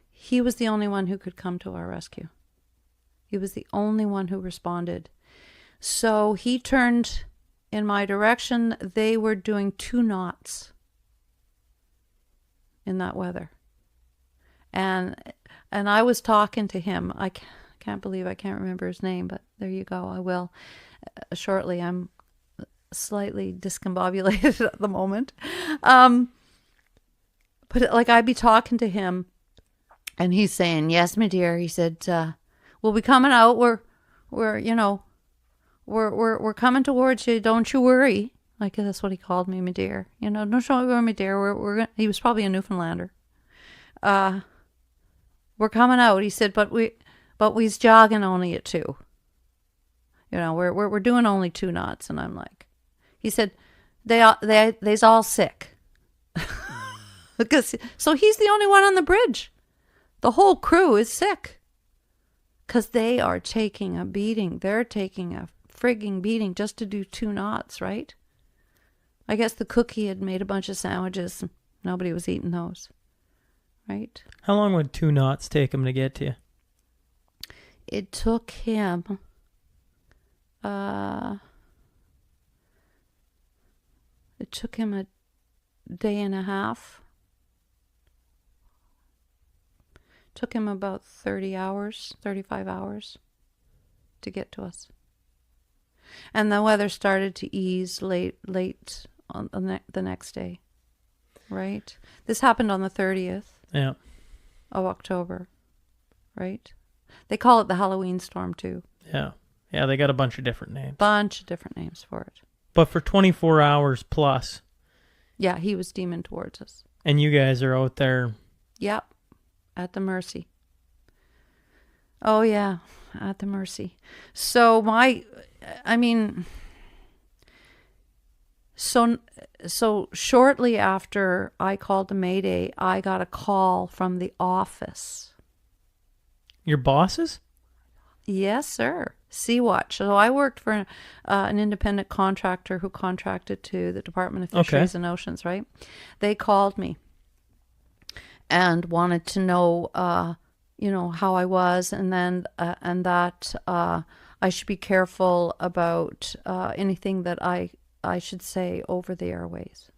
He was the only one who could come to our rescue. He was the only one who responded. So he turned in my direction. They were doing 2 knots in that weather. And I was talking to him. I can't believe I can't remember his name, but there you go. I will shortly. I'm slightly discombobulated at the moment. But like I'd be talking to him, and he's saying, "Yes, my dear." He said, "We'll be coming out. We're coming towards you. Don't you worry." Like that's what he called me, my dear. Don't you worry, my dear. He was probably a Newfoundlander. We're coming out. He said, but we's jogging only at 2. We're doing only 2 knots. And I'm like, he said, they's all sick. So he's the only one on the bridge. The whole crew is sick. Because they are taking a beating. They're taking a frigging beating just to do 2 knots, right? I guess the cookie had made a bunch of sandwiches. And nobody was eating those. Right? How long would 2 knots take him to get to you? It took him a day and a half. Took him about 35 hours to get to us. And the weather started to ease late on the next day. Right? This happened on the 30th. Yeah. Of October, right? They call it the Halloween storm too. Yeah. Yeah, they got a bunch of different names. For it. But for 24 hours plus. Yeah, he was steaming towards us. And you guys are out there. Yep, at the mercy. Oh yeah, at the mercy. So So shortly after I called the Mayday, I got a call from the office. Your bosses? Yes, sir. Sea-Watch. So I worked for an independent contractor who contracted to the Department of Fisheries and Oceans, right? They called me and wanted to know, how I was, and then and that I should be careful about anything that I should say over the airways.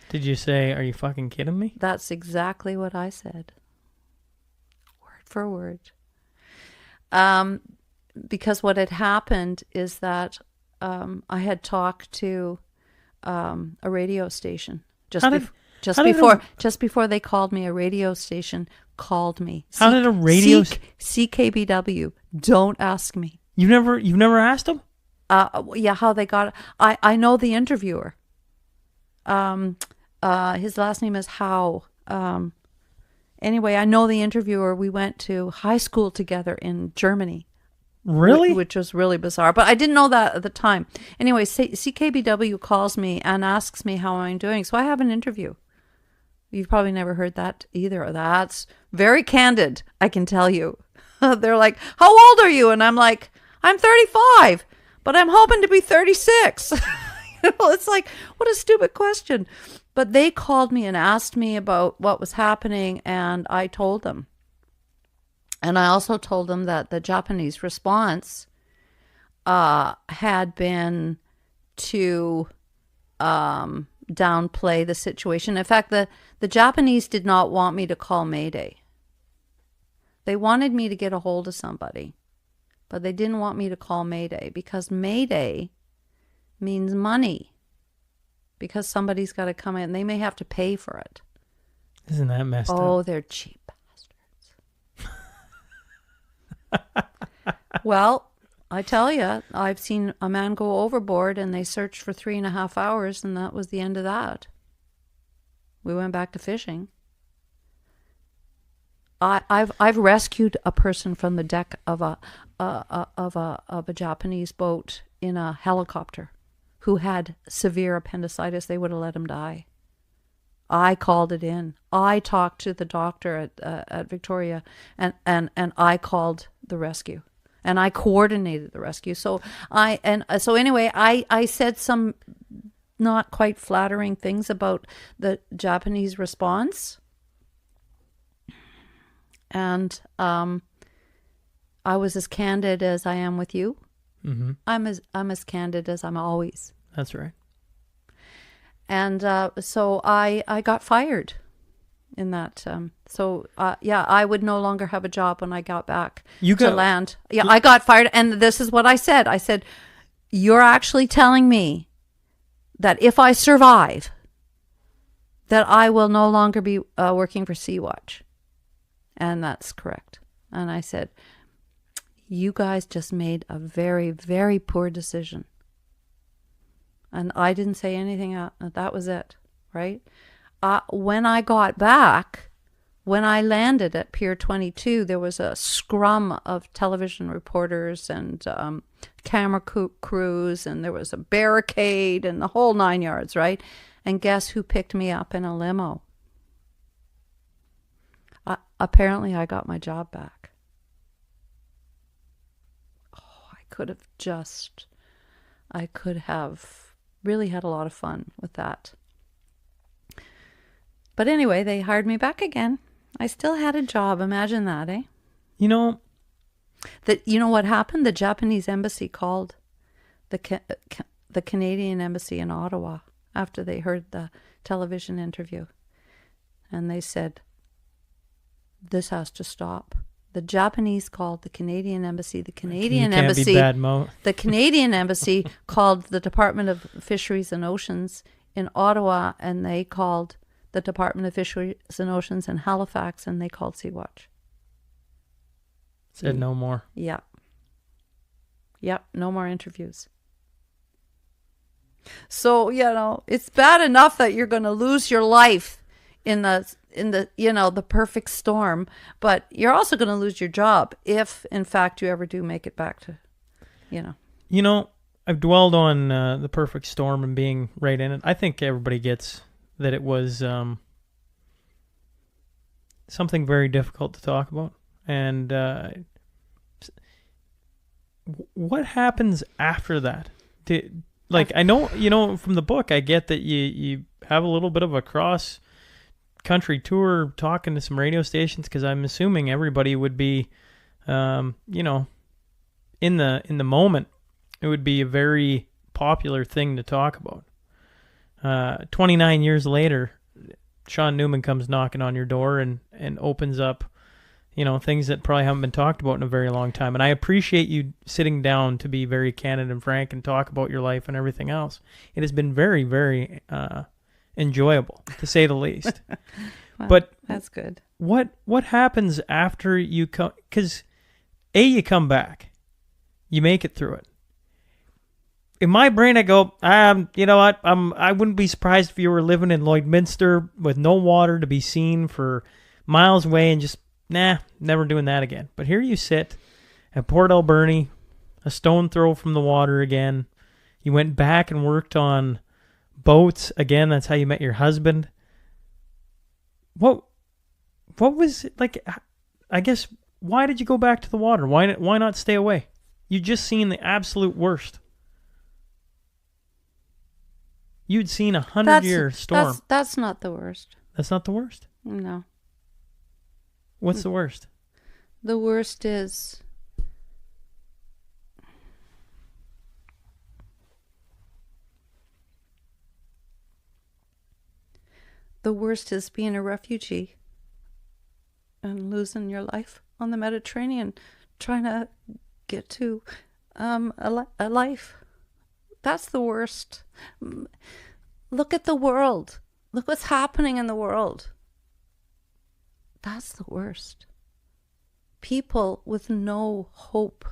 Did you say, "Are you fucking kidding me"? That's exactly what I said. Word for word. Because what had happened is that I had talked to a radio station just before they called me. A radio station called me. How did a radio CKBW? Don't ask me. You've never asked them? Yeah, how they got it. I know the interviewer. His last name is Howe. Anyway, I know the interviewer. We went to high school together in Germany. Really? Which was really bizarre. But I didn't know that at the time. Anyway, CKBW calls me and asks me how I'm doing. So I have an interview. You've probably never heard that either. That's very candid, I can tell you. They're like, "How old are you?" And I'm like, "I'm 35, but I'm hoping to be 36. It's like, what a stupid question. But they called me and asked me about what was happening, and I told them. And I also told them that the Japanese response had been to downplay the situation. In fact, the Japanese did not want me to call Mayday. They wanted me to get a hold of somebody, but they didn't want me to call Mayday because Mayday means money. Because somebody's got to come in. They may have to pay for it. Isn't that messed up? Oh, they're cheap bastards. Well, I tell you, I've seen a man go overboard and they searched for 3.5 hours, and that was the end of that. We went back to fishing. I've rescued a person from the deck of a Japanese boat in a helicopter who had severe appendicitis. They would have let him die. I called it in. I talked to the doctor at Victoria, and I called the rescue, and I coordinated the rescue. So anyway, I said some not quite flattering things about the Japanese response, and I was as candid as I am with you. Mm-hmm. I'm as candid as I'm always. That's right. And so I got fired in that. I would no longer have a job when I got back to land. Yeah, I got fired. And this is what I said. I said, "You're actually telling me that if I survive, that I will no longer be working for Sea-Watch." And that's correct. And I said, "You guys just made a very, very poor decision." And I didn't say anything. That was it, right? When I got back, when I landed at Pier 22, there was a scrum of television reporters and camera crews, and there was a barricade and the whole 9 yards, right? And guess who picked me up in a limo? Apparently, I got my job back. I could have really had a lot of fun with that. But anyway, they hired me back again. I still had a job. Imagine that, eh? You know what happened? The Japanese embassy called the Canadian embassy in Ottawa after they heard the television interview. And they said, "This has to stop." The Japanese called the Canadian embassy. The Canadian embassy called the Department of Fisheries and Oceans in Ottawa, and they called the Department of Fisheries and Oceans in Halifax, and they called Sea-Watch. Said no more. Yeah. Yep, no more interviews. So, it's bad enough that you're going to lose your life in the the perfect storm, but you're also going to lose your job if in fact you ever do make it back to I've dwelled on the perfect storm and being right in it. I think everybody gets that it was something very difficult to talk about. And what happens after that? I know, from the book, I get that you have a little bit of a cross-country tour talking to some radio stations, because I'm assuming everybody would be, in the moment, it would be a very popular thing to talk about. 29 years later, Shaun Newman comes knocking on your door and opens up, things that probably haven't been talked about in a very long time. And I appreciate you sitting down to be very candid and frank and talk about your life and everything else. It has been very, very enjoyable, to say the least. Well, but that's good. What happens after you come? Because you come back, you make it through it. In my brain, I go, you know what? I wouldn't be surprised if you were living in Lloydminster with no water to be seen for miles away and just, never doing that again. But here you sit at Port Alberni, a stone throw from the water again. You went back and worked on boats again. That's how you met your husband. What was it like? I guess, why did you go back to the water? Why not stay away? You just seen the absolute worst. You'd seen 100-year storm. That's not the worst. That's not the worst? No. What's the worst? The worst is being a refugee and losing your life on the Mediterranean, trying to get to a life. That's the worst. Look at the world. Look what's happening in the world. That's the worst. People with no hope.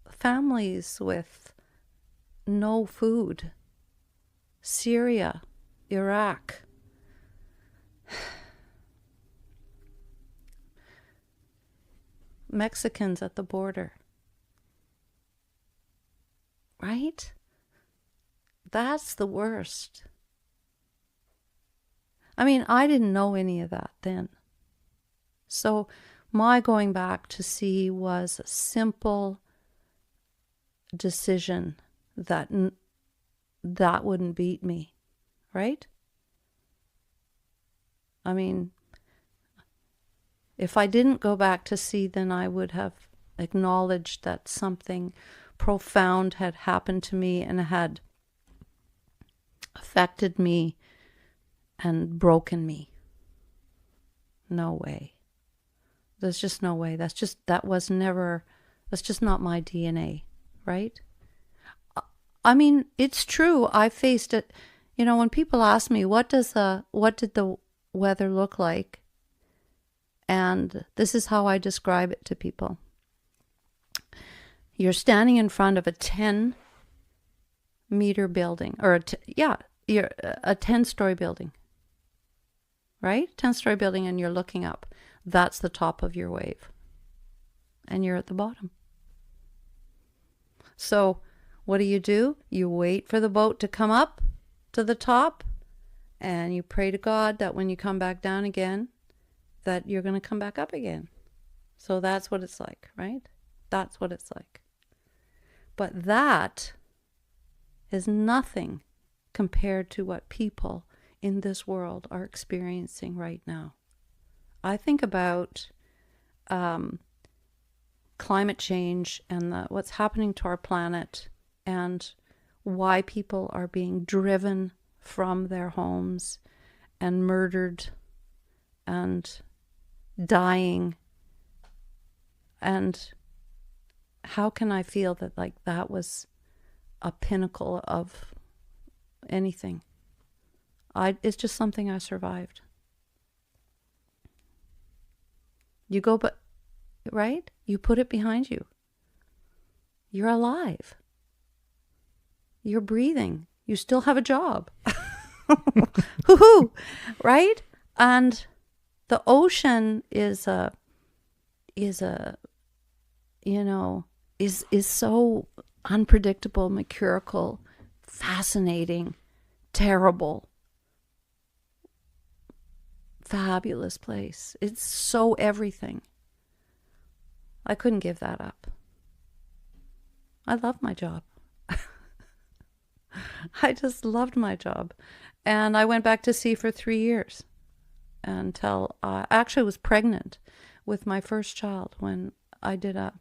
Families with no food. Syria, Iraq. Mexicans at the border. Right? That's the worst. I mean, I didn't know any of that then. So my going back to sea was a simple decision that that wouldn't beat me, right? I mean, if I didn't go back to sea, then I would have acknowledged that something profound had happened to me and had affected me and broken me. No way. There's just no way. That's just not my DNA, right? I mean, it's true. I faced it. When people ask me, what did the weather look like? And this is how I describe it to people. You're standing in front of a 10-meter building, or you're a 10-story building, right? 10-story building, and you're looking up. That's the top of your wave, and you're at the bottom. So what do? You wait for the boat to come up to the top, and you pray to God that when you come back down again, that you're going to come back up again. So that's what it's like, right? That's what it's like. But that is nothing compared to what people in this world are experiencing right now. I think about climate change and what's happening to our planet and why people are being driven from their homes and murdered and dying. And how can I feel that that was a pinnacle of anything? It's just something I survived. You go, right? You put it behind you. You're alive. You're breathing. You still have a job. Hoo-hoo, right? And the ocean is so unpredictable, mercurial, fascinating, terrible, fabulous place. It's so everything. I couldn't give that up. I love my job. I just loved my job. And I went back to sea for 3 years until I actually was pregnant with my first child when I did a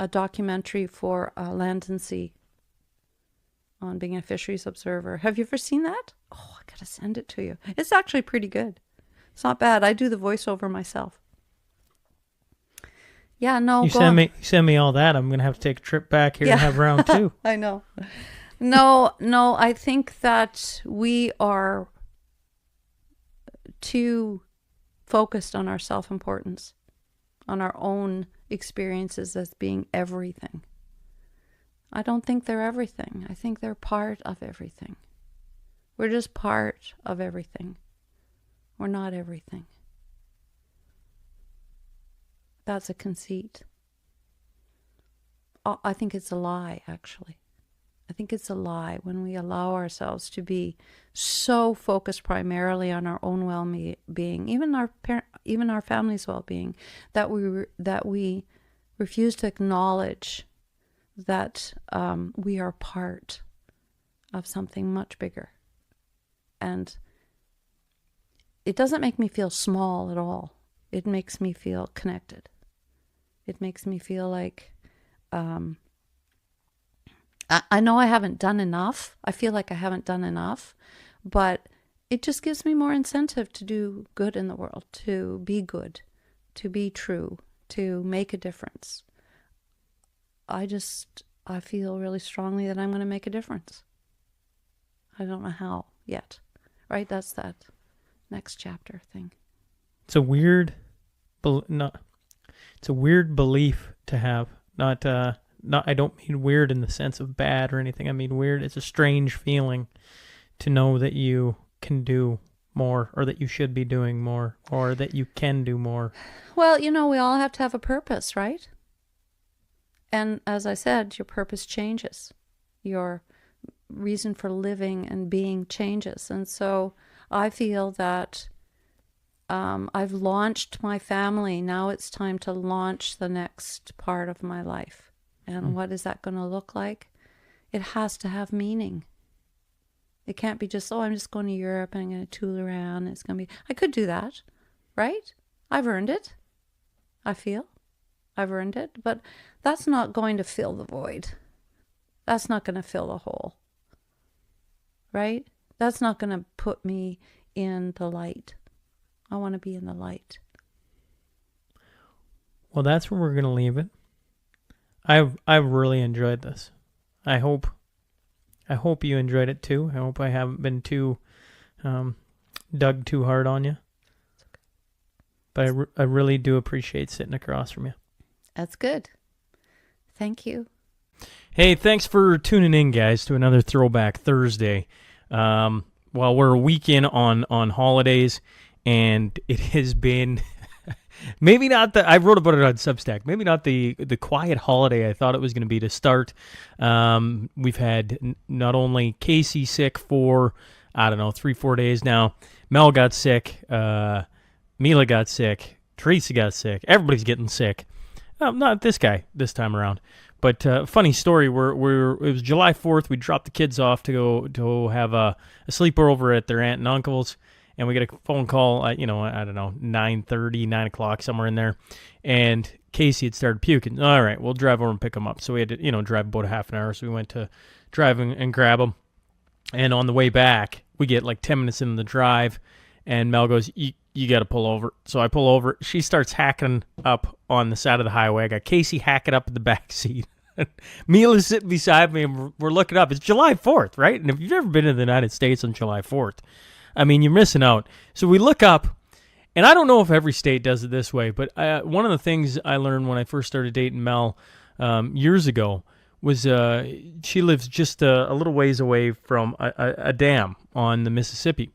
documentary for Land and Sea on being a fisheries observer. Have you ever seen that? Oh, I gotta send it to you. It's actually pretty good. It's not bad. I do the voiceover myself. Yeah, no. You send me all that. I'm gonna have to take a trip back here and have round 2. I know. No, I think that we are too focused on our self-importance, on our own experiences as being everything. I don't think they're everything. I think they're part of everything. We're just part of everything. We're not everything. That's a conceit. I think it's a lie, actually. I think it's a lie when we allow ourselves to be so focused primarily on our own well-being, even our family's well-being, that we refuse to acknowledge that we are part of something much bigger. And it doesn't make me feel small at all. It makes me feel connected. It makes me feel like I know I haven't done enough. I feel like I haven't done enough, but it just gives me more incentive to do good in the world, to be good, to be true, to make a difference. I feel really strongly that I'm going to make a difference. I don't know how yet, right? That's that next chapter thing. It's a weird, it's a weird belief to have. I don't mean weird in the sense of bad or anything. I mean weird. It's a strange feeling to know that you can do more, or that you should be doing more, or that you can do more. Well, we all have to have a purpose, right? And as I said, your purpose changes. Your reason for living and being changes. And so I feel that I've launched my family. Now it's time to launch the next part of my life. And what is that going to look like? It has to have meaning. It can't be just, I'm just going to Europe and I'm going to tool around. It's going to be, I could do that, right? I've earned it. I feel I've earned it. But that's not going to fill the void. That's not going to fill the hole, right? That's not going to put me in the light. I want to be in the light. Well, that's where we're going to leave it. I've really enjoyed this. I hope you enjoyed it too. I hope I haven't been too dug too hard on you. But I really do appreciate sitting across from you. That's good. Thank you. Hey, thanks for tuning in, guys, to another Throwback Thursday. Well, we're a week in on holidays, and it has been maybe not I wrote about it on Substack, maybe not the quiet holiday I thought it was going to be to start. We've had not only Casey sick for, 3-4 days now. Mel got sick. Mila got sick. Teresa got sick. Everybody's getting sick. Not this guy this time around. But funny story, it was July 4th. We dropped the kids off to go have a sleepover over at their aunt and uncle's. And we get a phone call at, 9:30, 9 o'clock, somewhere in there. And Casey had started puking. All right, we'll drive over and pick him up. So we had to, drive about a half an hour. So we went to drive and grab him. And on the way back, we get like 10 minutes into the drive. And Mel goes, you got to pull over. So I pull over. She starts hacking up on the side of the highway. I got Casey hacking up in the back seat. Mila's sitting beside me, and we're looking up. It's July 4th, right? And if you've ever been to the United States on July 4th, you're missing out. So we look up, and I don't know if every state does it this way, but one of the things I learned when I first started dating Mel years ago was she lives just a little ways away from a dam on the Mississippi.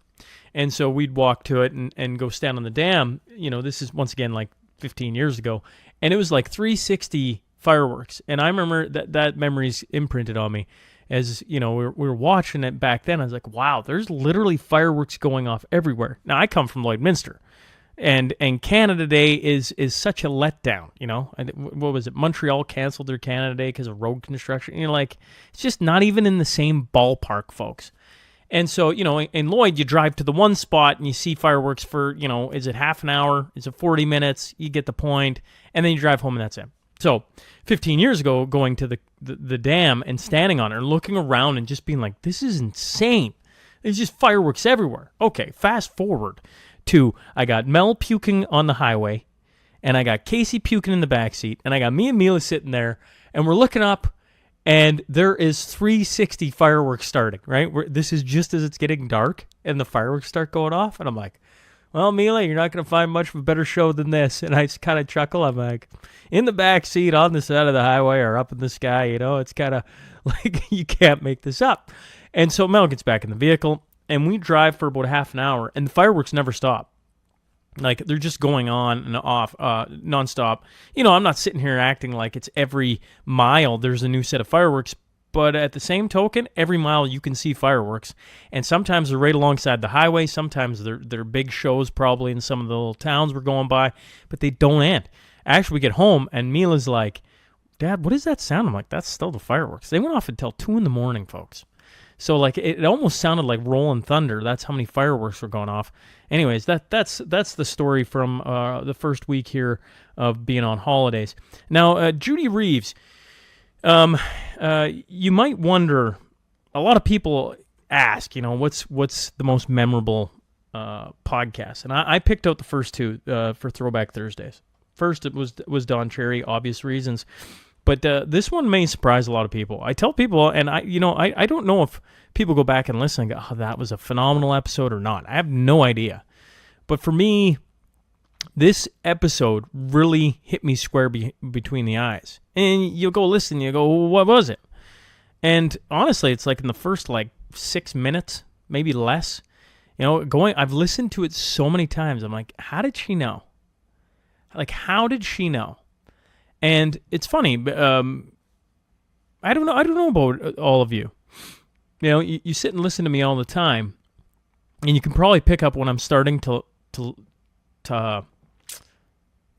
And so we'd walk to it and go stand on the dam. This is, once again, like 15 years ago. And it was like 360 fireworks. And I remember that memory's imprinted on me. As, we were watching it back then. I was like, wow, there's literally fireworks going off everywhere. Now, I come from Lloydminster, and Canada Day is such a letdown, What was it? Montreal canceled their Canada Day because of road construction. It's just not even in the same ballpark, folks. And so, in Lloyd, you drive to the one spot and you see fireworks for, is it half an hour? Is it 40 minutes? You get the point, and then you drive home and that's it. So 15 years ago, going to the dam and standing on it and looking around and just being like, this is insane. There's just fireworks everywhere. Okay, fast forward to I got Mel puking on the highway, and I got Casey puking in the backseat, and I got me and Mila sitting there, and we're looking up, and there is 360 fireworks starting, right? This is just as it's getting dark, and the fireworks start going off, and I'm like, well, Mila, you're not going to find much of a better show than this. And I just kind of chuckle. I'm like, in the back seat, on the side of the highway, or up in the sky, it's kind of like you can't make this up. And so Mel gets back in the vehicle, and we drive for about half an hour, and the fireworks never stop. Like, they're just going on and off nonstop. I'm not sitting here acting like it's every mile there's a new set of fireworks. But at the same token, every mile you can see fireworks. And sometimes they're right alongside the highway. Sometimes they're big shows probably in some of the little towns we're going by. But they don't end. Actually, we get home, and Mila's like, Dad, what is that sound? I'm like, that's still the fireworks. They went off until 2 in the morning, folks. So, like, it almost sounded like rolling thunder. That's how many fireworks were going off. Anyways, that's the story from the first week here of being on holidays. Now, Judy Reeves... you might wonder, a lot of people ask, what's the most memorable podcast? And I picked out the first two for Throwback Thursdays. First, it was Don Cherry, obvious reasons. But this one may surprise a lot of people. I tell people, and I don't know if people go back and listen and go, oh, that was a phenomenal episode or not. I have no idea. But for me, this episode really hit me square between the eyes. And you'll go listen, you go, well, what was it? And honestly, it's like in the first 6 minutes, maybe less. I've listened to it so many times. I'm like, how did she know? How did she know? And it's funny, I don't know about all of you. You sit and listen to me all the time, and you can probably pick up when I'm starting to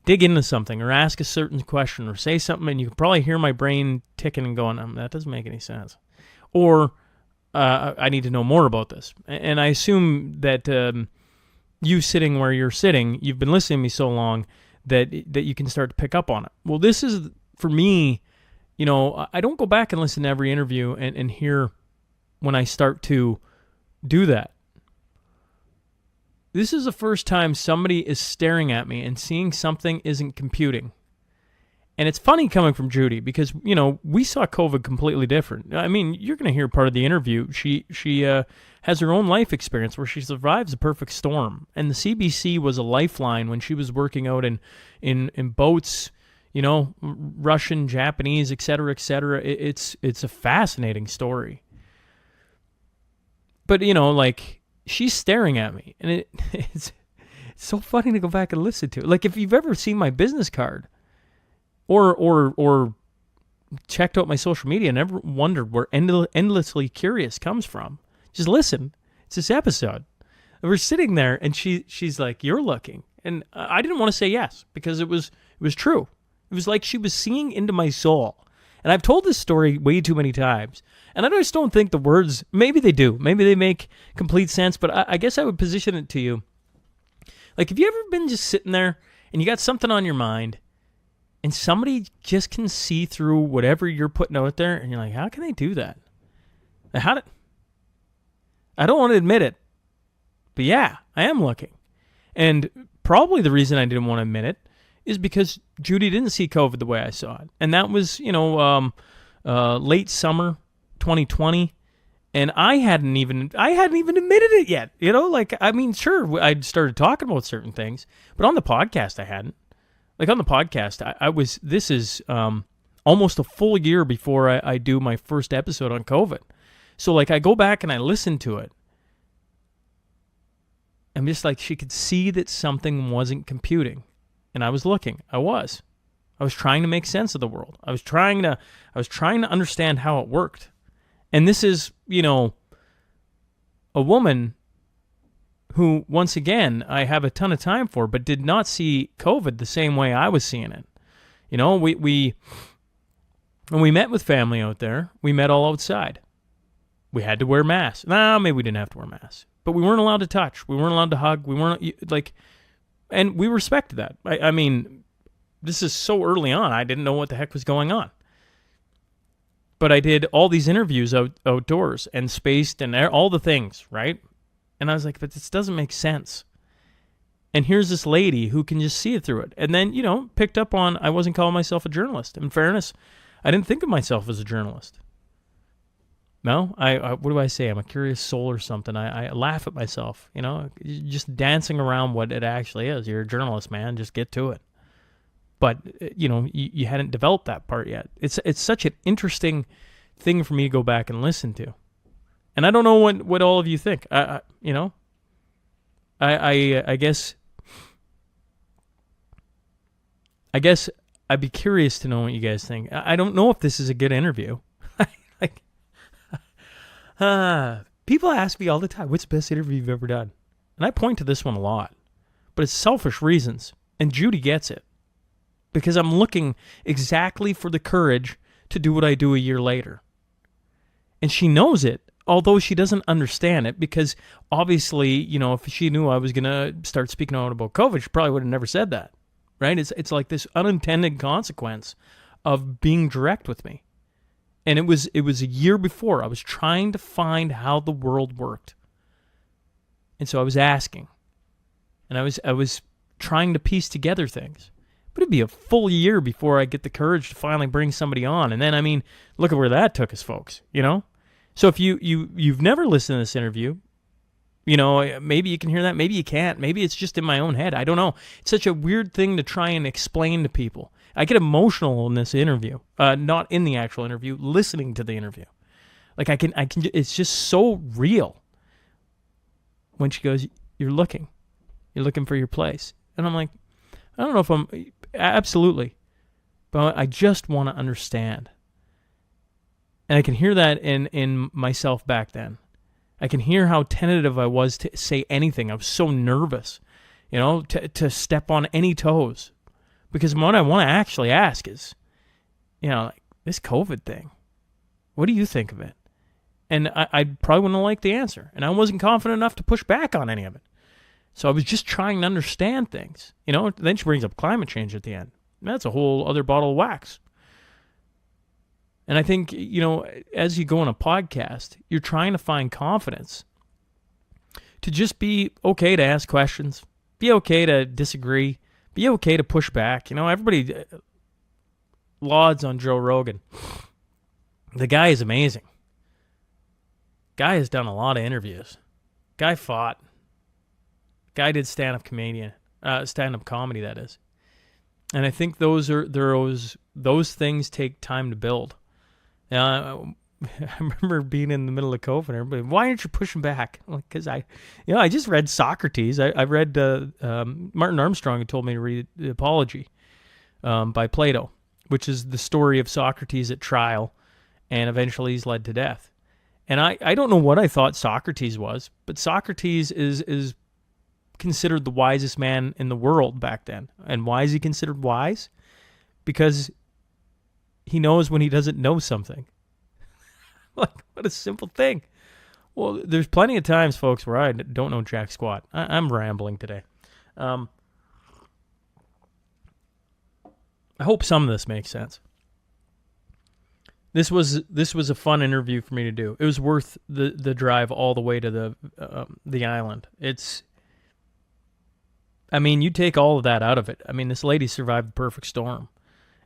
dig into something or ask a certain question or say something, and you can probably hear my brain ticking and going, that doesn't make any sense. Or I need to know more about this. And I assume that you sitting where you're sitting, you've been listening to me so long that you can start to pick up on it. Well, this is, for me, I don't go back and listen to every interview and hear when I start to do that. This is the first time somebody is staring at me and seeing something isn't computing. And it's funny coming from Judy because, we saw COVID completely different. I mean, you're going to hear part of the interview. She has her own life experience where she survives a perfect storm. And the CBC was a lifeline when she was working out in boats, Russian, Japanese, et cetera, et cetera. It's a fascinating story. But, she's staring at me, and it's so funny to go back and listen to. If you've ever seen my business card or checked out my social media and ever wondered where Endlessly Curious comes from, just listen. It's this episode. And we're sitting there, and she's like, you're looking. And I didn't want to say yes because it was true. It was like she was seeing into my soul. And I've told this story way too many times. And I just don't think the words, maybe they do. Maybe they make complete sense. But I guess I would position it to you. Have you ever been just sitting there and you got something on your mind and somebody just can see through whatever you're putting out there? And you're like, how can they do that? I don't want to admit it. But yeah, I am looking. And probably the reason I didn't want to admit it is because Judy didn't see COVID the way I saw it. And that was, late summer 2020. And I hadn't even admitted it yet. Sure, I'd started talking about certain things, but on the podcast, I hadn't. On the podcast, this is almost a full year before I do my first episode on COVID. So, I go back and I listen to it. I'm just she could see that something wasn't computing. And I was looking. I was I was trying to make sense of the world. I was trying to understand how it worked. And this is, a woman who, once again, I have a ton of time for, but did not see COVID the same way I was seeing it. We when we met with family out there, we met all outside. We had to wear masks. Maybe we didn't have to wear masks. But we weren't allowed to touch. We weren't allowed to hug. We weren't, and we respected that. I mean, this is so early on, I didn't know what the heck was going on. But I did all these interviews outdoors and spaced and all the things, right? And I was like, but this doesn't make sense. And here's this lady who can just see it through it. And then, picked up on I wasn't calling myself a journalist. In fairness, I didn't think of myself as a journalist. No, what do I say? I'm a curious soul or something. I laugh at myself, just dancing around what it actually is. You're a journalist, man. Just get to it. But, you hadn't developed that part yet. It's such an interesting thing for me to go back and listen to. And I don't know what all of you think. I guess I'd be curious to know what you guys think. I don't know if this is a good interview. People ask me all the time, what's the best interview you've ever done? And I point to this one a lot. But it's selfish reasons. And Judy gets it. Because I'm looking exactly for the courage to do what I do a year later. And she knows it, although she doesn't understand it, because obviously, if she knew I was going to start speaking out about COVID, she probably would have never said that, right? It's like this unintended consequence of being direct with me. And it was a year before. I was trying to find how the world worked. And so I was asking. And I was trying to piece together things. But it'd be a full year before I get the courage to finally bring somebody on. And then, look at where that took us, folks, So if you've never listened to this interview, maybe you can hear that, maybe you can't. Maybe it's just in my own head. I don't know. It's such a weird thing to try and explain to people. I get emotional in this interview, not in the actual interview, listening to the interview. Like I can, it's just so real. When she goes, you're looking for your place. And I'm like, I don't know if I'm, absolutely. But I just want to understand. And I can hear that in myself back then. I can hear how tentative I was to say anything. I was so nervous, to step on any toes. Because what I want to actually ask is, this COVID thing, what do you think of it? And I probably wouldn't have liked the answer. And I wasn't confident enough to push back on any of it. So I was just trying to understand things. Then she brings up climate change at the end. That's a whole other bottle of wax. And I think, as you go on a podcast, you're trying to find confidence to just be okay to ask questions, be okay to disagree, be okay to push back. Everybody lauds on Joe Rogan. The guy is amazing. Guy has done a lot of interviews. Guy fought. Guy did stand-up comedy, that is. And I think those things take time to build. I remember being in the middle of COVID, and everybody, why aren't you pushing back? Because I just read Socrates. I read Martin Armstrong had told me to read The Apology by Plato, which is the story of Socrates at trial, and eventually he's led to death. And I don't know what I thought Socrates was, but Socrates is considered the wisest man in the world back then. And why is he considered wise? Because he knows when he doesn't know something. What a simple thing. Well, there's plenty of times, folks, where I don't know jack squat. I'm rambling today. I hope some of this makes sense. This was a fun interview for me to do. It was worth the drive all the way to the island. You take all of that out of it. This lady survived the perfect storm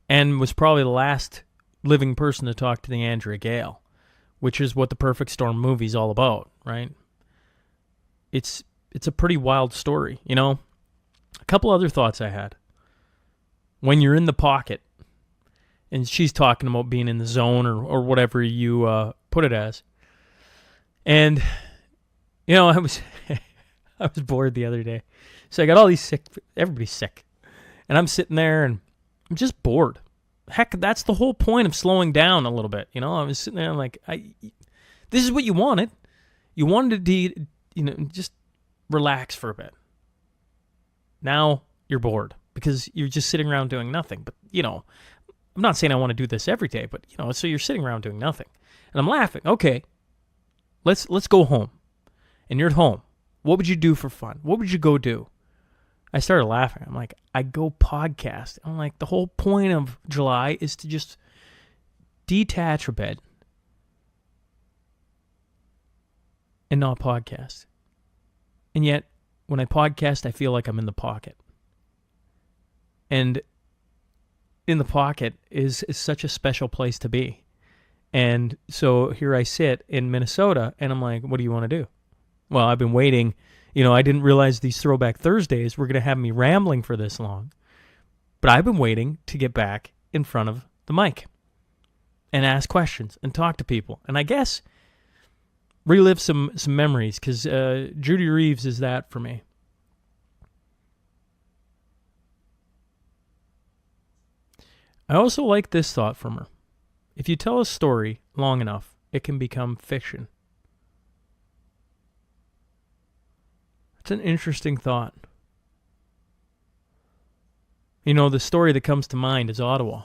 and was probably the last living person to talk to the Andrea Gale, which is what the Perfect Storm movie's all about, right? It's a pretty wild story, A couple other thoughts I had. When you're in the pocket, and she's talking about being in the zone or whatever you put it as. And, I was bored the other day. So I got all these everybody's sick. And I'm sitting there and I'm just bored. Heck, that's the whole point of slowing down a little bit. I was sitting there like, this is what you wanted. You wanted to, just relax for a bit. Now you're bored because you're just sitting around doing nothing. But, I'm not saying I want to do this every day, but, so you're sitting around doing nothing. And I'm laughing. Okay, let's go home. And you're at home. What would you do for fun? What would you go do? I started laughing. I'm like, I go podcast. I'm like, the whole point of July is to just detach a bit and not podcast. And yet, when I podcast, I feel like I'm in the pocket. And in the pocket is such a special place to be. And so here I sit in Minnesota, and I'm like, what do you want to do? Well, I've been waiting. I didn't realize these Throwback Thursdays were going to have me rambling for this long. But I've been waiting to get back in front of the mic and ask questions and talk to people. And I guess relive some memories, because Judy Reeves is that for me. I also like this thought from her. If you tell a story long enough, it can become fiction. It's an interesting thought. The story that comes to mind is Ottawa.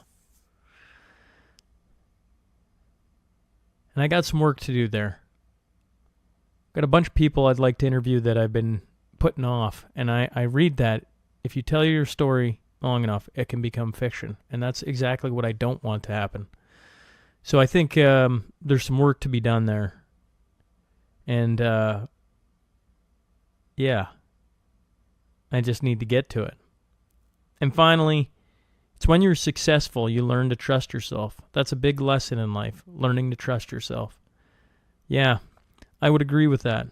And I got some work to do there. Got a bunch of people I'd like to interview that I've been putting off. And I read that if you tell your story long enough, it can become fiction. And that's exactly what I don't want to happen. So I think there's some work to be done there. And, yeah, I just need to get to it. And finally, it's when you're successful, you learn to trust yourself. That's a big lesson in life, learning to trust yourself. Yeah, I would agree with that.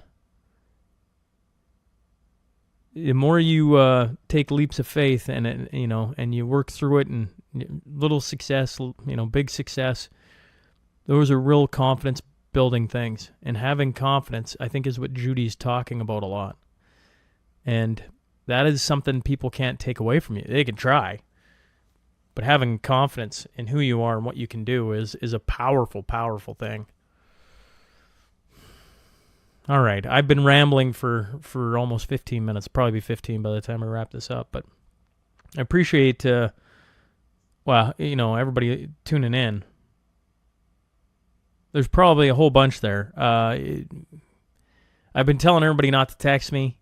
The more you take leaps of faith and you work through it, and little success, big success, those are real confidence building things. And having confidence, I think, is what Judy's talking about a lot. And that is something people can't take away from you. They can try, but having confidence in who you are and what you can do is a powerful, powerful thing. All right, I've been rambling for almost 15 minutes. Probably be 15 by the time I wrap this up, but I appreciate, everybody tuning in. There's probably a whole bunch there. I've been telling everybody not to text me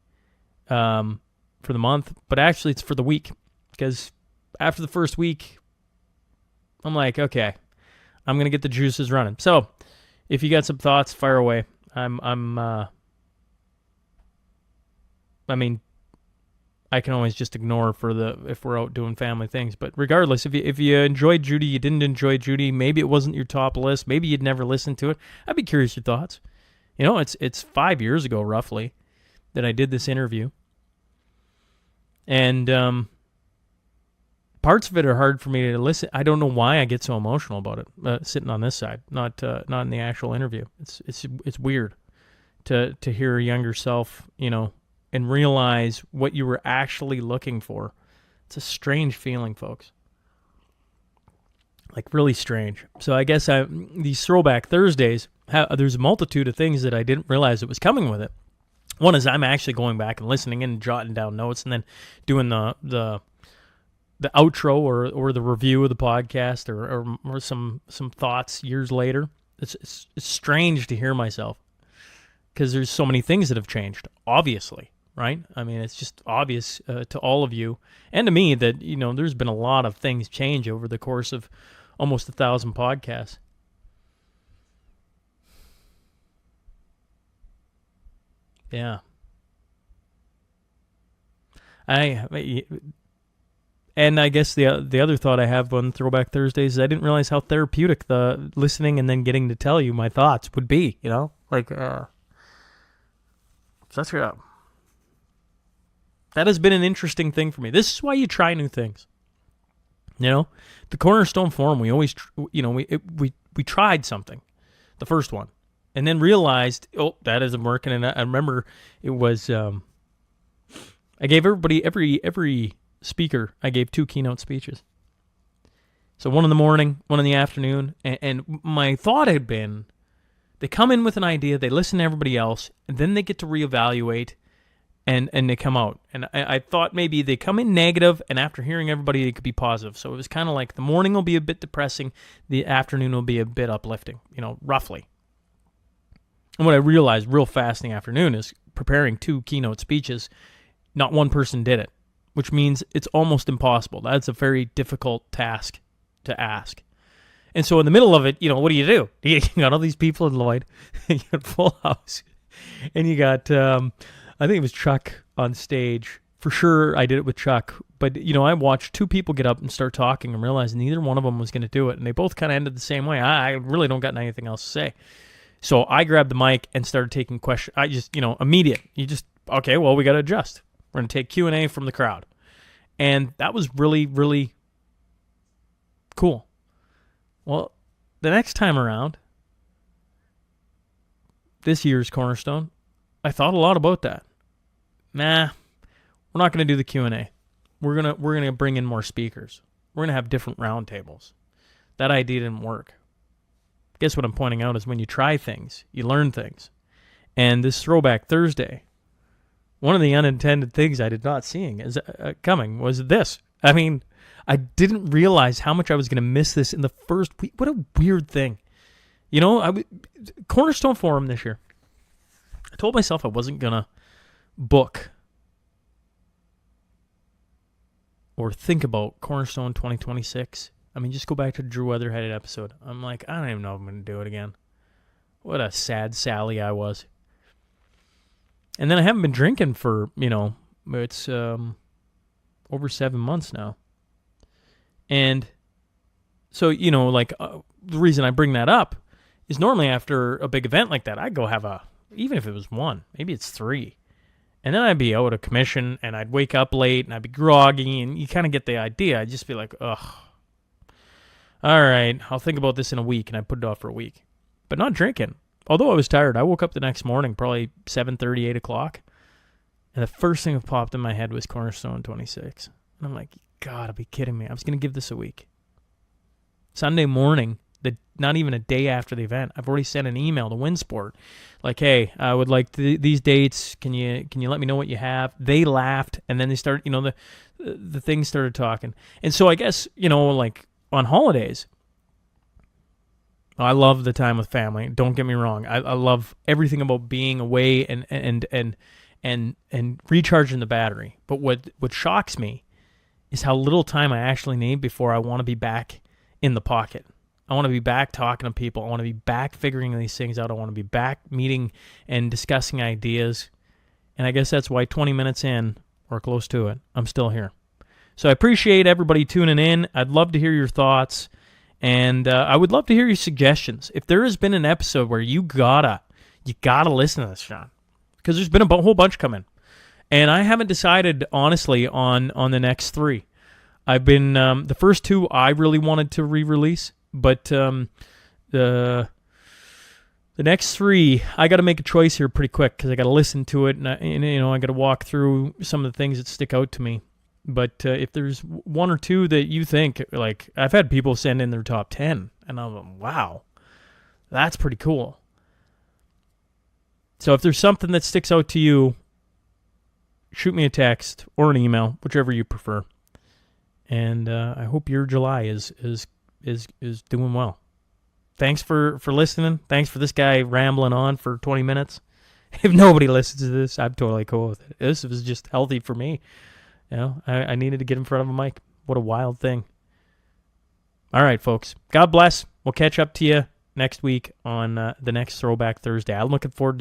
for the month, but actually it's for the week, because after the first week, I'm like, okay, I'm going to get the juices running. So if you got some thoughts, fire away. I can always just ignore if we're out doing family things. But regardless, if you enjoyed Judy, you didn't enjoy Judy, maybe it wasn't your top list, maybe you'd never listened to it, I'd be curious your thoughts. It's 5 years ago, roughly, that I did this interview. And parts of it are hard for me to listen. I don't know why I get so emotional about it, sitting on this side, not in the actual interview. It's weird to hear a younger self, and realize what you were actually looking for. It's a strange feeling, folks. Like, really strange. So I guess these Throwback Thursdays, there's a multitude of things that I didn't realize it was coming with it. One is I'm actually going back and listening and jotting down notes, and then doing the outro or the review of the podcast or some thoughts years later. It's strange to hear myself, because there's so many things that have changed, obviously, right? I mean, it's just obvious to all of you and to me that, there's been a lot of things change over the course of almost 1,000 podcasts. Yeah. And I guess the other thought I have on Throwback Thursdays is I didn't realize how therapeutic the listening and then getting to tell you my thoughts would be, that has been an interesting thing for me. This is why you try new things. The Cornerstone Forum, we always, we tried something, the first one, and then realized, that isn't working. And I remember it was, I gave everybody, every speaker, I gave 2 keynote speeches. So 1 in the morning, 1 in the afternoon, and my thought had been, they come in with an idea, they listen to everybody else, and then they get to reevaluate, and they come out. And I thought maybe they come in negative, and after hearing everybody, they could be positive. So it was kind of like the morning will be a bit depressing, the afternoon will be a bit uplifting, roughly. And what I realized real fast in the afternoon is preparing 2 keynote speeches, not one person did it, which means it's almost impossible. That's a very difficult task to ask. And so in the middle of it, what do? You got all these people in Lloyd, you got full house, and you got, I think it was Chuck on stage. For sure, I did it with Chuck. But, I watched 2 people get up and start talking and realized neither one of them was going to do it. And they both kind of ended the same way. I really don't got anything else to say. So I grabbed the mic and started taking questions. I just, immediate. Okay, well, we got to adjust. We're going to take Q&A from the crowd. And that was really, really cool. Well, the next time around, this year's Cornerstone, I thought a lot about that. Nah, we're not going to do the Q&A. We're gonna bring in more speakers. We're going to have different roundtables. That idea didn't work. Guess what I'm pointing out is when you try things, you learn things. And this Throwback Thursday, one of the unintended things I did not see coming was this. I mean, I didn't realize how much I was going to miss this in the first week. What a weird thing. Cornerstone Forum this year. I told myself I wasn't going to book or think about Cornerstone 2026. I mean, just go back to the Drew Weatherheaded episode. I'm like, I don't even know if I'm going to do it again. What a sad Sally I was. And then I haven't been drinking for, it's over 7 months now. And so, the reason I bring that up is normally after a big event like that, I'd go have even if it was 1, maybe it's 3. And then I'd be out of commission and I'd wake up late and I'd be groggy and you kind of get the idea. I'd just be like, ugh. All right, I'll think about this in a week, and I put it off for a week. But not drinking. Although I was tired, I woke up the next morning, probably 7:30, 8 o'clock, and the first thing that popped in my head was Cornerstone 26. And I'm like, you gotta be kidding me. I was going to give this a week. Sunday morning, not even a day after the event, I've already sent an email to Winsport, like, hey, I would like these dates. Can you let me know what you have? They laughed, and then they started, the things started talking. And so I guess, on holidays, I love the time with family. Don't get me wrong. I love everything about being away and recharging the battery. But what shocks me is how little time I actually need before I want to be back in the pocket. I want to be back talking to people. I want to be back figuring these things out. I want to be back meeting and discussing ideas. And I guess that's why 20 minutes in, or close to it, I'm still here. So I appreciate everybody tuning in. I'd love to hear your thoughts, and I would love to hear your suggestions. If there has been an episode where you gotta listen to this, Shaun, because there's been a whole bunch coming, and I haven't decided honestly on the next 3. I've been the first 2 I really wanted to re-release, but the next 3 I got to make a choice here pretty quick because I got to listen to it, and I got to walk through some of the things that stick out to me. But if there's 1 or 2 that you think, like, I've had people send in their top 10, and I'm like, wow, that's pretty cool. So if there's something that sticks out to you, shoot me a text or an email, whichever you prefer. And I hope your July is doing well. Thanks for listening. Thanks for this guy rambling on for 20 minutes. If nobody listens to this, I'm totally cool with it. This was just healthy for me. I needed to get in front of a mic. What a wild thing. All right, folks. God bless. We'll catch up to you next week on the next Throwback Thursday. I'm looking forward to